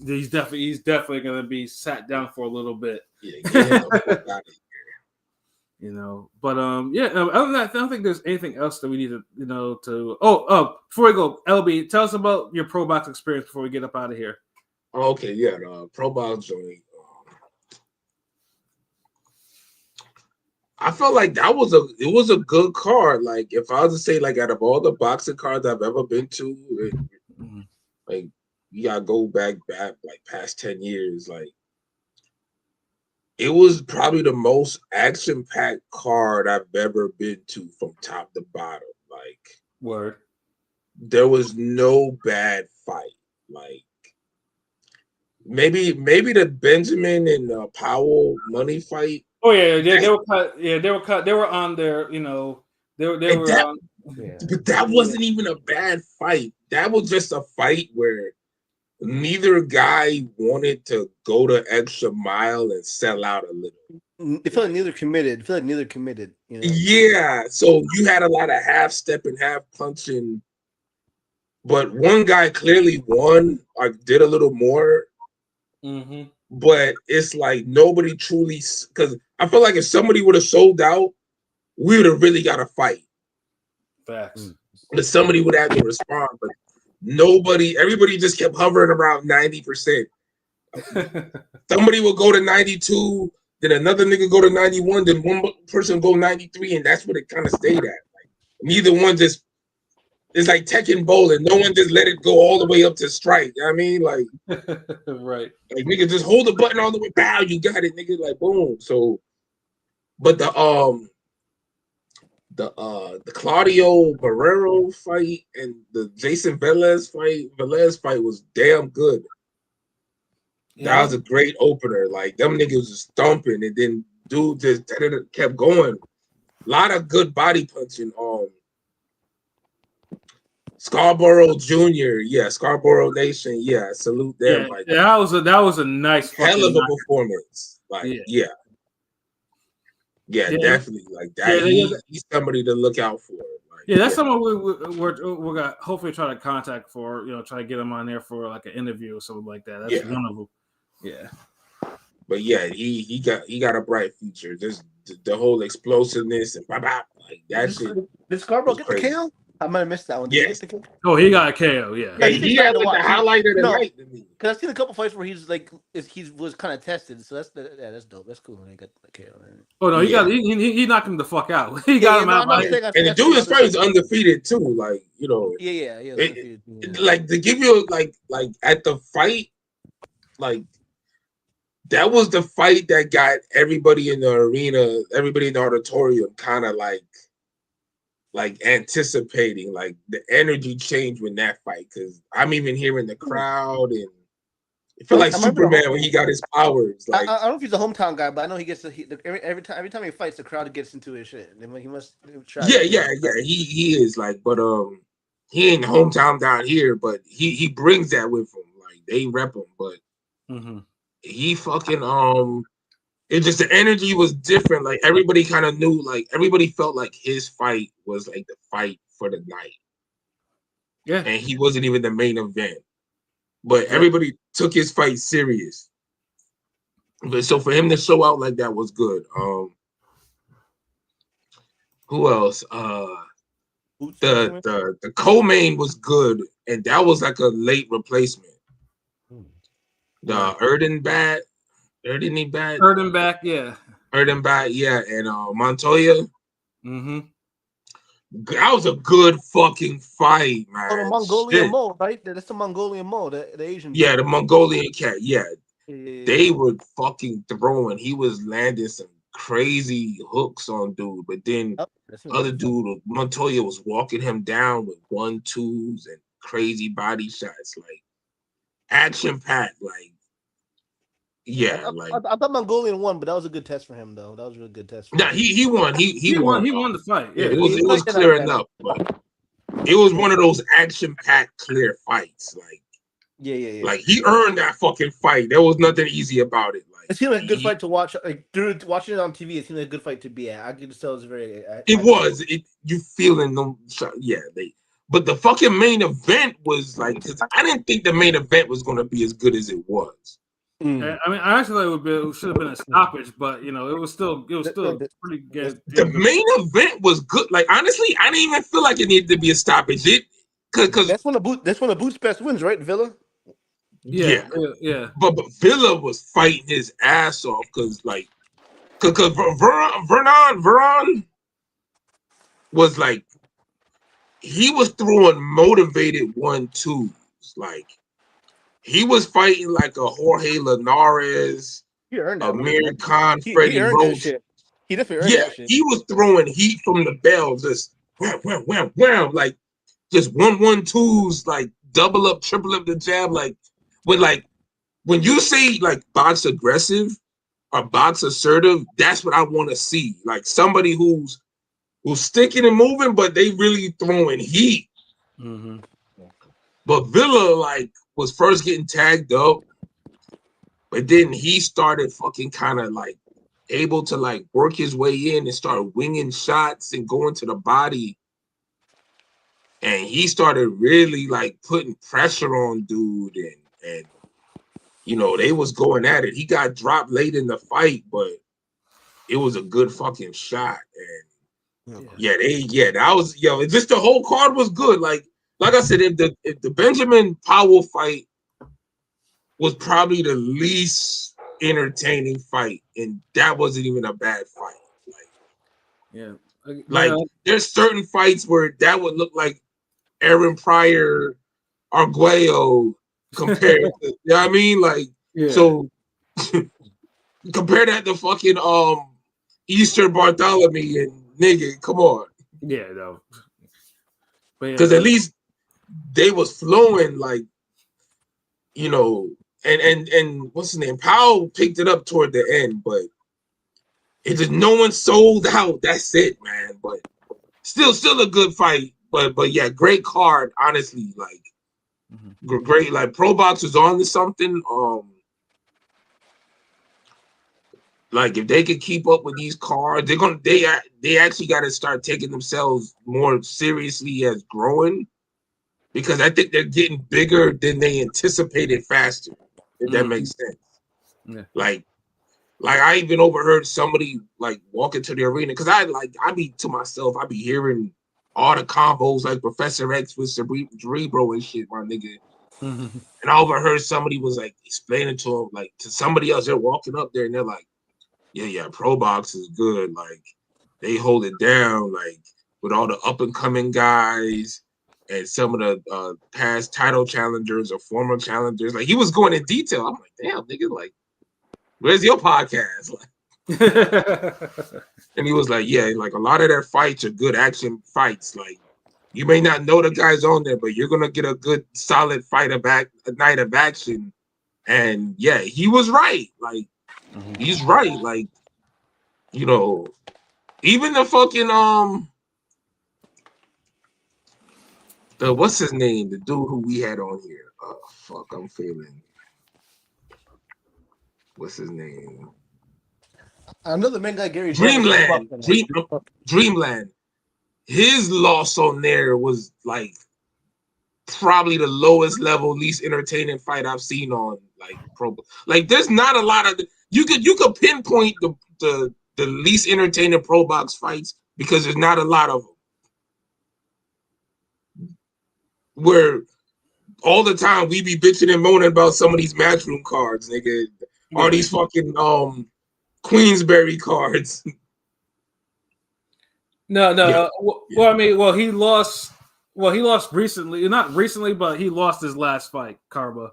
definitely gonna be sat down for a little bit. Yeah, but other than that, I don't think there's anything else that we need to before we go, LB, tell us about your pro box experience before we get up out of here. Okay, yeah, pro box joint. I felt like it was a good card. Like if I was to say, like out of all the boxing cards I've ever been to, like you gotta go back like past 10 years. Like it was probably the most action-packed card I've ever been to from top to bottom. Like word, there was no bad fight. Like maybe the Benjamin and Powell money fight. Oh yeah, they were cut. Yeah, they were cut. They were on their, they were on. Yeah. But that wasn't even a bad fight. That was just a fight where neither guy wanted to go the extra mile and sell out a little. It felt like neither committed. Yeah. So you had a lot of half step and half punching, but one guy clearly won or did a little more. But it's like nobody truly, because I feel like if somebody would have sold out, we would have really got a fight. Facts. But somebody would have to respond, but everybody just kept hovering around 90%. Somebody will go to 92, then another nigga go to 91, then one person go 93, and that's what it kind of stayed at. Like, neither one just, it's like Tekken bowling. No one just let it go all the way up to strike. You know what I mean? Like, right. Like, nigga, just hold the button all the way, bow, you got it, nigga, like, boom. So, but the Claudio Barrero fight and the Jason Velez fight was damn good. Yeah. That was a great opener. Like, them niggas was stomping, and then dude just kept going. A lot of good body punching. Scarborough Junior, yeah, Scarborough Nation, yeah, salute them. Yeah, Like that was a nice hell fucking of a knockout. performance. Like, Yeah. yeah, Yeah. definitely. Like that, Yeah, he's somebody to look out for. Like, Yeah, that's someone we're gonna hopefully try to contact for, try to get him on there for like an interview or something like that. That's one of them. Yeah. But yeah, he got a bright future. Just the whole explosiveness and like that shit. Did Scarborough was get the crazy. KO? I might have missed that one. Did he Yes. get the KO? Oh, he got a KO. Yeah. Yeah, he's he exciting had to like the watch. highlight of the No. night to me. Because I've seen a couple fights where he's like he was kind of tested, so that's dope. That's cool when he got the KO. Oh no, Yeah. he knocked him the fuck out. He got him out. And the dude is probably undefeated too. Like, Yeah. like to give you like at the fight, like that was the fight that got everybody in the arena, everybody in the auditorium kind of like anticipating like the energy change when that fight, because I'm even hearing the crowd, and it felt like Superman when he got his powers. Like I don't know if he's a hometown guy, but I know he gets every time he fights, the crowd gets into his shit. He must try. Yeah. He is like, but he ain't the hometown down here, but he brings that with him. Like they rep him, but he fucking it just, the energy was different. Like everybody kind of knew, like everybody felt like his fight was like the fight for the night. Yeah. And he wasn't even the main event. But everybody took his fight serious. But so for him to show out like that was good. Who else? The co-main was good, and that was like a late replacement. The Erdenbach, yeah. Erdenbach, yeah, and Montoya. Mm-hmm. That was a good fucking fight, man. Oh, the Mongolian mole, right? That's the Mongolian mole, the Asian. Yeah, the Mongolian cat. Yeah. They were fucking throwing. He was landing some crazy hooks on dude, but then other dude, Montoya, was walking him down with 1-2s and crazy body shots, like action packed, like. Yeah, I thought Mongolian won, but that was a good test for him, though. That was a really good test. Nah, he won. He won. He won the fight. Yeah, it was clear enough, but it was one of those action-packed, clear fights. Like, yeah. Like he earned that fucking fight. There was nothing easy about it. Like, it seemed like a good fight to watch. Like dude, watching it on TV, it seemed like a good fight to be at. I could just tell it was very. You feeling them? Yeah, But the fucking main event was like, because I didn't think the main event was going to be as good as it was. I mean, I actually thought it should have been a stoppage, but it was still pretty good. The main event was good. Like honestly, I didn't even feel like it needed to be a stoppage. Because that's when the Boots best wins, right? Villa. Yeah. But Villa was fighting his ass off because Vernon was like, he was throwing motivated 1-2s. Like he was fighting like a Jorge Linares, Amir Khan, Freddie Roach. He definitely earned that shit. He was throwing heat from the bell, just wham, like just 1-1-2s, like double up, triple up the jab, like. When you say like box aggressive or box assertive, that's what I want to see. Like somebody who's sticking and moving, but they really throwing heat. Mm-hmm. But Villa like was first getting tagged up, but then he started fucking kind of like able to like work his way in and start winging shots and going to the body. And he started really like putting pressure on dude, and they was going at it. He got dropped late in the fight, but it was a good fucking shot. And that was just the whole card was good. Like I said, if the Benjamin Powell fight was probably the least entertaining fight, and that wasn't even a bad fight. There's certain fights where that would look like Aaron Pryor, Arguello compared to, you know what I mean? Like, so compare that to fucking Easter Bartholomew and nigga, come on. Yeah, no. Because at least they was flowing like, and what's his name? Powell picked it up toward the end, but it just no one sold out. That's it, man. But still a good fight. but yeah, great card. Honestly, like great. Like Pro Box is on to something. Like if they could keep up with these cards, they actually got to start taking themselves more seriously as growing, because I think they're getting bigger than they anticipated faster. If that makes sense. Yeah. Like I even overheard somebody like walk into the arena, because I be to myself, I be hearing all the combos like Professor X with Cerebro and shit, my nigga. And I overheard somebody was like explaining to him, like to somebody else, they're walking up there and they're like, yeah, Pro Box is good. Like they hold it down, like with all the up and coming guys and some of the past title challengers or former challengers. Like he was going in detail. I'm like, damn, nigga, like, where's your podcast? Like, and he was like, yeah, like a lot of their fights are good action fights. Like you may not know the guys on there, but you're gonna get a good solid a night of action. And yeah, he was right. Like he's right. Like, you know, even the fucking the what's his name? The dude who we had on here. Oh fuck, I'm failing. What's his name? I know the main guy Gary. Dreamland. His loss on there was like probably the lowest level, least entertaining fight I've seen on like pro. Like there's not a lot of you could pinpoint the least entertaining Pro Box fights because there's not a lot of them. Where all the time we be bitching and moaning about some of these matchroom cards, nigga. All these fucking Queensberry cards. No. Yeah. Well, I mean, he lost. Well, he lost recently. Not recently, but he lost his last fight, Karma.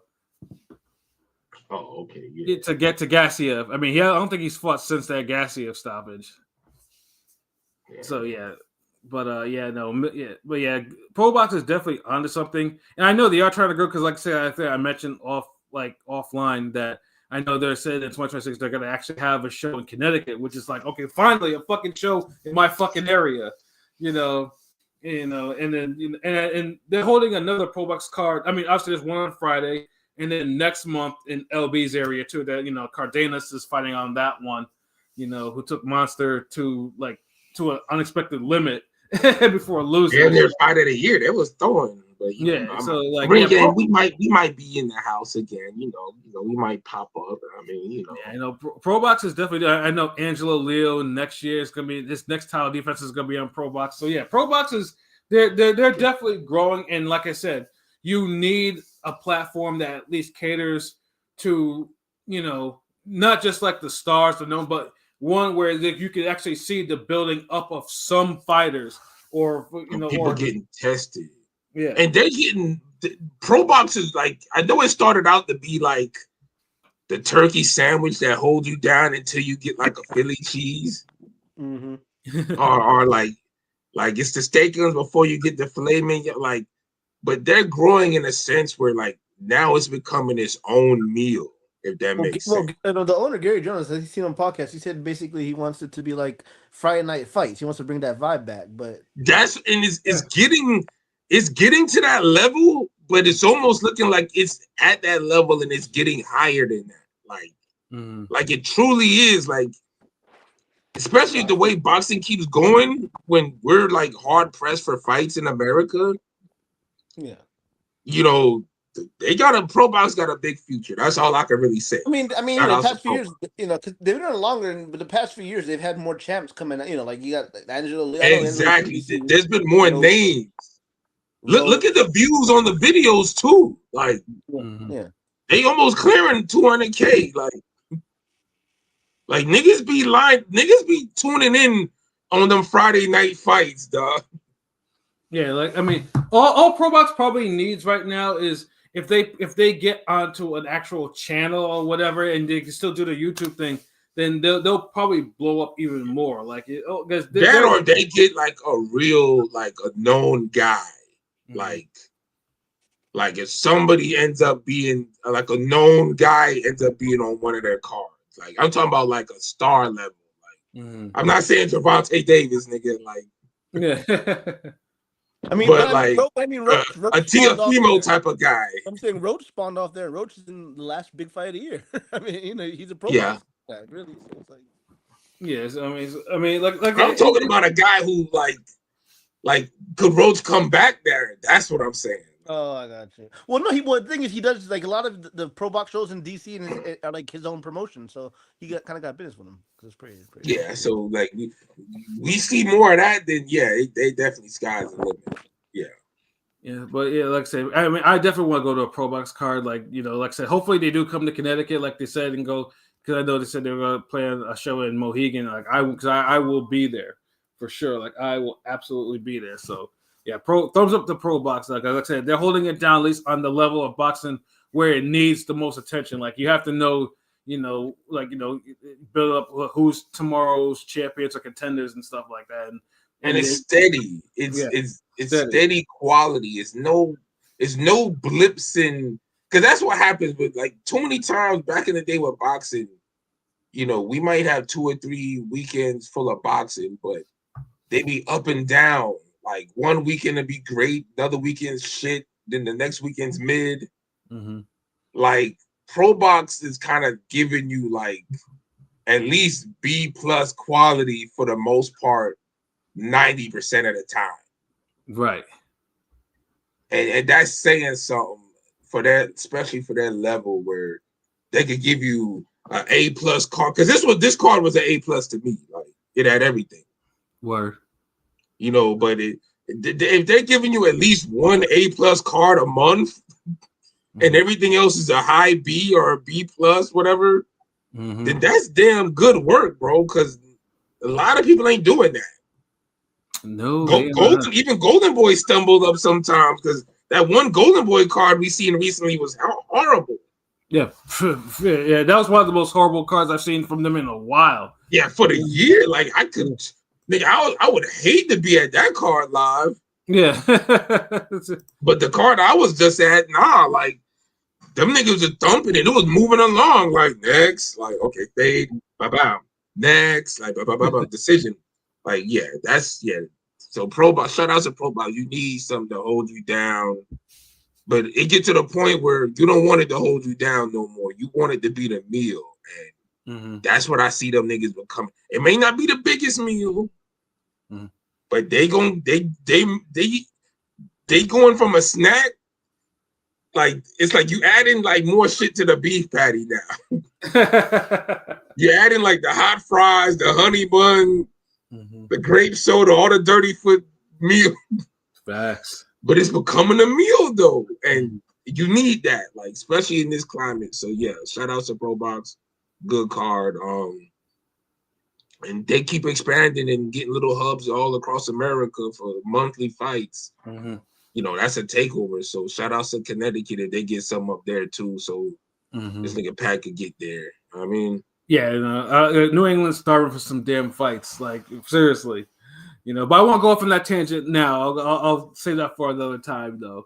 Oh, okay. Yeah. To get to Gassiev. I mean, I don't think he's fought since that Gassiev stoppage. Yeah. So yeah, but Pro Box is definitely onto something, and I know they are trying to grow because, like I said, I think I mentioned offline that I know they're saying in 2026 they're going to actually have a show in Connecticut, which is like, okay, finally a fucking show in my fucking area, and then and they're holding another Pro Box card. I mean, obviously there's one on Friday, and then next month in LB's area too. That Cardenas is fighting on that one, who took Monster to an unexpected limit before losing. And their fight of the year, that was throwing. But we might be in the house again. We might pop up. I mean, Pro Box is definitely. I know Angelo Leo next year is gonna be this next title defense is gonna be on Pro Box. So yeah, Pro Box is they're definitely growing. And like I said, you need a platform that at least caters to not just like the stars, but one where you could actually see the building up of some fighters or people getting tested. Yeah, and they're getting Pro Box is like, I know it started out to be like the turkey sandwich that holds you down until you get like a Philly cheese, or like it's the steak guns before you get the filet mignon. Like, but they're growing in a sense where like now it's becoming its own meal. If that makes sense. The owner Gary Jones, as he's seen on podcasts, he said basically he wants it to be like Friday night fights. He wants to bring that vibe back, but it's getting to that level, but it's almost looking like it's at that level and it's getting higher than that. Like it truly is, like, especially the way boxing keeps going when we're like hard pressed for fights in America. Yeah. They Pro Box got a big future. That's all I can really say. I mean, the past few years, they've been doing it longer, but the past few years they've had more champs coming out. Like you got Angelo Leo. Exactly. There's been more names. Look at the views on the videos too. Like, they almost clearing 200K. Like niggas be tuning in on them Friday night fights, dog. Yeah, like I mean, all Pro Box probably needs right now is if they get onto an actual channel or whatever, and they can still do the YouTube thing, then they'll probably blow up even more. Like or they get like a real a known guy. Like if somebody ends up being like a known guy ends up being on one of their cards. Like I'm talking about like a star level. Like I'm not saying Gervonta Davis, nigga. Like I mean, but Roach a spawned off Teofimo there. type of guy. I'm saying Roach spawned off there. Roach is in the last big fight of the year. I mean, he's a pro Yeah. guy, really. So it's like, Yes, I mean, like I'm talking about a guy who like could Roach come back there? That's what I'm saying. oh, I got you. Well, no, the thing is, he does like a lot of the pro box shows in DC and are like his own promotion, so he kind of got business with him because it's pretty. Yeah, so like we see more of that, then yeah, they definitely sky's the limit. Yeah, but yeah, like I said, I mean, I definitely want to go to a Pro Box card. Like, you know, like I said, hopefully they do come to Connecticut, like they said, and go, because I know they said they were going to play a show in Mohegan. Like, I will be there for sure. Like, I will absolutely be there. So, yeah, thumbs up to Pro Box. Like I said, they're holding it down at least on the level of boxing where it needs the most attention. Like, you have to know, build up who's tomorrow's champions or contenders and stuff like that. And it's steady. It's steady quality. It's no blips in, because that's what happens with like too many times back in the day with boxing. You know, we might have 2 or 3 weekends full of boxing, but they be up and down. Like one weekend it'd be great, another weekend's shit, then the next weekend's mid. Mm-hmm. Like Pro Box is kind of giving you like at least B+ quality for the most part. 90% of the time, right? And that's saying something for that, especially for that level where they could give you an A+ card. Because this card was an A+ to me. Like it had everything. Word. You know, but if they're giving you at least one A+ card a month, and everything else is a high B or a B+, whatever, then that's damn good work, bro. Because a lot of people ain't doing that. No, even Golden Boy stumbled up sometimes because that one Golden Boy card we seen recently was horrible. Yeah, yeah, that was one of the most horrible cards I've seen from them in a while. Yeah, for the year, like I would hate to be at that card live. Yeah, but the card I was just at, like them niggas were thumping it. It was moving along. Like next, like okay, fade, bye. Next, like bye, decision. Like, So Pro Box, shout out to Pro Box. You need something to hold you down. But it get to the point where you don't want it to hold you down no more. You want it to be the meal. And that's what I see them niggas becoming. It may not be the biggest meal, but they going from a snack. Like it's like you adding like more shit to the beef patty now. You're adding like the hot fries, the honey bun, the grape soda, all the dirty foot meal. Facts. But it's becoming a meal though, and you need that, like especially in this climate. So yeah, shout out to Pro Box, good card. And they keep expanding and getting little hubs all across America for monthly fights. You know, that's a takeover. So shout out to Connecticut if they get some up there too. So this nigga Pat could get there. I mean. Yeah, New England's starving for some damn fights. Like seriously, But I won't go off on that tangent now. I'll say that for another time, though.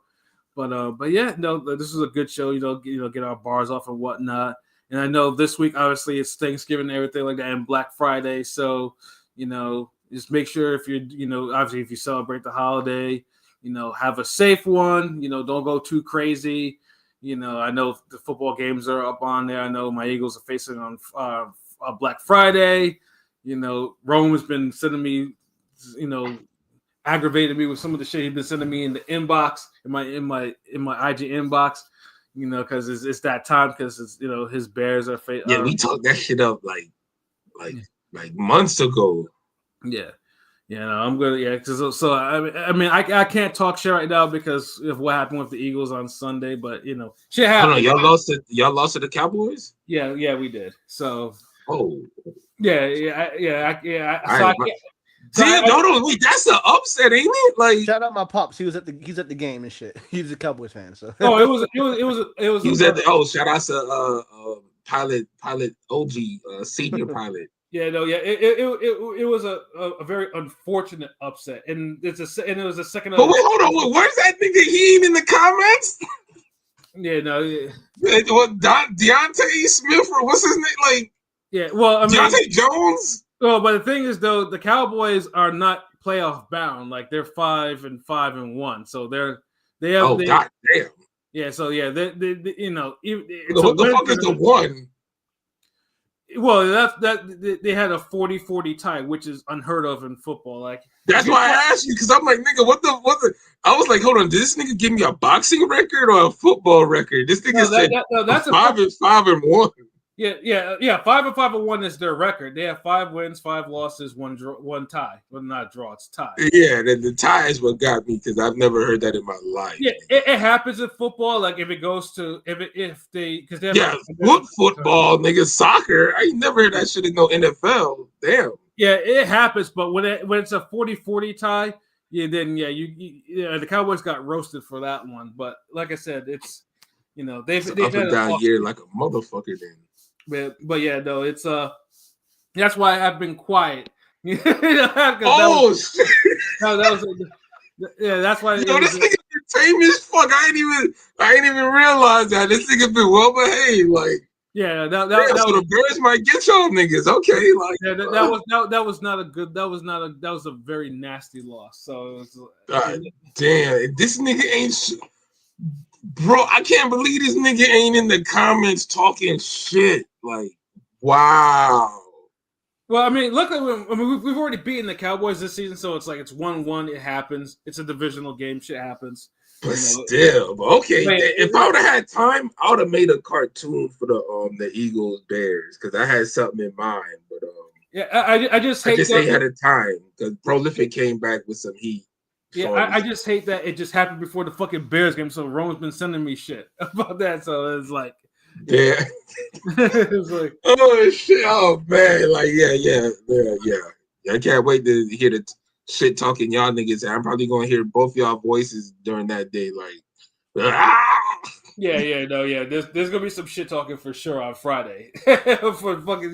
But yeah, no, this is a good show. Get our bars off and whatnot. And I know this week, obviously, it's Thanksgiving and everything like that, and Black Friday. So just make sure if obviously if you celebrate the holiday, have a safe one. Don't go too crazy. I know the football games are up on there. I know my Eagles are facing on Black Friday. Rome has been sending me, aggravated me with some of the shit he's been sending me in the inbox, in my IG inbox. Because it's that time. Because it's his Bears are facing. Yeah, we talked that shit up like months ago. Yeah. I'm good. Yeah, so I mean, I can't talk shit right now because of what happened with the Eagles on Sunday, but shit happened. Y'all lost to the Cowboys. Yeah, we did. So. Oh. Yeah. Wait, that's an upset, ain't it? Like, shout out my pops. He's at the game and shit. He's a Cowboys fan, so. Oh, it was. He was at the. Shout out to pilot OG senior pilot. Yeah, no, yeah, it was a very unfortunate upset, and it was a second. But wait, hold on, where's that nigga Heen in the comments? Yeah, no, yeah. What Deontay Smith or what's his name? Like, yeah, well, I mean, Deontay Jones. Well, but the thing is, though, the Cowboys are not playoff bound. Like they're 5-5-1, so they have. Oh god damn! Yeah, so yeah, they you know, What the fuck is the one? Well, they had a 40-40 tie, which is unheard of in football. Like That's why I asked you, because I'm like, nigga, what the? I was like, hold on, did this nigga give me a boxing record or a football record? This nigga said that's 5-5-1. Yeah. 5-5-1 is their record. They have 5 wins, 5 losses, 1 tie. Well, not draw, it's tie. Yeah, the tie is what got me because I've never heard that in my life. Yeah, it happens in football. Like if it goes to if they because they have football, nigga, soccer. I ain't never heard that shit in no NFL. Damn. Yeah, it happens, but when it's a 40-40 tie, then the Cowboys got roasted for that one. But like I said, it's they've up and down year like a motherfucker then. But yeah, no, it's that's why I've been quiet. Shit! That's why. This nigga tame as fuck. I ain't even realize that this nigga been well behaved. Like, yeah, so the Bears might get y'all niggas. Okay, like that was a very nasty loss. So it was, damn, this nigga ain't. Bro, I can't believe this nigga ain't in the comments talking shit. Like, wow. Well, I mean, we've already beaten the Cowboys this season, so it's like it's 1-1. It happens. It's a divisional game. Shit happens. But still, okay. If I would have had time, I would have made a cartoon for the Eagles Bears because I had something in mind. But I just hate ain't had a time because Prolific came back with some heat. Yeah, I just hate that it just happened before the fucking Bears game. So Roman's been sending me shit about that. So it's like, yeah, it's like, oh shit, oh man, like yeah. I can't wait to hear the shit talking y'all niggas. I'm probably gonna hear both y'all voices during that day. Like, There's gonna be some shit talking for sure on Friday. For fucking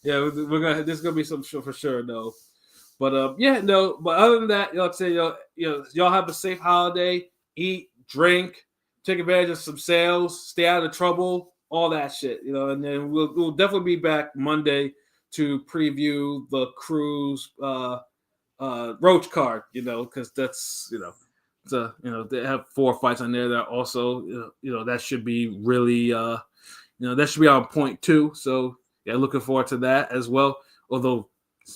there's gonna be some shit for sure. No. But But other than that, y'all have a safe holiday. Eat, drink, take advantage of some sales, stay out of trouble, all that shit. And then we'll definitely be back Monday to preview the Cruise Roach card. Because that's they have 4 fights on there that also that should be really that should be on point too. So yeah, looking forward to that as well. Although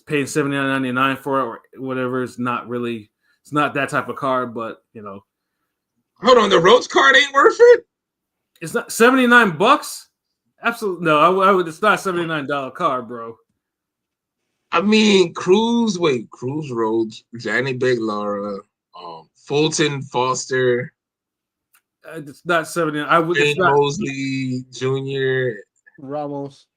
paying $79.99 for it or whatever, it's not that type of card, but hold on, the Roach card ain't worth it. It's not $79. Absolutely no. I would. It's not $79 card, bro. I mean, Cruz Roach, Johnny Big Laura, Fulton Foster. It's not $79. I would. Jane Mosley Jr. Ramos.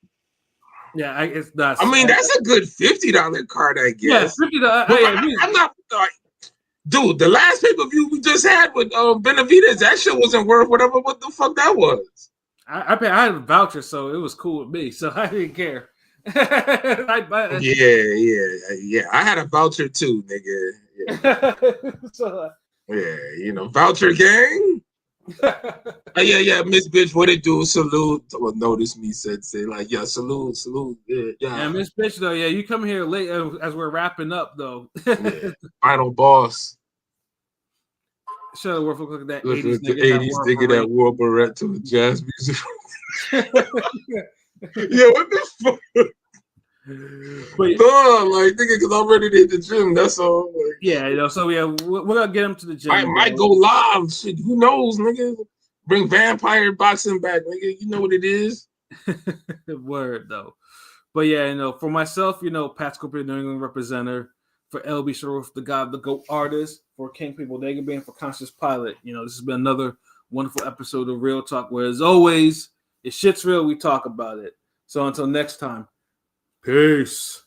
Yeah, it's not. I mean, that's a good $50 card, I guess. Yeah, $50. I'm not like, dude. The last pay-per-view we just had with Benavidez, that shit wasn't worth what the fuck that was. I had a voucher, so it was cool with me, so I didn't care. Yeah. I had a voucher too, nigga. Yeah. Voucher gang. Yeah, Miss Bitch, what it do? Salute. Well, notice me say like, yeah, salute. Yeah. Miss Bitch though, yeah, you come here late as we're wrapping up though. Final boss. Shut up, look at that 80s nigga that wore beret to the jazz music. Yeah, what the fuck? But nigga, because I'm ready to hit the gym. That's all. So we're gonna get him to the gym. I might go live. Shit, who knows, nigga? Bring vampire boxing back, nigga. You know what it is. Word though. But for myself, Pat Scorpio, New England representative, for LB Sharif, the God, the GOAT artist, for King People Bodega Band, for Conscious Pilot. This has been another wonderful episode of Real Talk, where as always, if shit's real, we talk about it. So until next time, peace.